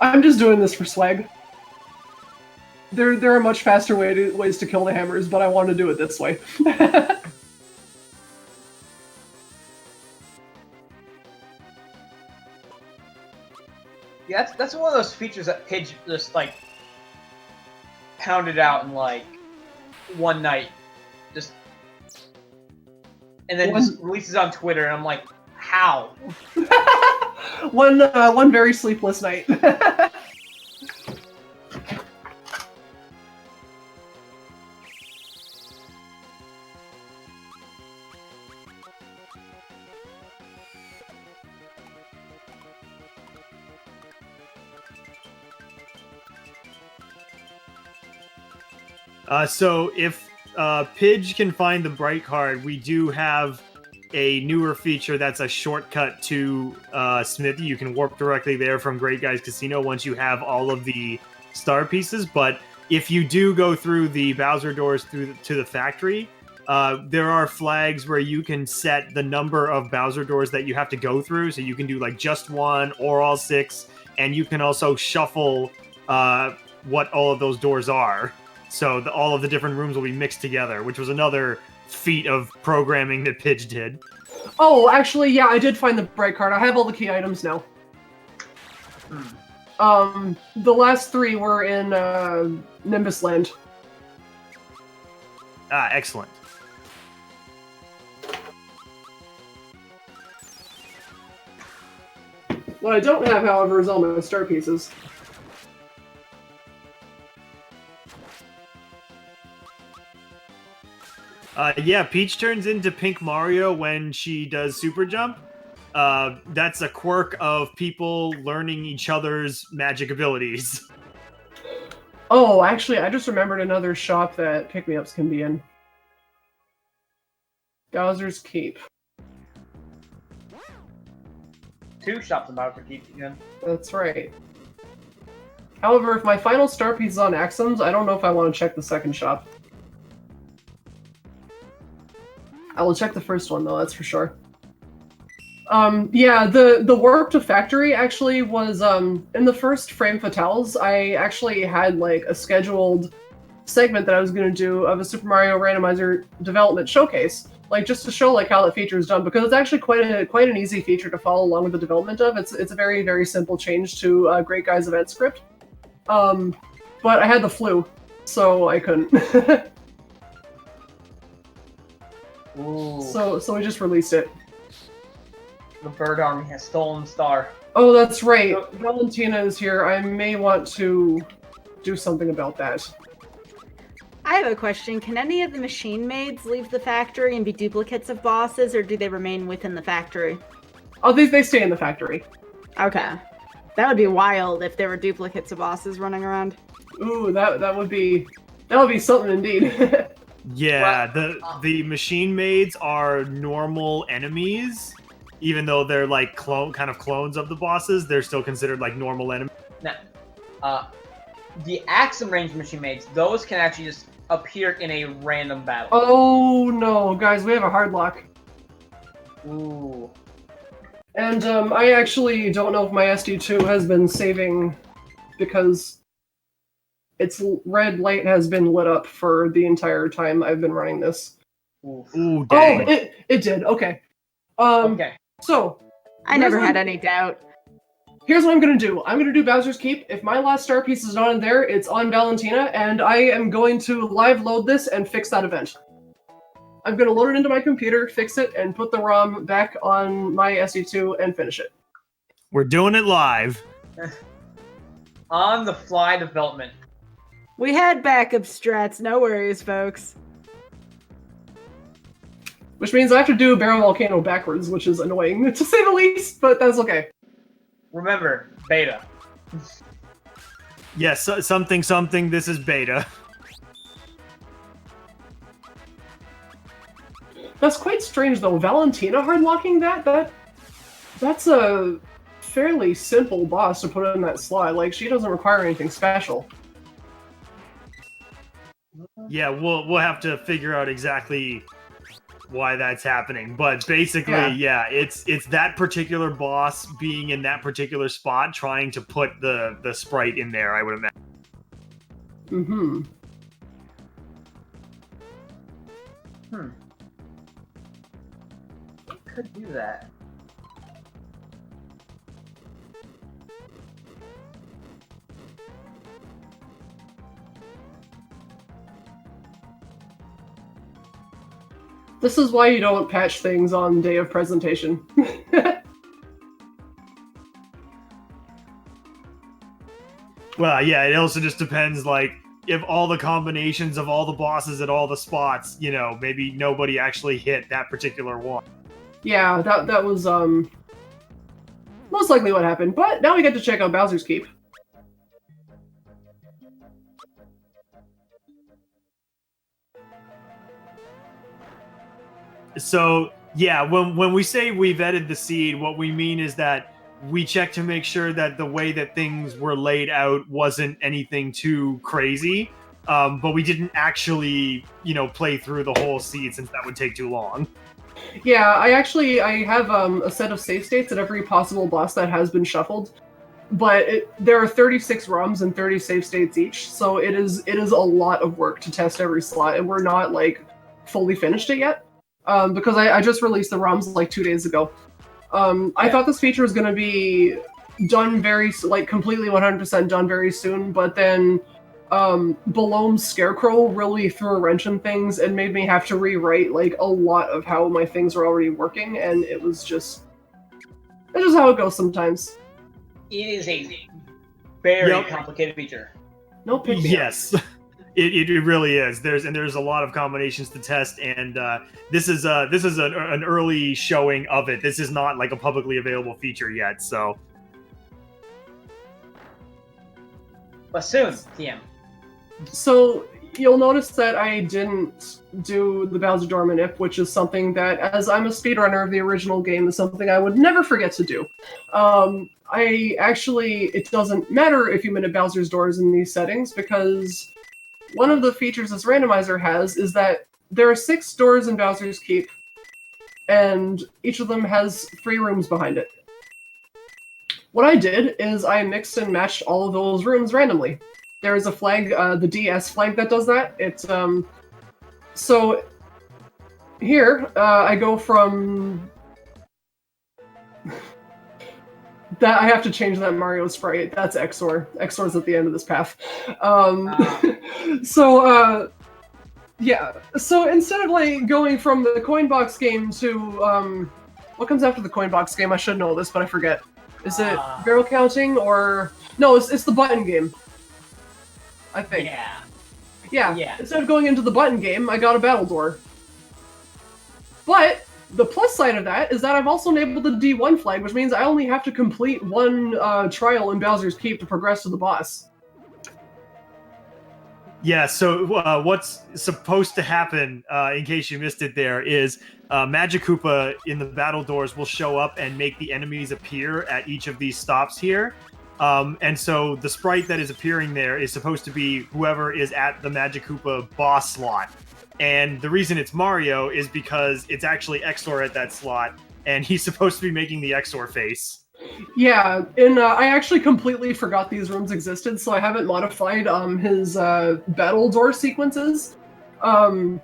I'm just doing this for swag. There are much faster ways to kill the hammers, but I want to do it this way. Yeah, that's one of those features that Pidge just, like, pounded out in, like, one night. Just... And then just releases on Twitter, and I'm like, how? One very sleepless night. So if Pidge can find the bright card, we do have a newer feature that's a shortcut to Smithy. You can warp directly there from Great Guys Casino once you have all of the star pieces. But if you do go through the Bowser doors to the factory, there are flags where you can set the number of Bowser doors that you have to go through. So you can do like just one or all 6, and you can also shuffle what all of those doors are. So all of the different rooms will be mixed together, which was another feat of programming that Pidge did. Oh, actually, yeah, I did find the bright card. I have all the key items now. The last 3 were in Nimbus Land. Ah, excellent. What I don't have, however, is all my star pieces. Yeah, Peach turns into Pink Mario when she does super jump. That's a quirk of people learning each other's magic abilities. Oh, actually, I just remembered another shop that pick-me-ups can be in. Bowser's Keep. 2 shops in Bowser Keep again. That's right. However, if my final star piece is on Axums, I don't know if I want to check the second shop. I will check the first one, though, that's for sure. Yeah, the warp to factory actually was, in the first Frame Fatales, I actually had, like, a scheduled segment that I was going to do of a Super Mario Randomizer development showcase. Like, just to show, like, how that feature is done, because it's actually quite an easy feature to follow along with the development of. It's a very, very simple change to Great Guy's event script. But I had the flu, so I couldn't. Ooh. So we just released it. The bird army has stolen Star. Oh, that's right. Valentina is here. I may want to do something about that. I have a question. Can any of the machine maids leave the factory and be duplicates of bosses, or do they remain within the factory? Oh, they stay in the factory. Okay. That would be wild if there were duplicates of bosses running around. Ooh, that would be something indeed. Yeah, the machine maids are normal enemies, even though they're like kind of clones of the bosses. They're still considered like normal enemies. Now, the Axum range machine maids, those can actually just appear in a random battle. Oh no, guys, we have a hard lock. Ooh. And I actually don't know if my SD2 has been saving because its red light has been lit up for the entire time I've been running this. Ooh, dang. Oh, it did. Okay. Okay. So I never had any doubt. here's what I'm gonna do. I'm gonna do Bowser's Keep. If my last star piece is not in there, it's on Valentina, and I am going to live load this and fix that event. I'm gonna load it into my computer, fix it, and put the ROM back on my SD2 and finish it. We're doing it live. On the fly development. We had backup strats, no worries, folks. Which means I have to do Barrel Volcano backwards, which is annoying, to say the least, but that's okay. Remember, beta. Yes, something, this is beta. That's quite strange, though. Valentina hardlocking that's a fairly simple boss to put in that slot. Like, she doesn't require anything special. Yeah, we'll have to figure out exactly why that's happening, but basically, yeah, it's that particular boss being in that particular spot, trying to put the sprite in there, I would imagine. Mm-hmm. Could do that. This is why you don't patch things on day of presentation. Well, yeah, it also just depends, like, if all the combinations of all the bosses at all the spots, you know, maybe nobody actually hit that particular one. Yeah, that was, most likely what happened. But now we get to check out Bowser's Keep. So, yeah, when we say we vetted the seed, what we mean is that we checked to make sure that the way that things were laid out wasn't anything too crazy, but we didn't actually, you know, play through the whole seed since that would take too long. Yeah, I have a set of save states at every possible boss that has been shuffled, but there are 36 ROMs and 30 save states each, so it is a lot of work to test every slot, and we're not, like, fully finished it yet, because I just released the ROMs, like, 2 days ago. I thought this feature was going to be done completely 100% done very soon, but then Balom's Scarecrow really threw a wrench in things and made me have to rewrite, like, a lot of how my things were already working, and it's just how it goes sometimes. It is a very Yep. complicated feature. No pick me up. Yes, it really is. There's a lot of combinations to test, and this is an early showing of it. This is not like a publicly available feature yet. So But soon, TM. So you'll notice that I didn't do the Bowser Dorman if, which is something that, as I'm a speedrunner of the original game, is something I would never forget to do. It doesn't matter if you minute Bowser's doors in these settings, because one of the features this randomizer has is that there are 6 doors in Bowser's Keep, and each of them has 3 rooms behind it. What I did is I mixed and matched all of those rooms randomly. There is a flag, the DS flag, that does that. It's so here I go from that. I have to change that Mario sprite. That's XOR. XOR's at the end of this path. Yeah. So instead of like going from the coin box game to what comes after the coin box game? I should know this, but I forget. Is it barrel counting or no? It's the button game. I think. Yeah. Instead of going into the button game, I got a battle door. But the plus side of that is that I've also enabled the D1 flag, which means I only have to complete one trial in Bowser's Keep to progress to the boss. yeah, so what's supposed to happen, in case you missed it, there is Magic Koopa in the battle doors will show up and make the enemies appear at each of these stops here. And so the sprite that is appearing there is supposed to be whoever is at the Magic Koopa boss slot. And the reason it's Mario is because it's actually XOR at that slot, and he's supposed to be making the XOR face. Yeah, and I actually completely forgot these rooms existed, so I haven't modified his battle door sequences. But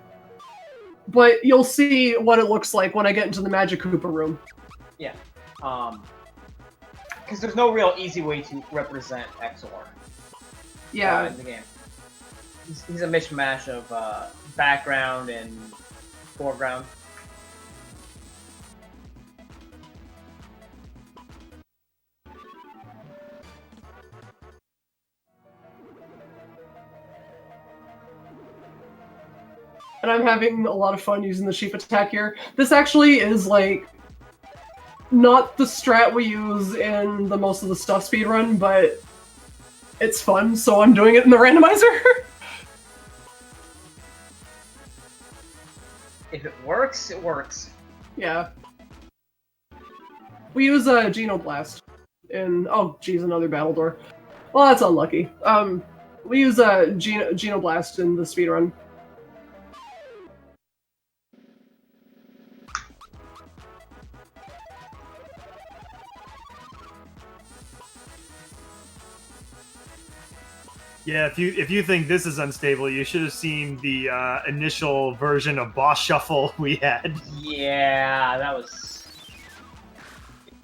you'll see what it looks like when I get into the Magic Koopa room. Yeah. Because there's no real easy way to represent XOR. Yeah. In the game. He's a mishmash of background and foreground. And I'm having a lot of fun using the sheep attack here. This actually is like not the strat we use in the most of the stuff speedrun, but it's fun, so I'm doing it in the randomizer. If it works, it works. Yeah. We use Genoblast in oh geez, another battle door. Well, that's unlucky. We use Genoblast in the speedrun. Yeah, if you think this is unstable, you should have seen the initial version of Boss Shuffle we had. Yeah, that was...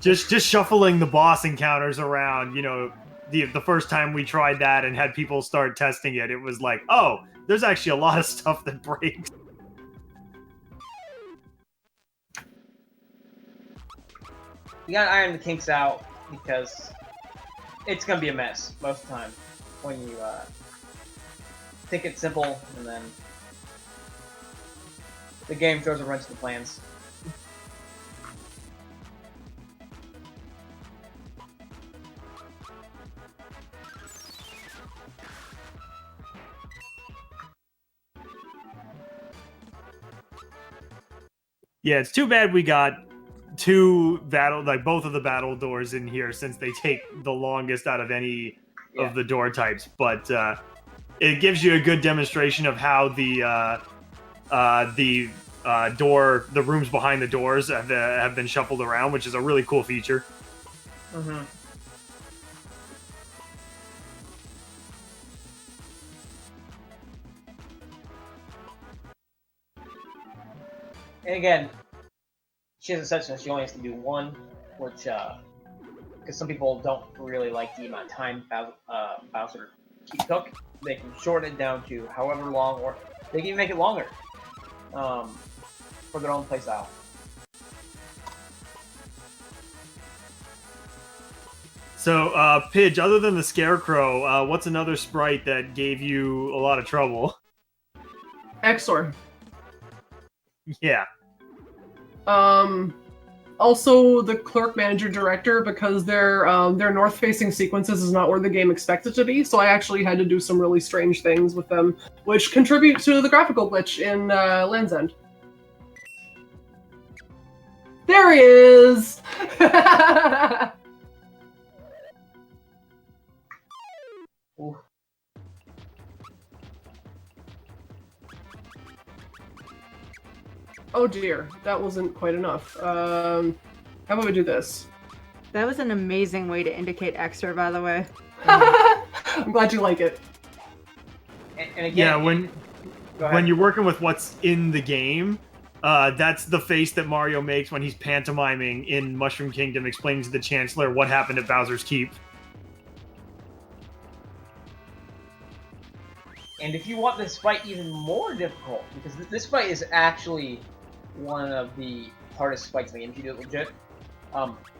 Just shuffling the boss encounters around, you know, the first time we tried that and had people start testing it, it was like, oh, there's actually a lot of stuff that breaks. You gotta iron the kinks out, because it's gonna be a mess most of the time when you think it's simple and then the game throws a wrench in the plans. Yeah, it's too bad we got both of the battle doors in here, since they take the longest out of any of the door types. But it gives you a good demonstration of how the rooms behind the doors have been shuffled around, which is a really cool feature. Mm-hmm. And again, she has a such that she only has to do one, which, because some people don't really like the amount of time Bowser took, they can shorten it down to however long, or they can even make it longer, for their own playstyle. So, Pidge, other than the Scarecrow, what's another sprite that gave you a lot of trouble? Exor. Yeah. Also the clerk manager director, because their north-facing sequences is not where the game expects it to be, so I actually had to do some really strange things with them, which contribute to the graphical glitch in Land's End. There he is! Ooh. Oh dear, that wasn't quite enough. How about we do this? That was an amazing way to indicate extra, by the way. I'm glad you like it. And again, Yeah, go ahead. when you're working with what's in the game, that's the face that Mario makes when he's pantomiming in Mushroom Kingdom, explaining to the Chancellor what happened at Bowser's Keep. And if you want this fight even more difficult, because this fight is actually one of the hardest fights in the game, if you do it legit,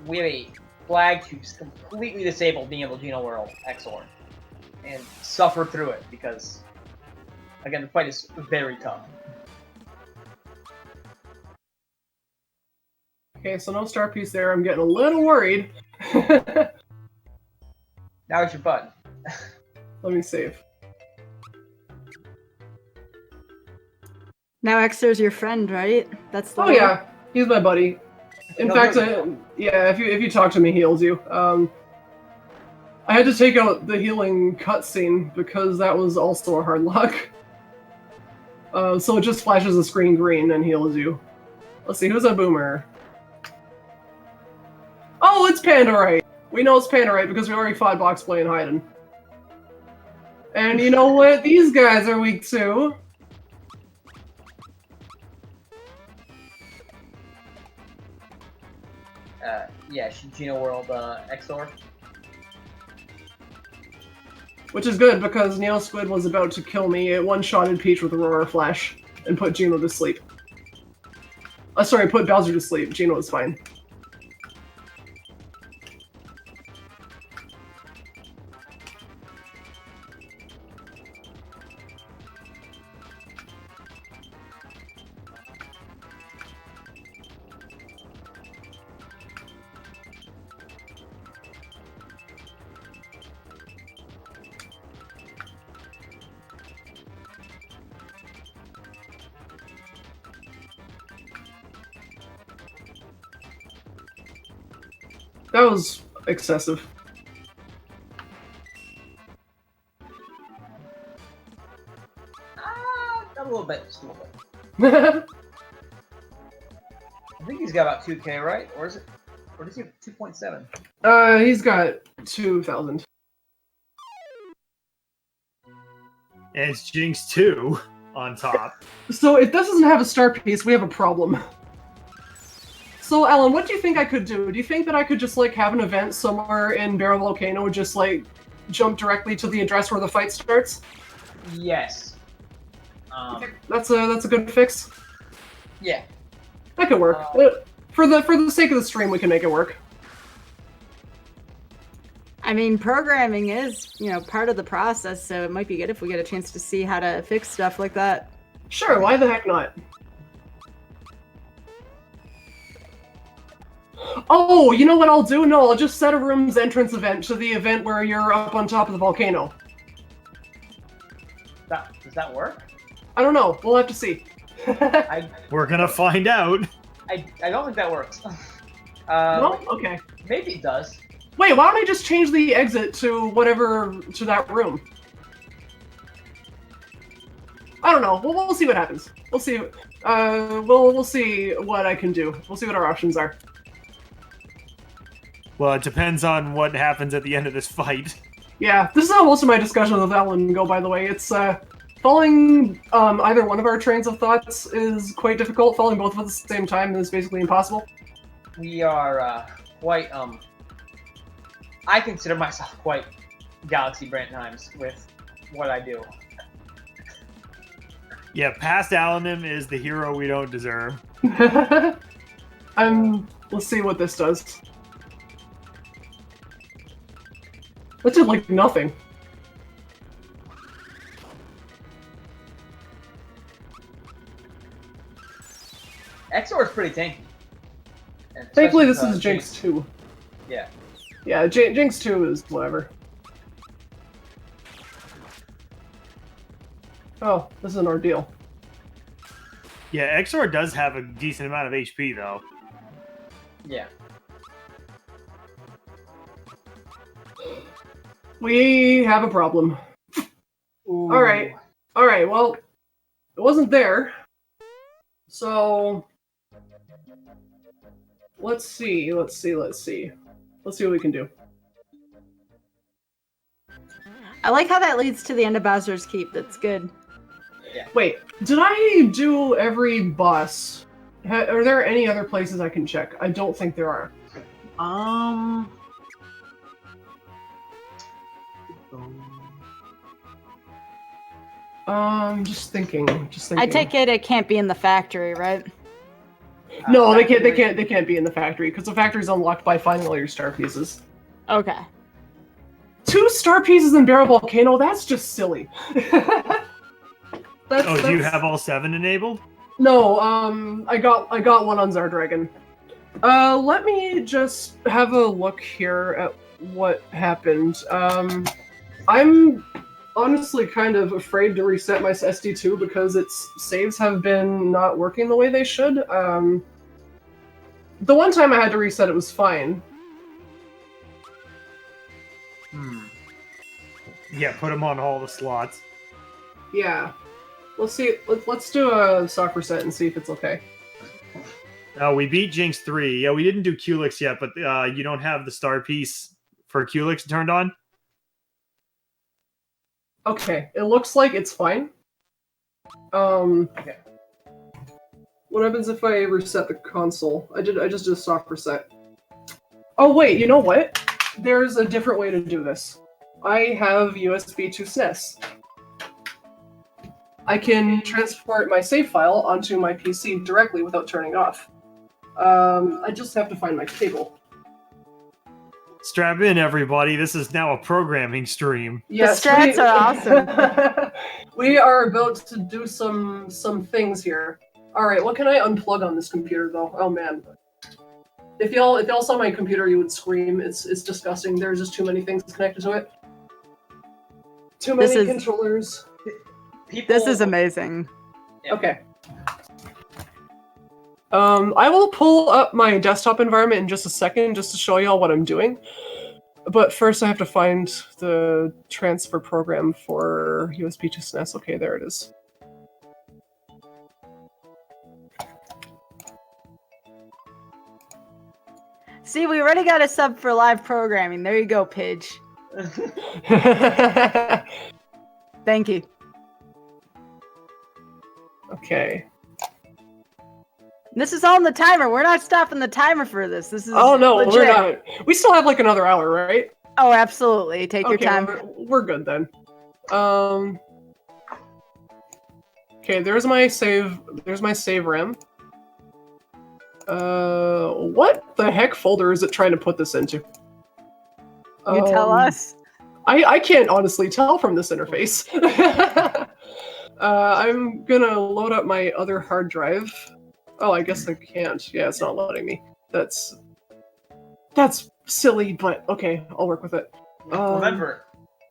we have a flag to completely disable being able to Geno World XOR and suffer through it, because, again, the fight is very tough. Okay, so no star piece there. I'm getting a little worried. Now it's your button. Let me save. Now Exor's your friend, right? That's the Oh yeah, he's my buddy. In No, fact, no. yeah, if you talk to me, he heals you. I had to take out the healing cutscene because that was also a hard luck. So it just flashes the screen green and heals you. Let's see, who's a boomer? Oh, it's Pandorite! We know it's Pandorite because we already fought Boxplay and Hyden. And you know what? These guys are weak too. Yeah, Geno World XOR. Which is good because Neo Squid was about to kill me. It one-shotted Peach with Aurora Flash and put Geno to sleep. Sorry, put Bowser to sleep. Geno is fine. That was excessive. A little bit, just a little bit. I think he's got about 2K, right? Or is it? Or does he have 2.7? He's got 2,000. And it's Jinx 2 on top. So if this doesn't have a star piece, we have a problem. So Alan, what do you think I could do? Do you think that I could just like have an event somewhere in Barrel Volcano, just like jump directly to the address where the fight starts? Yes. That's a good fix. Yeah. That could work. For the sake of the stream, we can make it work. I mean, programming is, part of the process, so it might be good if we get a chance to see how to fix stuff like that. Sure, why the heck not? Oh, you know what I'll do? No, I'll just set a room's entrance event to the event where you're up on top of the volcano. Does that work? I don't know. We'll have to see. We're gonna find out. I don't think that works. No? Okay. Maybe it does. Wait, why don't I just change the exit to to that room? I don't know. We'll see what happens. We'll see. We'll see what I can do. We'll see what our options are. Well, it depends on what happens at the end of this fight. Yeah, this is how most of my discussions with Alan go, by the way. It's, following either one of our trains of thoughts is quite difficult. Following both of them at the same time is basically impossible. We are quite, I consider myself quite Galaxy Brand times with what I do. Yeah, past Alanim is the hero we don't deserve. Let's see what this does. That did like nothing. XOR is pretty tanky. And Thankfully, especially this is Jinx 2. Yeah. Yeah, Jinx 2 is whatever. Oh, this is an ordeal. Yeah, XOR does have a decent amount of HP, though. Yeah. We have a problem. Ooh. Alright, well, it wasn't there. So, let's see what we can do. I like how that leads to the end of Bowser's Keep. That's good. Wait, did I do every boss? Are there any other places I can check? I don't think there are. Just thinking. I take it can't be in the factory, right? No, they can't be in the factory because the factory's unlocked by finding all your star pieces. Okay. 2 star pieces in Barrel Volcano? That's just silly. Do you have all 7 enabled? No, I got one on Zardragon. Let me just have a look here at what happened. I'm honestly kind of afraid to reset my SD2 because its saves have been not working the way they should. The one time I had to reset it was fine. Yeah, put them on all the slots. Yeah. Let's see. Let's do a soft reset and see if it's okay. We beat Jinx 3. Yeah, we didn't do Culex yet, but you don't have the star piece for Culex turned on? Okay, it looks like it's fine. Okay. What happens if I reset the console? I just did a soft reset. Oh wait, you know what? There's a different way to do this. I have USB to SNES. I can transport my save file onto my PC directly without turning it off. I just have to find my cable. Strap in, everybody. This is now a programming stream. Yes, the strats are awesome. We are about to do some things here. All right, what can I unplug on this computer though? Oh man. If y'all saw my computer, you would scream. It's disgusting. There's just too many things connected to it. Too many controllers. This is amazing. Yeah. Okay. I will pull up my desktop environment in just a second just to show y'all what I'm doing. But first I have to find the transfer program for USB to SNES. Okay, there it is. See, we already got a sub for live programming. There you go, Pidge. Thank you. Okay. This is all in the timer. We're not stopping the timer for this. This is Oh no, legit. we're not. We still have like another hour, right? Oh, absolutely. Take your time. We're good then. Okay, there's my save. There's my save RAM. What the heck folder is it trying to put this into? You tell us. I can't honestly tell from this interface. I'm gonna load up my other hard drive. Oh, I guess I can't. Yeah, it's not letting me. That's silly, but okay, I'll work with it. Remember,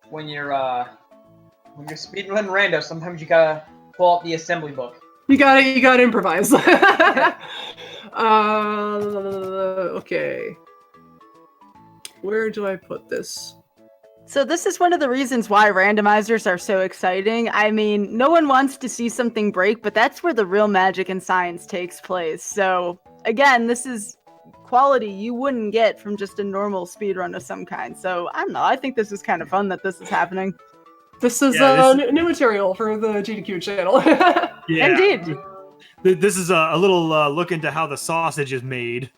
when you're speedrunning rando, sometimes you gotta pull out the assembly book. You gotta improvise. Okay. Where do I put this? So this is one of the reasons why randomizers are so exciting. I mean, no one wants to see something break, but that's where the real magic and science takes place. So again, this is quality you wouldn't get from just a normal speedrun of some kind. So I don't know, I think this is kind of fun that this is happening. This is new material for the GDQ channel. Yeah. Indeed. This is a little look into how the sausage is made.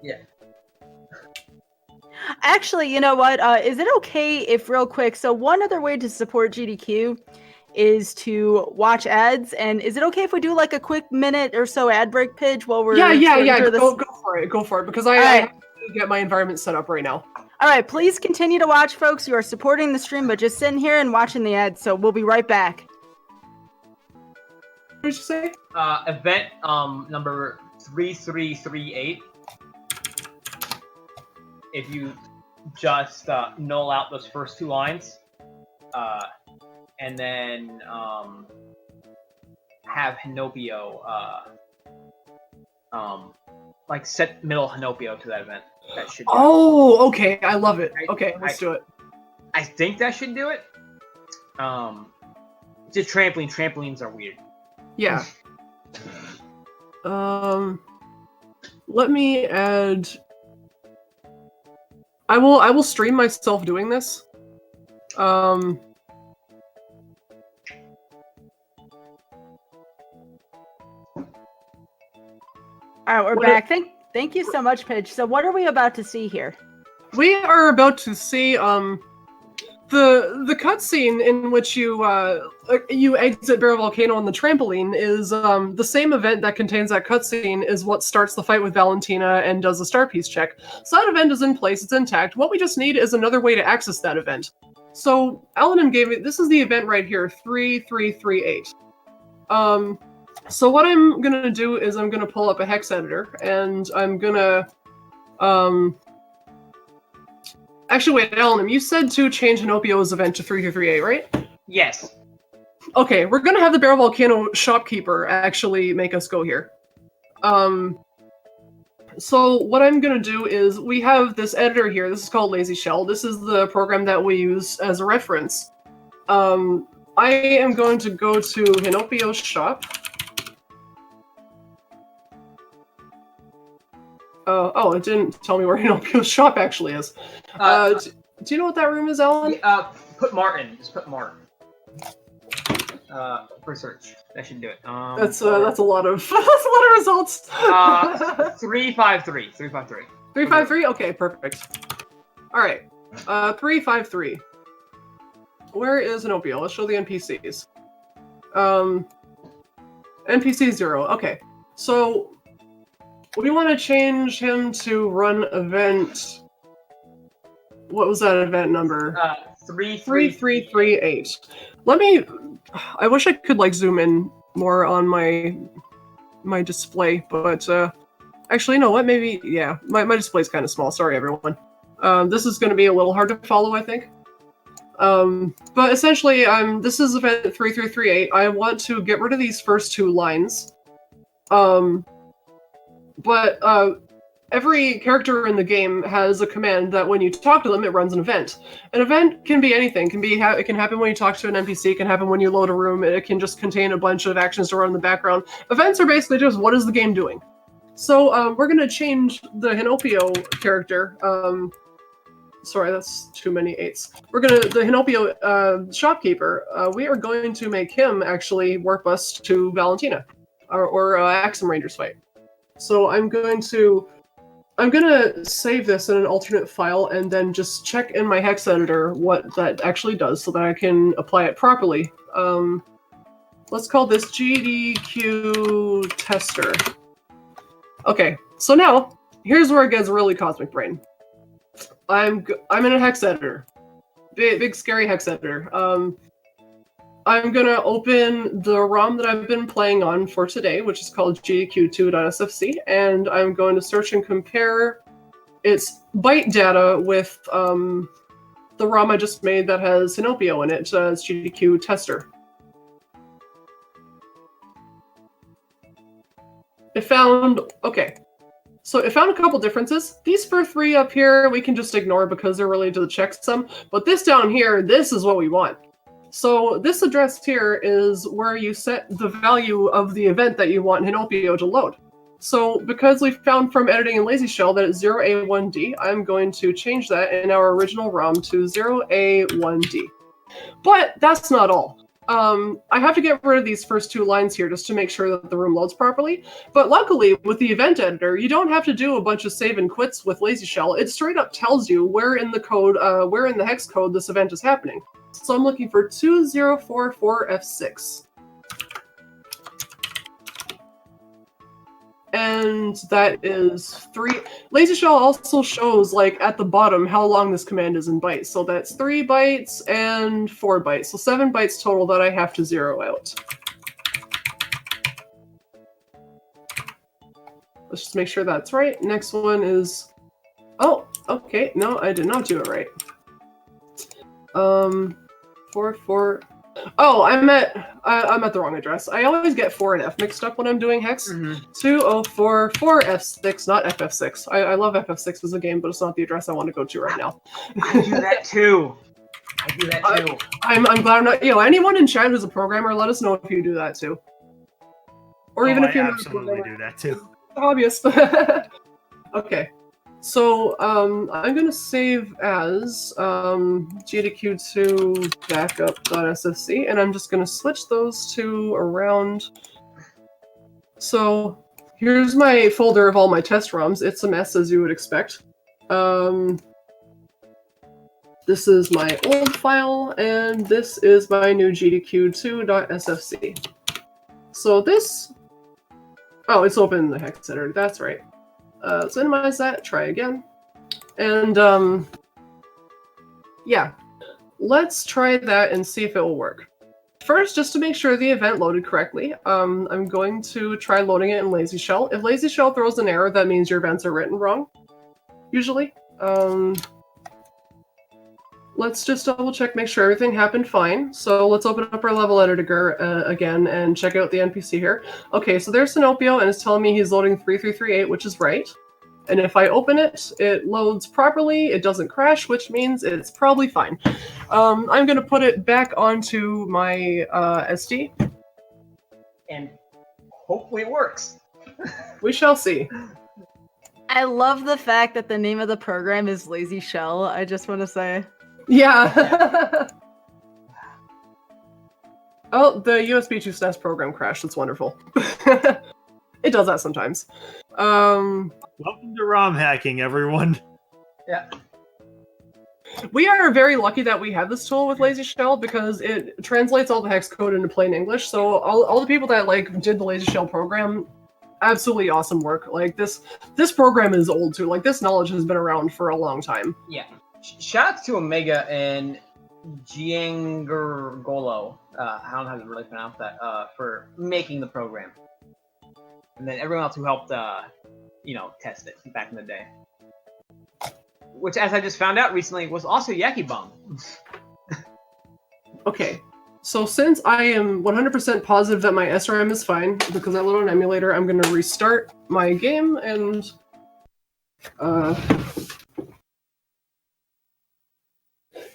Yeah. Actually, you know what? Is it okay if real quick, so one other way to support GDQ is to watch ads, and is it okay if we do like a quick minute or so ad break pitch while we're Yeah. through this? Go for it, because I have to get my environment set up right now. All right, please continue to watch, folks. You are supporting the stream, but just sitting here and watching the ads. So we'll be right back. What did you say? Event number 3338. If you just null out those first 2 lines, and then have Hinopio, like set middle Hinopio to that event. That should. Oh, okay. I love it. Okay, let's do it. I think that should do it. Just trampoline. Trampolines are weird. Yeah. Let me add. I will stream myself doing this. All right, we're back. Thank you so much, Pidge. So what are we about to see here? We are about to see the cutscene in which you exit Barrel Volcano on the trampoline is the same event that contains that cutscene is what starts the fight with Valentina and does the star piece check. So that event is in place, it's intact. What we just need is another way to access that event. So Alanin gave me, this is the event right here, 3338. So what I'm gonna do is I'm gonna pull up a hex editor and I'm gonna actually, wait, Alanin, you said to change Hinopio's event to 3338, right? Yes. Okay, we're gonna have the Barrel Volcano shopkeeper actually make us go here. So what I'm gonna do is, we have this editor here, this is called Lazy Shell, this is the program that we use as a reference. I am going to go to Hinopio's shop. Oh, it didn't tell me where Hinopio's shop actually is. Do you know what that room is, Alan? Put Martin. Just put Martin. For search. That should do it. That's a lot of results. 353. 353. 353? Okay, perfect. Alright. 353. Where is Hinopio? Let's show the NPCs. NPC 0. Okay. So we want to change him to run event. What was that event number? 3338. Let me. I wish I could like zoom in more on my display, but actually, you know what? Maybe yeah. My display's kind of small. Sorry, everyone. This is going to be a little hard to follow, I think. But essentially, this is event 3338. I want to get rid of these first 2 lines. But every character in the game has a command that when you talk to them, it runs an event. An event can be anything. It can happen when you talk to an NPC. It can happen when you load a room. It can just contain a bunch of actions to run in the background. Events are basically just what is the game doing. So we're going to change the Hinopio character. Sorry, that's too many 8s. The Hinopio shopkeeper, we are going to make him actually warp us to Valentina, or Axum Rangers fight. So I'm gonna save this in an alternate file and then just check in my hex editor what that actually does so that I can apply it properly. Let's call this GDQ tester. Okay, so now here's where it gets really cosmic brain. I'm in a hex editor, big scary hex editor. I'm gonna open the ROM that I've been playing on for today, which is called GDQ2.sfc, and I'm going to search and compare its byte data with the ROM I just made that has Hinopio in it. It's GDQ tester. Okay. So it found a couple differences. These first 3 up here, we can just ignore because they're related to the checksum. But this down here, this is what we want. So this address here is where you set the value of the event that you want Hinopio to load. So because we found from editing in Lazy Shell that it's 0A1D, I'm going to change that in our original ROM to 0A1D. But that's not all. I have to get rid of these first 2 lines here just to make sure that the room loads properly. But luckily, with the event editor, you don't have to do a bunch of save and quits with Lazy Shell. It straight up tells you where in the code, where in the hex code this event is happening. So I'm looking for 2044F6. and that is 3. Lazy shell also shows like at the bottom how long this command is in bytes. So that's 3 bytes and 4 bytes. So 7 bytes total that I have to zero out. Let's just make sure that's right. Next one is, oh, okay. No, I did not do it right. 4. Oh, I'm at the wrong address. I always get 4 and F mixed up when I'm doing hex. 2044 F6, not FF6. I love FF6 as a game, but it's not the address I want to go to right now. I do that too. I'm glad I'm not. Anyone in chat who's a programmer, let us know if you do that too. Or even if you're not a programmer. Do that too. Hobbyist. Okay. So I'm gonna save as GDQ2 backup.sfc, and I'm just gonna switch those two around. So here's my folder of all my test ROMs. It's a mess, as you would expect. This is my old file, and this is my new GDQ2.sfc. So this, oh, it's open in the hex editor. That's right. Let's minimize that, try again. And yeah, let's try that and see if it will work. First, just to make sure the event loaded correctly, I'm going to try loading it in Lazy Shell. If Lazy Shell throws an error, that means your events are written wrong, usually. Let's just double check, make sure everything happened fine. So let's open up our level editor again and check out the NPC here. Okay, so there's Sinopio, and it's telling me he's loading 3338, which is right. And if I open it, it loads properly, it doesn't crash, which means it's probably fine. I'm gonna put it back onto my SD. And hopefully it works. We shall see. I love the fact that the name of the program is Lazy Shell, I just want to say. Yeah. Oh, the USB to SNES program crashed. That's wonderful. It does that sometimes. Welcome to ROM hacking, everyone. Yeah. We are very lucky that we have this tool with Lazy Shell because it translates all the hex code into plain English. So all the people that like did the Lazy Shell program, absolutely awesome work. Like this program is old too. Like this knowledge has been around for a long time. Yeah. Shout out to Omega and Giangolo. I don't know how to really pronounce that. For making the program, and then everyone else who helped, test it back in the day. Which, as I just found out recently, was also Yaki Bum. Okay, so since I am 100% positive that my SRM is fine because I loaded an emulator, I'm going to restart my game and.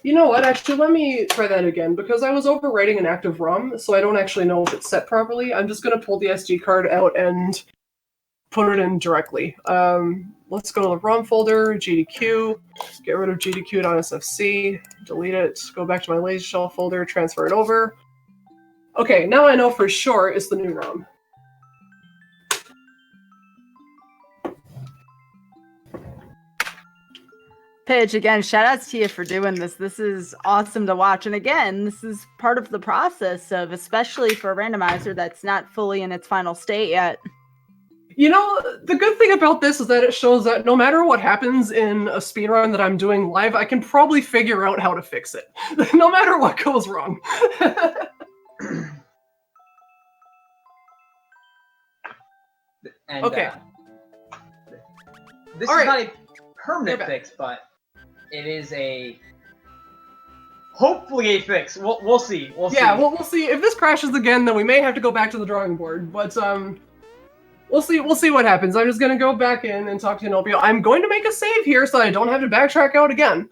You know what, actually, let me try that again, because I was overwriting an active ROM, so I don't actually know if it's set properly. I'm just going to pull the SD card out and put it in directly. Let's go to the ROM folder, GDQ, get rid of GDQ.sfc, delete it, go back to my Lazy Shell folder, transfer it over. Okay, now I know for sure it's the new ROM. Pidge, again, shout outs to you for doing this. This is awesome to watch. And again, this is part of the process of, especially for a randomizer that's not fully in its final state yet. You know, the good thing about this is that it shows that no matter what happens in a speedrun that I'm doing live, I can probably figure out how to fix it. No matter what goes wrong. And, okay. This All is right. not a permanent fix, but it is hopefully a fix. We'll see. We'll see. Yeah, we'll see. If this crashes again, then we may have to go back to the drawing board. But we'll see. We'll see what happens. I'm just gonna go back in and talk to Nopio. I'm going to make a save here so I don't have to backtrack out again.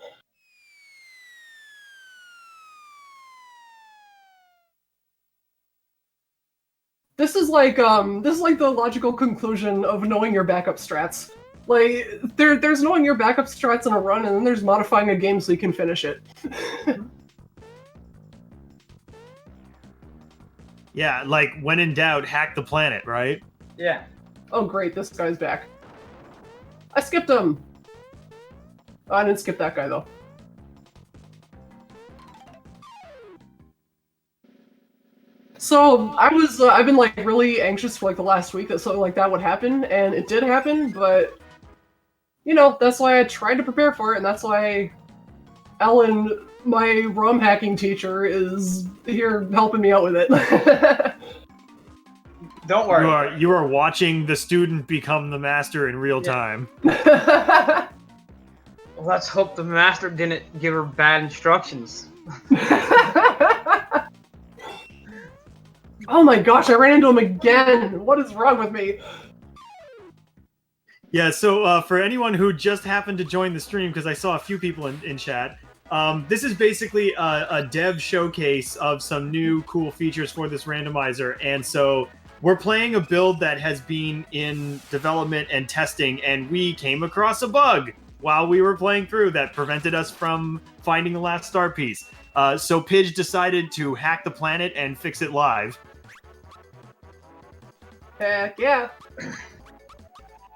This is like the logical conclusion of knowing your backup strats. Like, there's knowing your backup strats in a run, and then there's modifying a game so you can finish it. Yeah, like, when in doubt, hack the planet, right? Yeah. Oh great, this guy's back. I skipped him! Oh, I didn't skip that guy, though. So I've been like really anxious for like the last week that something like that would happen, and it did happen. But you know, that's why I tried to prepare for it, and that's why Ellen, my ROM hacking teacher, is here helping me out with it. Don't worry. You are watching the student become the master in real time. Let's hope the master didn't give her bad instructions. Oh my gosh, I ran into him again! What is wrong with me? Yeah, so for anyone who just happened to join the stream, because I saw a few people in chat, this is basically a dev showcase of some new cool features for this randomizer, and so we're playing a build that has been in development and testing, and we came across a bug while we were playing through that prevented us from finding the last star piece. So Pidge decided to hack the planet and fix it live. Heck yeah.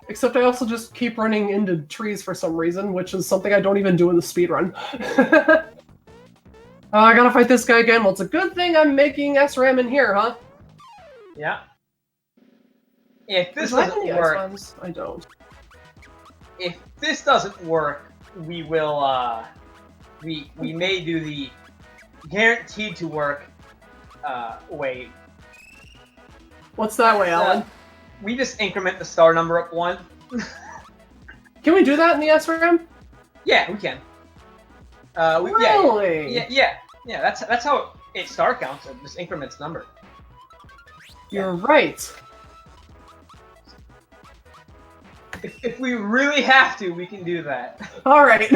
Except I also just keep running into trees for some reason, which is something I don't even do in the speedrun. I gotta fight this guy again. Well, it's a good thing I'm making SRAM in here, huh? Yeah. If this Do I have doesn't any work, ice bombs? I don't. if this doesn't work, we will we may do the guaranteed to work way. What's that way, Alan? We just increment the star number up one. Can we do that in the SRAM? Yeah, we can. Really? Yeah. That's how it star counts. It just increments number. You're right. If we really have to, we can do that. All right.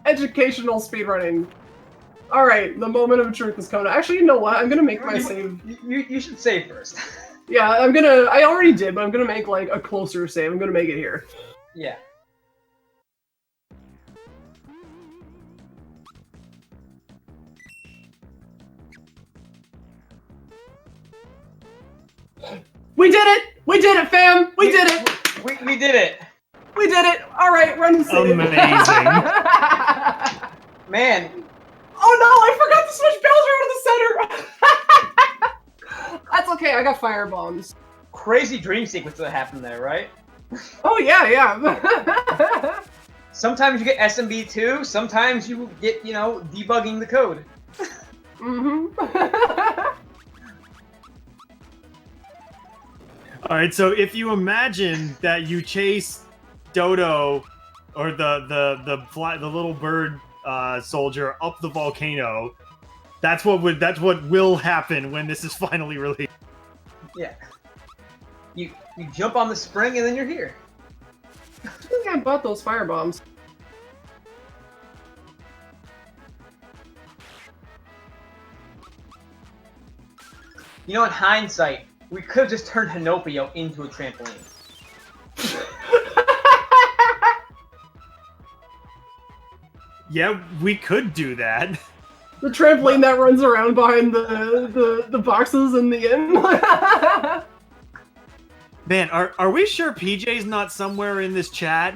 Educational speedrunning. All right, the moment of truth is coming. Actually, you know what? I'm gonna make my save. You should save first. Yeah, I already did, but I'm gonna make like a closer save. I'm gonna make it here. Yeah. We did it! We did it, fam! We did it! We did it! We did it! Alright, run the save. Amazing. Man. Oh no, I forgot to switch Bowser out of the center! That's okay, I got fire bombs. Crazy dream sequence that happened there, right? Oh yeah. Sometimes you get SMB2, sometimes you get, you know, debugging the code. All right, so if you imagine that you chase Dodo, or the little bird soldier up the volcano, that's what will happen when this is finally released. Yeah. You jump on the spring and then you're here. I think I bought those fire bombs. You know, in hindsight, we could have just turned Hinopio into a trampoline. Yeah, we could do that. The trampoline that runs around behind the boxes in the inn. Man, are we sure PJ's not somewhere in this chat?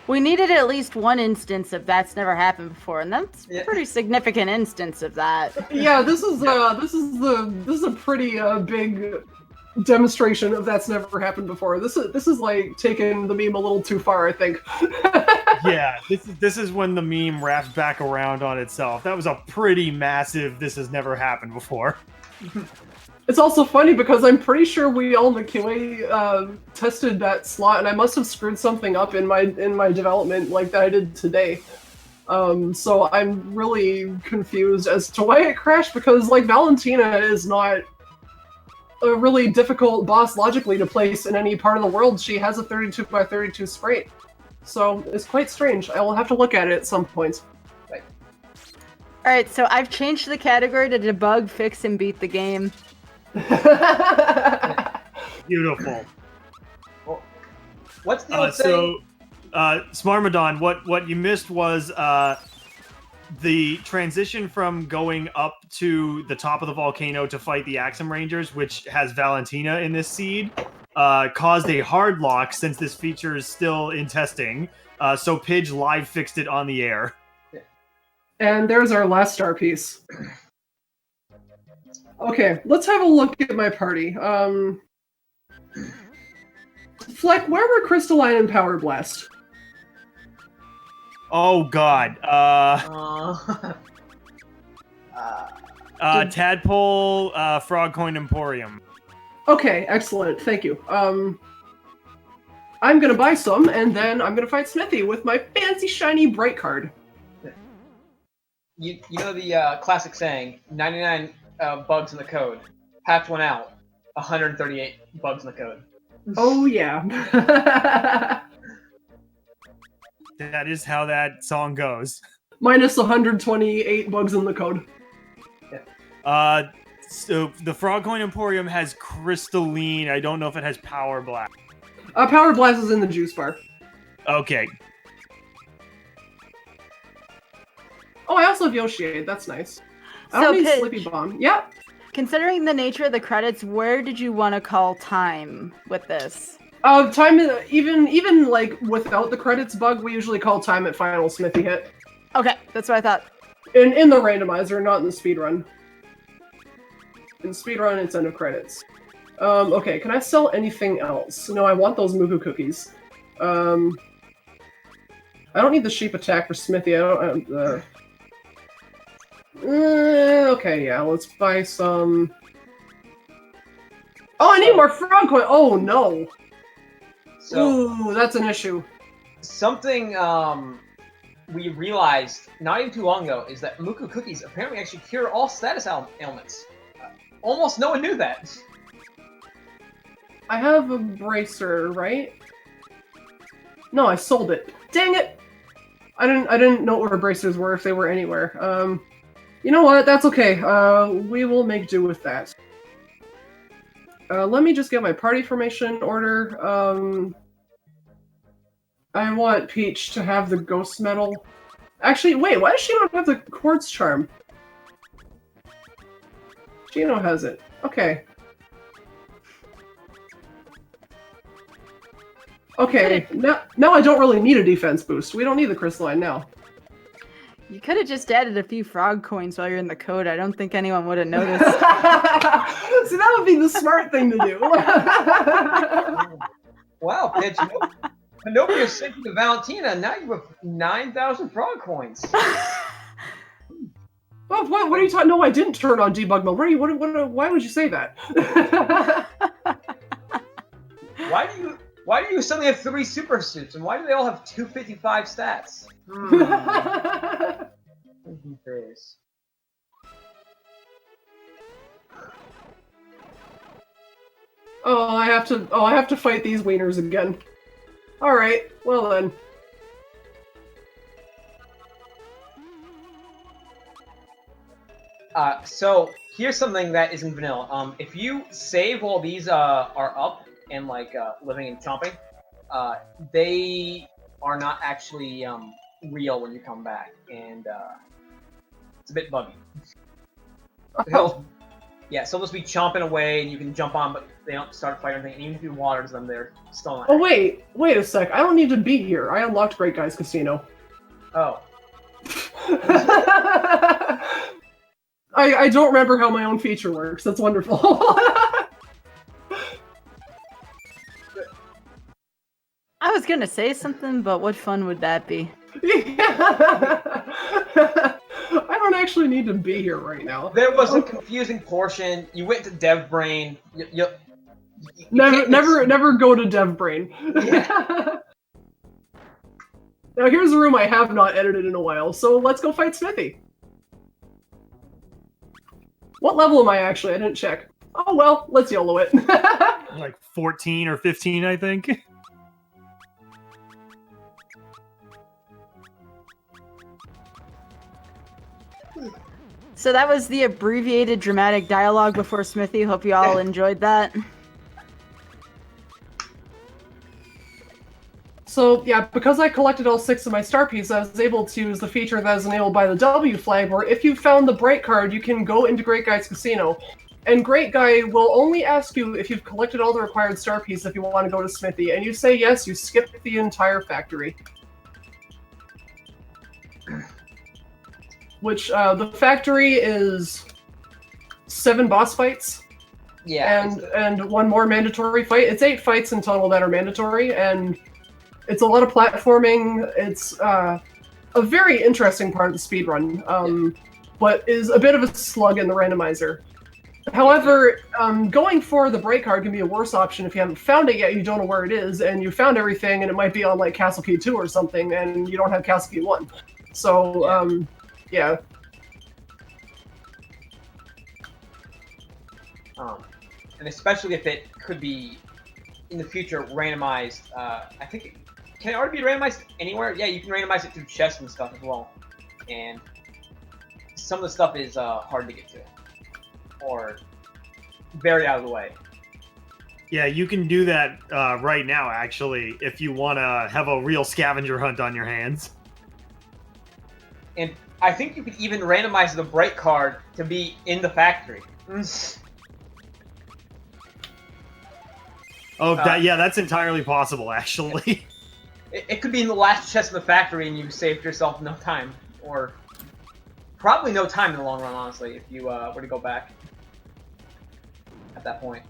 We needed at least one instance of that's never happened before, and that's a pretty significant instance of that. Yeah, this is a pretty big demonstration of that's never happened before. This is like taking the meme a little too far, I think. Yeah, this is when the meme wraps back around on itself. That was a pretty massive "this has never happened before." It's also funny because I'm pretty sure we all in the QA tested that slot, and I must have screwed something up in my development like that I did today. So I'm really confused as to why it crashed, because like Valentina is not a really difficult boss logically to place in any part of the world. She has a 32x32 sprite. So it's quite strange. I will have to look at it at some point. Alright, so I've changed the category to debug, fix, and beat the game. Beautiful. Well, what's the old saying? So, Smarmadon, what you missed was the transition from going up to the top of the volcano to fight the Axum Rangers, which has Valentina in this seed. caused a hard lock since this feature is still in testing. So Pidge live fixed it on the air. And there's our last star piece. Okay, let's have a look at my party. Fleck, where were Crystalline and Power Blast? Oh God. Tadpole, Frog Coin Emporium. Okay, excellent. Thank you. I'm gonna buy some, and then I'm gonna fight Smithy with my fancy shiny bright card. You know the classic saying, 99 bugs in the code. Patch one out, 138 bugs in the code. Oh yeah. That is how that song goes. Minus 128 bugs in the code. So the Frog Coin Emporium has Crystalline. I don't know if it has Power Blast. Power Blast is in the juice bar. Okay. Oh, I also have Yoshi. That's nice. I don't need Slippy Bomb. Yeah. Considering the nature of the credits, where did you want to call time with this? Time even like without the credits bug, we usually call time at final Smithy hit. Okay, that's what I thought. In the randomizer, not in the speedrun. In speedrun, it's end of credits. Okay, can I sell anything else? No, I want those Mugu cookies. I don't need the sheep attack for Smithy. Okay, yeah, let's buy some... Oh, I need more frog coin! Oh, no! So, ooh, that's an issue. Something we realized not even too long ago is that Muku cookies apparently actually cure all status ailments. Almost no one knew that. I have a bracer, right? No, I sold it. Dang it! I didn't know where bracers were if they were anywhere. You know what? That's okay. We will make do with that. Let me just get my party formation order. I want Peach to have the ghost medal. Actually, wait, why does she not have the quartz charm? Gino has it. Okay. Okay, now I don't really need a defense boost. We don't need the crystalline now. You could have just added a few frog coins while you're in the code. I don't think anyone would have noticed. See, that would be the smart thing to do. Wow, Pidge. Pinocchio sent you to Valentina. Now you have 9,000 frog coins. What are you talking? No, I didn't turn on debug mode. Why would you say that? Why do you suddenly have 3 super suits, and why do they all have 255 stats? Oh, I have to fight these wieners again. All right, well then. So here's something that isn't vanilla. If you save while these are up and like living and chomping, they are not actually real when you come back, and it's a bit buggy. Yeah, so they'll just be chomping away, and you can jump on, but they don't start fighting anything. And even if you waters them, they're still not. Oh wait a sec! I don't need to be here. I unlocked Great Guys Casino. Oh. I don't remember how my own feature works. That's wonderful. I was gonna say something, but what fun would that be? I don't actually need to be here right now. There was a confusing portion. You went to Dev Brain. You never go to Dev Brain. Yeah. Now here's a room I have not edited in a while, so let's go fight Smithy. What level am I actually? I didn't check. Oh well, let's YOLO it. Like 14 or 15, I think. So that was the abbreviated dramatic dialogue before Smithy. Hope you all enjoyed that. So yeah, because I collected all 6 of my star pieces, I was able to use the feature that is enabled by the W flag, where if you found the bright card, you can go into Great Guys Casino, And Great Guy will only ask you if you've collected all the required star pieces if you want to go to Smithy. And you say yes, you skip the entire factory. Which, the factory is 7 boss fights. Yeah. And 1 more mandatory fight. It's 8 fights in total that are mandatory, and it's a lot of platforming. It's a very interesting part of the speedrun, but is a bit of a slug in the randomizer. However, going for the break card can be a worse option if you haven't found it yet, you don't know where it is, and you found everything, and it might be on, like, Castle Key 2 or something, and you don't have Castle Key 1. So, yeah. And especially if it could be, in the future, randomized, I think, can it already be randomized anywhere? Yeah, you can randomize it through chests and stuff as well. And some of the stuff is hard to get to. Or very out of the way. Yeah, you can do that right now, actually, if you want to have a real scavenger hunt on your hands. And I think you could even randomize the break card to be in the factory. Oh, that's entirely possible, actually. It could be in the last chest in the factory and you saved yourself no time. Or probably no time in the long run, honestly, if you were to go back at that point.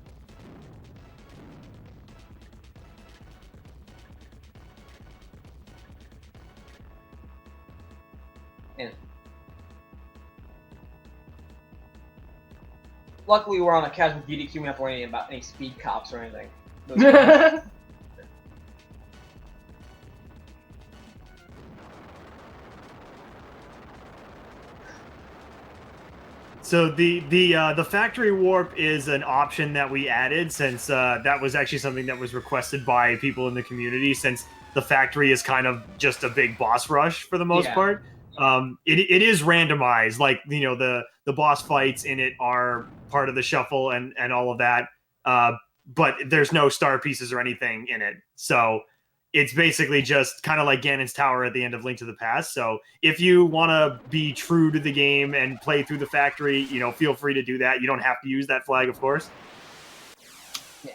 And luckily we're on a casual GDQ, we don't have to worry about any speed cops or anything. So the factory warp is an option that we added since that was actually something that was requested by people in the community, since the factory is kind of just a big boss rush for the most part. It is randomized, like, you know, the boss fights in it are part of the shuffle and all of that, but there's no star pieces or anything in it, so it's basically just kind of like Ganon's Tower at the end of Link to the Past. So if you want to be true to the game and play through the factory, you know, feel free to do that. You don't have to use that flag, of course. Yeah.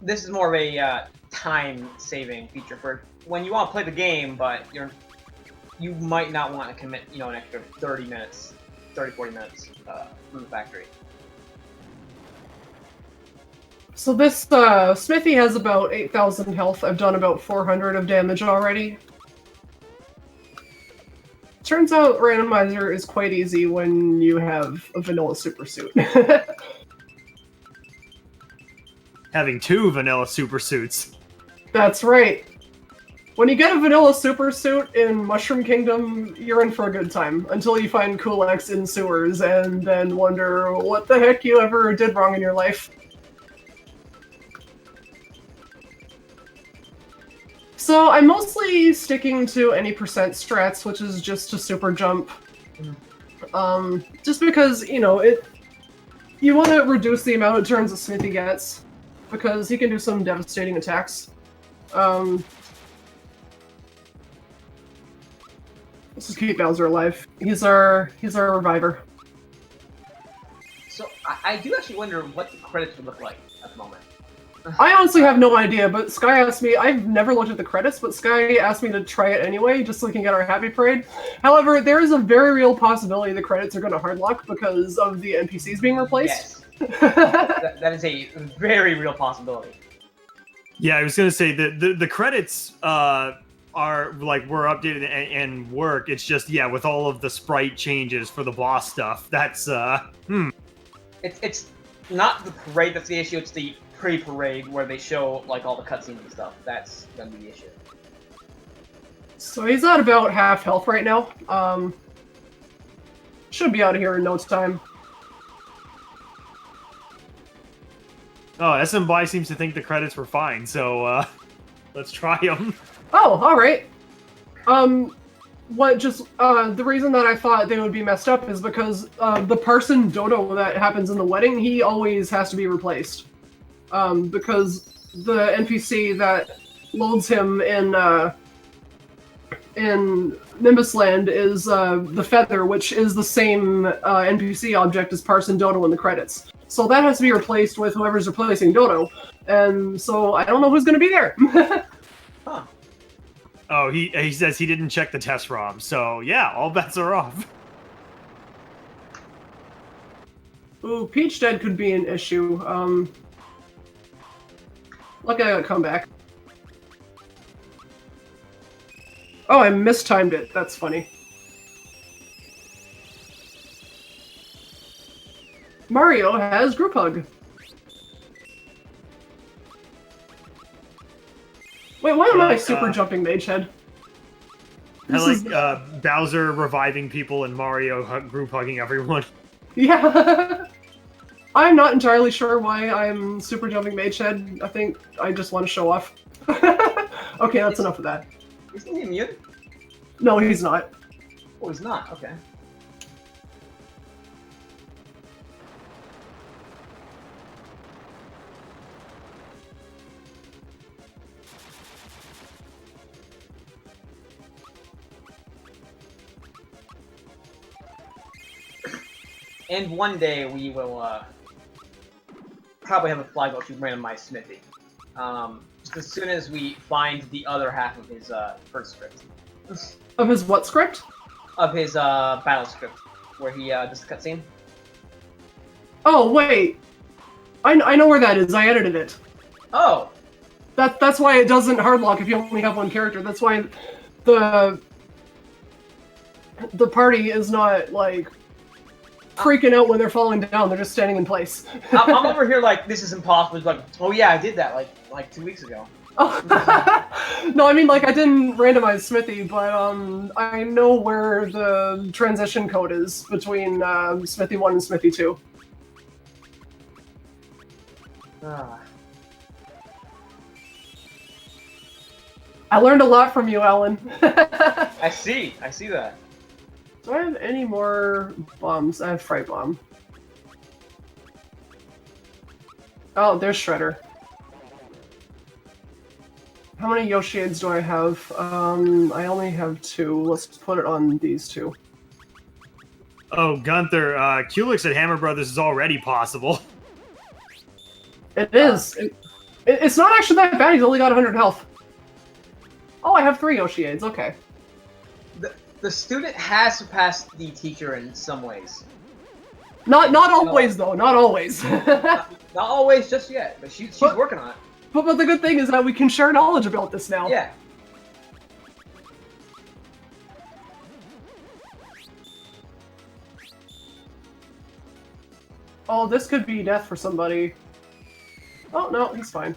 This is more of a time-saving feature for when you want to play the game, but you might not want to commit, you know, an extra 30 minutes, 40 minutes from the factory. So this Smithy has about 8,000 health. I've done about 400 of damage already. Turns out Randomizer is quite easy when you have a vanilla super suit. Having 2 vanilla super suits. That's right. When you get a vanilla super suit in Mushroom Kingdom, you're in for a good time, until you find Kulaks in sewers and then wonder what the heck you ever did wrong in your life. So I'm mostly sticking to any percent strats, which is just to super jump. Just because, you know, you want to reduce the amount of turns that Smithy gets, because he can do some devastating attacks. Let's just keep Bowser alive. He's our reviver. So I do actually wonder what the credits would look like at the moment. I honestly have no idea, but Sky asked me, I've never looked at the credits, but Sky asked me to try it anyway, just so we can get our happy parade. However, there is a very real possibility the credits are going to hardlock because of the NPCs being replaced. Yes. that is a very real possibility. Yeah, I was going to say the credits are, like, were updated and work. It's just, yeah, with all of the sprite changes for the boss stuff, that's, It's not the parade that's the issue, it's the pre-parade where they show, like, all the cutscenes and stuff. That's gonna be the issue. So he's at about half health right now. Should be out of here in no time. Oh, SM Buy seems to think the credits were fine, so let's try them. Oh, alright. The reason that I thought they would be messed up is because the person Dojo that happens in the wedding, he always has to be replaced. Because the NPC that loads him in in Nimbus Land is the feather, which is the same NPC object as Parson Dodo in the credits. So that has to be replaced with whoever's replacing Dodo. And so I don't know who's going to be there. Huh. Oh, he says he didn't check the test ROM, so yeah, all bets are off. Ooh, Peach Dead could be an issue. Look at a comeback. Oh, I mistimed it. That's funny. Mario has group hug. Wait, why am I super jumping Mage Head? I like Bowser reviving people and Mario group hugging everyone. Yeah. I'm not entirely sure why I'm super jumping Mage Head. I think I just want to show off. Okay, that's enough of that. Isn't he immune? No, he's not. Oh, he's not. Okay. And one day we will probably have a flag go to randomize Smithy. Just as soon as we find the other half of his first script. Of his what script? Of his battle script, where he does the cutscene. Oh, wait. I know where that is. I edited it. Oh! That's why it doesn't hardlock if you only have one character. That's why the party is not, like, freaking out when they're falling down. They're just standing in place. I'm over here like, this is impossible. It's like, oh yeah, I did that like 2 weeks ago. Oh. No, I mean, like, I didn't randomize Smithy, but I know where the transition code is between Smithy 1 and Smithy 2. I learned a lot from you, Alan. I see that. Do I have any more bombs? I have Fright Bomb. Oh, there's Shredder. How many Yoshi-aids do I have? I only have 2. Let's put it on these 2. Oh, Gunther, Kulik at Hammer Brothers is already possible. It is. It's not actually that bad. He's only got 100 health. Oh, I have 3 Yoshi-aids. Okay. The student has surpassed the teacher in some ways. Not always, though. Not always. Not always just yet, but she's working on it. But the good thing is that we can share knowledge about this now. Yeah. Oh, this could be death for somebody. Oh, no, he's fine.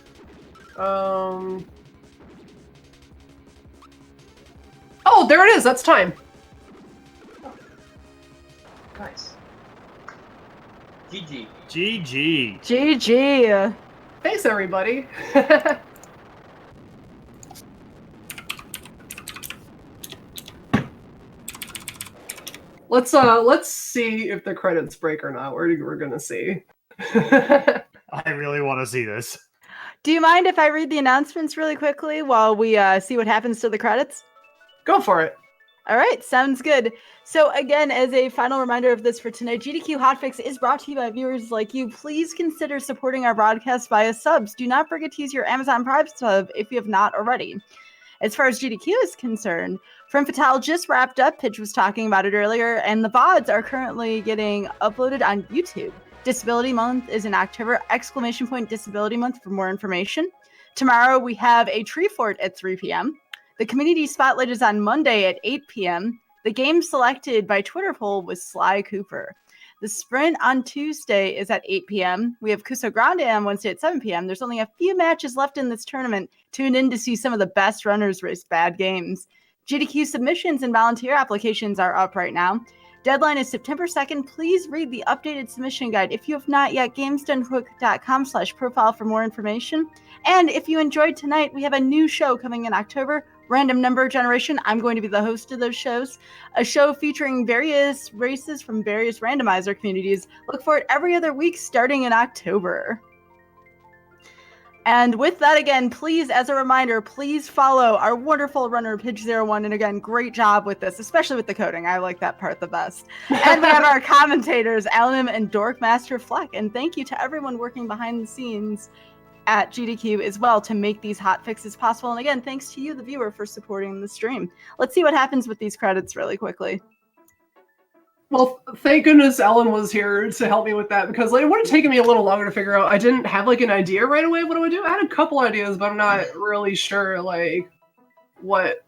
Oh, there it is! That's time! Nice. GG. GG. GG. Thanks, everybody! Let's see if the credits break or not. We're gonna see. I really want to see this. Do you mind if I read the announcements really quickly while we see what happens to the credits? Go for it. All right, sounds good. So again, as a final reminder of this for tonight, GDQ Hotfix is brought to you by viewers like you. Please consider supporting our broadcast via subs. Do not forget to use your Amazon Prime sub if you have not already. As far as GDQ is concerned, From Fatale just wrapped up. Pitch was talking about it earlier, and the VODs are currently getting uploaded on YouTube. Disability Month is in October, ! Disability Month for more information. Tomorrow we have a tree fort at 3 p.m. The community spotlight is on Monday at 8 p.m. The game selected by Twitter poll was Sly Cooper. The sprint on Tuesday is at 8 p.m. We have Cuso Grande on Wednesday at 7 p.m. There's only a few matches left in this tournament. Tune in to see some of the best runners race bad games. GDQ submissions and volunteer applications are up right now. Deadline is September 2nd. Please read the updated submission guide. If you have not yet, gamesdonequick.com/profile for more information. And if you enjoyed tonight, we have a new show coming in October, Random Number Generation. I'm going to be the host of those shows. A show featuring various races from various randomizer communities. Look for it every other week starting in October. And with that, again, please, as a reminder, please follow our wonderful runner, Pidge01. And again, great job with this, especially with the coding. I like that part the best. And we have our commentators, Alan and Dorkmaster Fleck. And thank you to everyone working behind the scenes at GDQ as well to make these hot fixes possible. And again, thanks to you, the viewer, for supporting the stream. Let's see what happens with these credits really quickly. Well, thank goodness Ellen was here to help me with that, because like, it would have taken me a little longer to figure out. I didn't have like an idea right away what I would do. I had a couple ideas, but I'm not really sure like what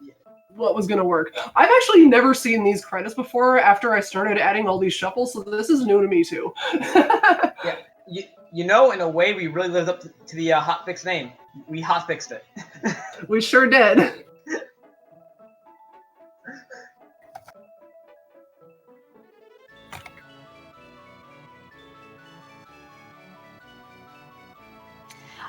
was gonna work. I've actually never seen these credits before after I started adding all these shuffles, so this is new to me too. Yeah, you know, in a way, we really lived up to the hotfix name. We hotfixed it. We sure did.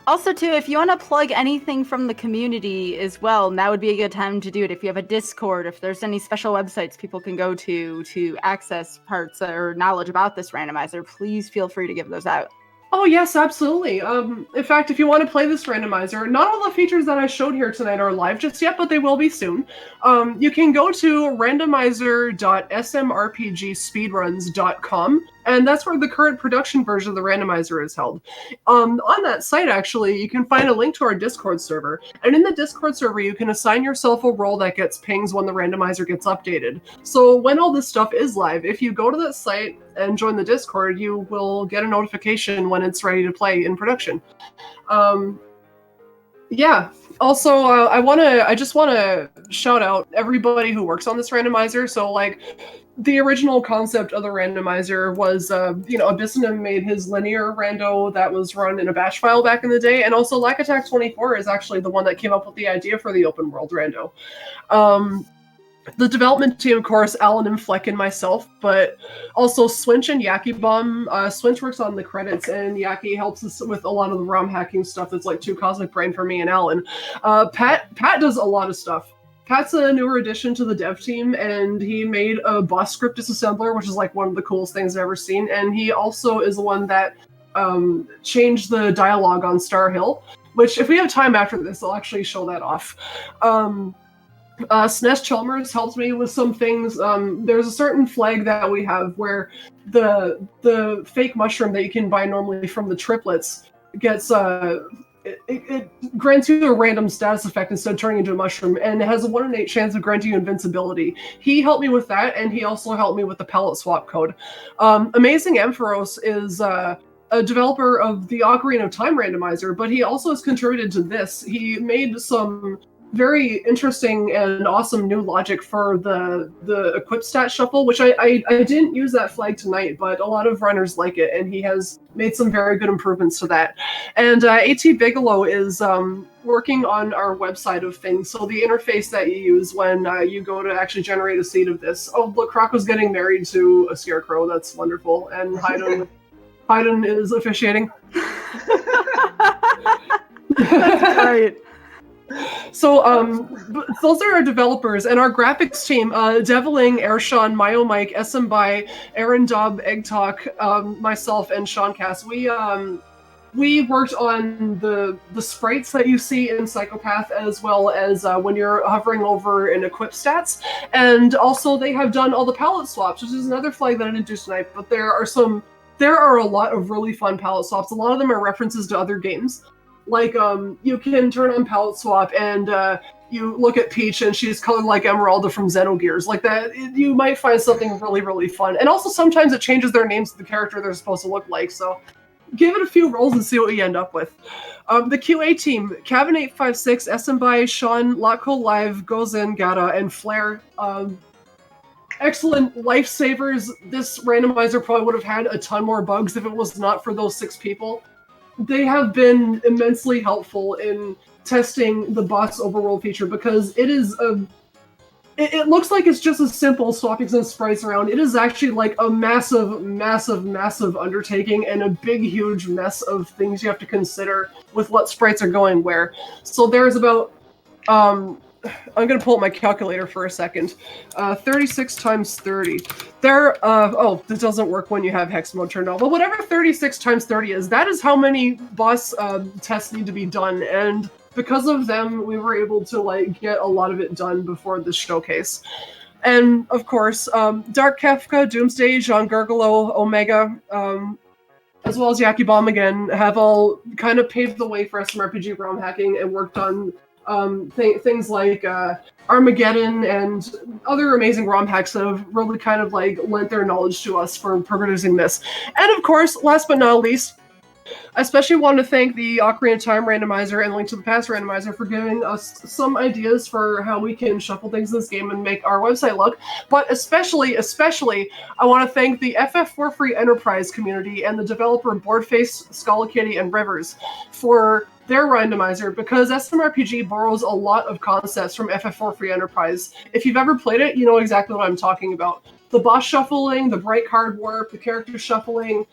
Also, too, if you want to plug anything from the community as well, now would be a good time to do it. If you have a Discord, if there's any special websites people can go to access parts or knowledge about this randomizer, please feel free to give those out. Oh yes, absolutely. In fact, if you want to play this randomizer, not all the features that I showed here tonight are live just yet, but they will be soon. You can go to randomizer.smrpgspeedruns.com, and that's where the current production version of the randomizer is held. On that site, actually, you can find a link to our Discord server, and in the Discord server, you can assign yourself a role that gets pings when the randomizer gets updated. So when all this stuff is live, if you go to that site and join the Discord, you will get a notification when it's ready to play in production. Yeah. Also, I just want to shout out everybody who works on this randomizer. So, like, the original concept of the randomizer was, Abyssinum made his linear rando that was run in a bash file back in the day, and also Lack Attack 24 is actually the one that came up with the idea for the open world rando. The development team, of course, Alan and Fleck and myself, but also Swinch and Yaki Bomb. Swinch works on the credits, and Yaki helps us with a lot of the ROM hacking stuff that's like too Cosmic Brain for me and Alan. Pat does a lot of stuff. Pat's a newer addition to the dev team, and he made a boss script disassembler, which is like one of the coolest things I've ever seen, and he also is the one that changed the dialogue on Star Hill, which if we have time after this, I'll actually show that off. Snesh Chalmers helps me with some things. There's a certain flag that we have where the fake mushroom that you can buy normally from the triplets gets it grants you a random status effect instead of turning into a mushroom, and it has a 1 in 8 chance of granting you invincibility. He helped me with that, and he also helped me with the palette swap code. Amazing Ampharos is a developer of the Ocarina of Time randomizer, but he also has contributed to this. He made some very interesting and awesome new logic for the equip stat shuffle, which I didn't use that flag tonight, but a lot of runners like it, and he has made some very good improvements to that. And AT Bigelow is working on our website of things, so the interface that you use when you go to actually generate a seed of this. Oh, look, Crocco's getting married to a scarecrow. That's wonderful. And Haydn is officiating. That's great. So, those are our developers, and our graphics team, Deviling, Airshawn, Mayo Mike, SM By, Aaron Dobb, Egg Talk, myself, and Sean Cass. We worked on the sprites that you see in Psychopath, as well as when you're hovering over and equip stats, and also they have done all the palette swaps, which is another flag that I didn't do tonight, but there are a lot of really fun palette swaps. A lot of them are references to other games. Like, you can turn on palette swap and you look at Peach and she's colored like Emeralda from Xenogears. Like that, you might find something really, really fun. And also sometimes it changes their names to the character they're supposed to look like. So give it a few rolls and see what you end up with. The QA team, Cabin856, SM By, Sean, Latko Live, Gozen, Gata, and Flare. Excellent lifesavers. This randomizer probably would have had a ton more bugs if it was not for those 6 people. They have been immensely helpful in testing the boss overworld feature, because it is it looks like it's just as simple swapping some sprites around. It is actually like a massive, massive, massive undertaking and a big, huge mess of things you have to consider with what sprites are going where. So there's about I'm gonna pull up my calculator for a second. 36 times 30. There. Oh, this doesn't work when you have hex mode turned on. But whatever 36 times 30 is, that is how many boss tests need to be done. And because of them, we were able to like get a lot of it done before this showcase. And of course, Dark Kefka, Doomsday, Jean Gurgalo, Omega, as well as Yaki Bomb again, have all kind of paved the way for SMRPG ROM hacking and worked on things like Armageddon and other amazing ROM hacks that have really kind of like lent their knowledge to us for producing this. And of course, last but not least, I especially want to thank the Ocarina of Time randomizer and Link to the Past randomizer for giving us some ideas for how we can shuffle things in this game and make our website look. But especially, I want to thank the FF4 Free Enterprise community and the developer Boardface, Skullakitty, and Rivers for their randomizer, because SMRPG borrows a lot of concepts from FF4 Free Enterprise. If you've ever played it, you know exactly what I'm talking about. The boss shuffling, the bright card warp, the character shuffling,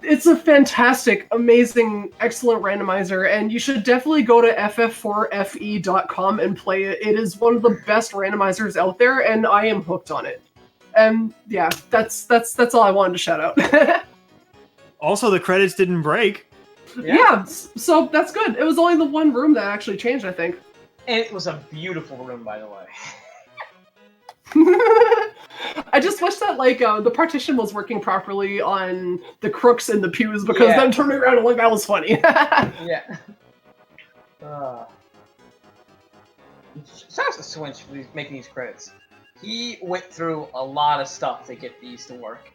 it's a fantastic, amazing, excellent randomizer, and you should definitely go to ff4fe.com and play it. It is one of the best randomizers out there, and I am hooked on it. And yeah, that's all I wanted to shout out. Also, the credits didn't break. Yeah, so that's good. It was only the one room that actually changed, I think. And it was a beautiful room, by the way. I just wish that like the partition was working properly on the crooks in the pews, because then turning around and like that was funny. Yeah. Shout out to Swinch for making these credits. He went through a lot of stuff to get these to work.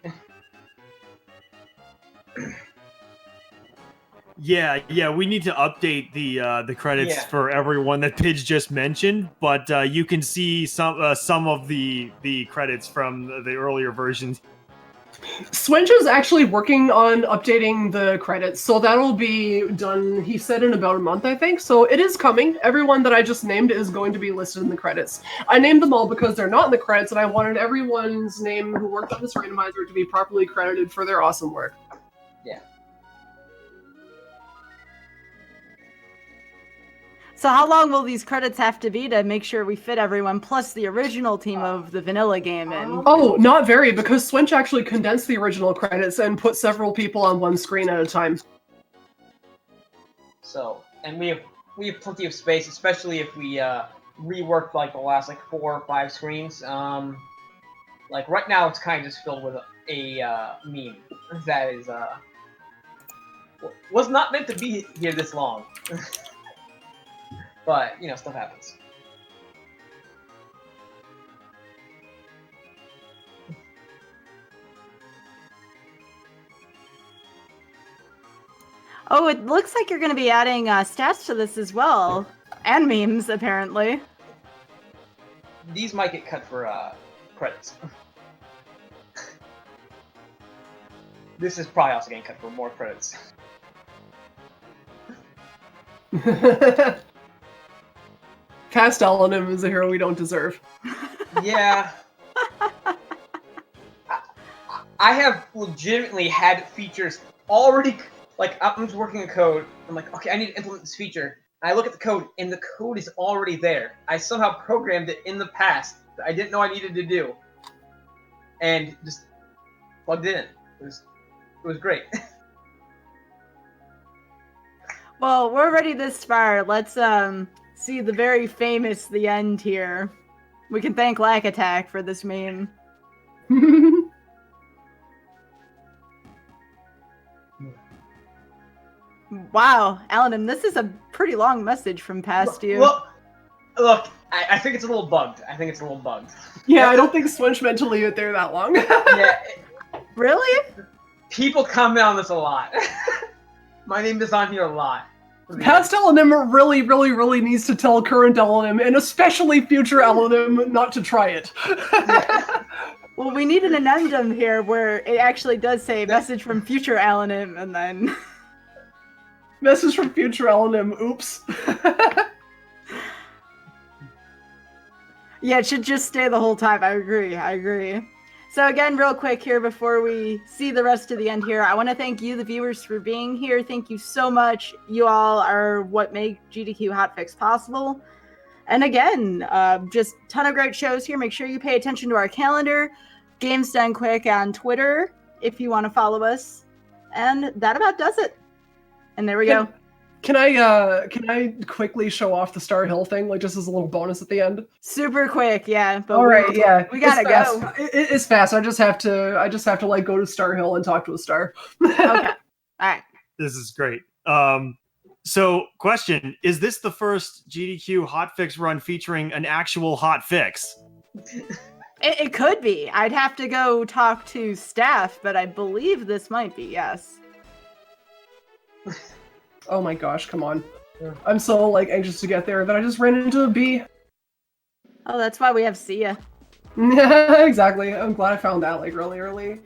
Yeah, we need to update the credits for everyone that Pidge just mentioned, but you can see some of the credits from the earlier versions. Swinch is actually working on updating the credits, so that'll be done, he said, in about a month, I think. So it is coming. Everyone that I just named is going to be listed in the credits. I named them all because they're not in the credits, and I wanted everyone's name who worked on this randomizer to be properly credited for their awesome work. Yeah. So how long will these credits have to be to make sure we fit everyone, plus the original team of the vanilla game in? Oh, not very, because Swinch actually condensed the original credits and put several people on one screen at a time. So, and we have plenty of space, especially if we rework like the last like 4 or 5 screens. Like right now, it's kind of just filled with a meme that is was not meant to be here this long. But, you know, stuff happens. Oh, it looks like you're going to be adding stats to this as well. And memes, apparently. These might get cut for credits. This is probably also getting cut for more credits. Cast Alanim is a hero we don't deserve. Yeah. I have legitimately had features already, like, I'm just working a code, I'm like, okay, I need to implement this feature. And I look at the code, and the code is already there. I somehow programmed it in the past that I didn't know I needed to do. And just plugged it in. It was great. Well, we're ready this far. Let's see the very famous The End here. We can thank Lack Attack for this meme. Wow, Alan, this is a pretty long message from past you. Look, I think it's a little bugged. Yeah, I don't think Swinch meant to leave it there that long. Yeah. Really? People comment on this a lot. My name is on here a lot. Past Alanim really needs to tell current Alanim, and especially future Alanim, not to try it. Well, we need an addendum here where it actually does say message from future Alanim, and then... Message from future Alanim, oops. Yeah, it should just stay the whole time. I agree. So again, real quick here before we see the rest of the end here, I want to thank you, the viewers, for being here. Thank you so much. You all are what make GDQ Hotfix possible. And again, just a ton of great shows here. Make sure you pay attention to our calendar. Games Done Quick on Twitter if you want to follow us. And that about does it. And there we go. Can I quickly show off the Star Hill thing, like just as a little bonus at the end? Super quick, yeah. But all right, yeah, we gotta go. It's fast. I just have to like go to Star Hill and talk to a star. Okay. All right. This is great. So, question: is this the first GDQ hotfix run featuring an actual hotfix? It could be. I'd have to go talk to staff, but I believe this might be, yes. Oh my gosh, come on. I'm so like anxious to get there that I just ran into a bee. Oh, that's why we have Sia. Yeah, exactly. I'm glad I found that like really early.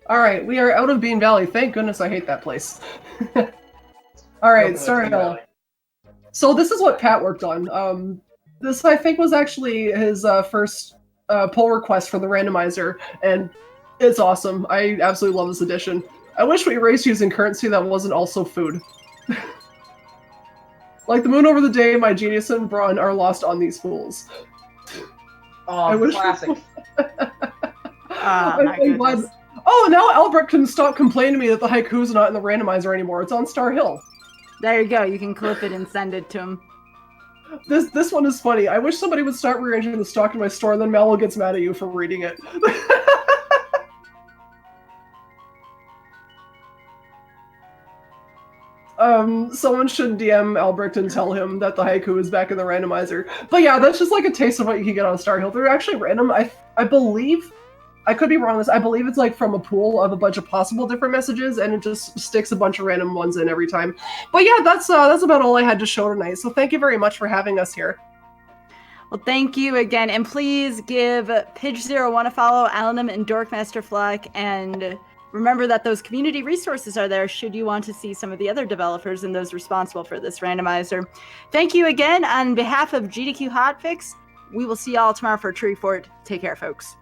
Alright, we are out of Bean Valley. Thank goodness I hate that place. Alright, Star Hill. So this is what Pat worked on. This, I think, was actually his first pull request for the randomizer, and it's awesome. I absolutely love this edition. I wish we raced using currency that wasn't also food. Like the moon over the day, my genius and brawn are lost on these fools. Oh, classic. My goodness. Oh, now Albrecht can stop complaining to me that the haiku's not in the randomizer anymore. It's on Star Hill. There you go. You can clip it and send it to him. This one is funny. I wish somebody would start rearranging the stock in my store, and then Mallow gets mad at you for reading it. Someone should DM Albrecht and tell him that the haiku is back in the randomizer. But yeah, that's just like a taste of what you can get on Star Hill. They're actually random. I believe, I could be wrong on this, I believe it's like from a pool of a bunch of possible different messages, and it just sticks a bunch of random ones in every time. But yeah, that's about all I had to show tonight. So thank you very much for having us here. Well, thank you again, and please give Pidge01 a follow, Alanum and Dorkmaster Fluck, and remember that those community resources are there should you want to see some of the other developers and those responsible for this randomizer. Thank you again on behalf of GDQ Hotfix. We will see y'all tomorrow for Tree Fort. Take care, folks.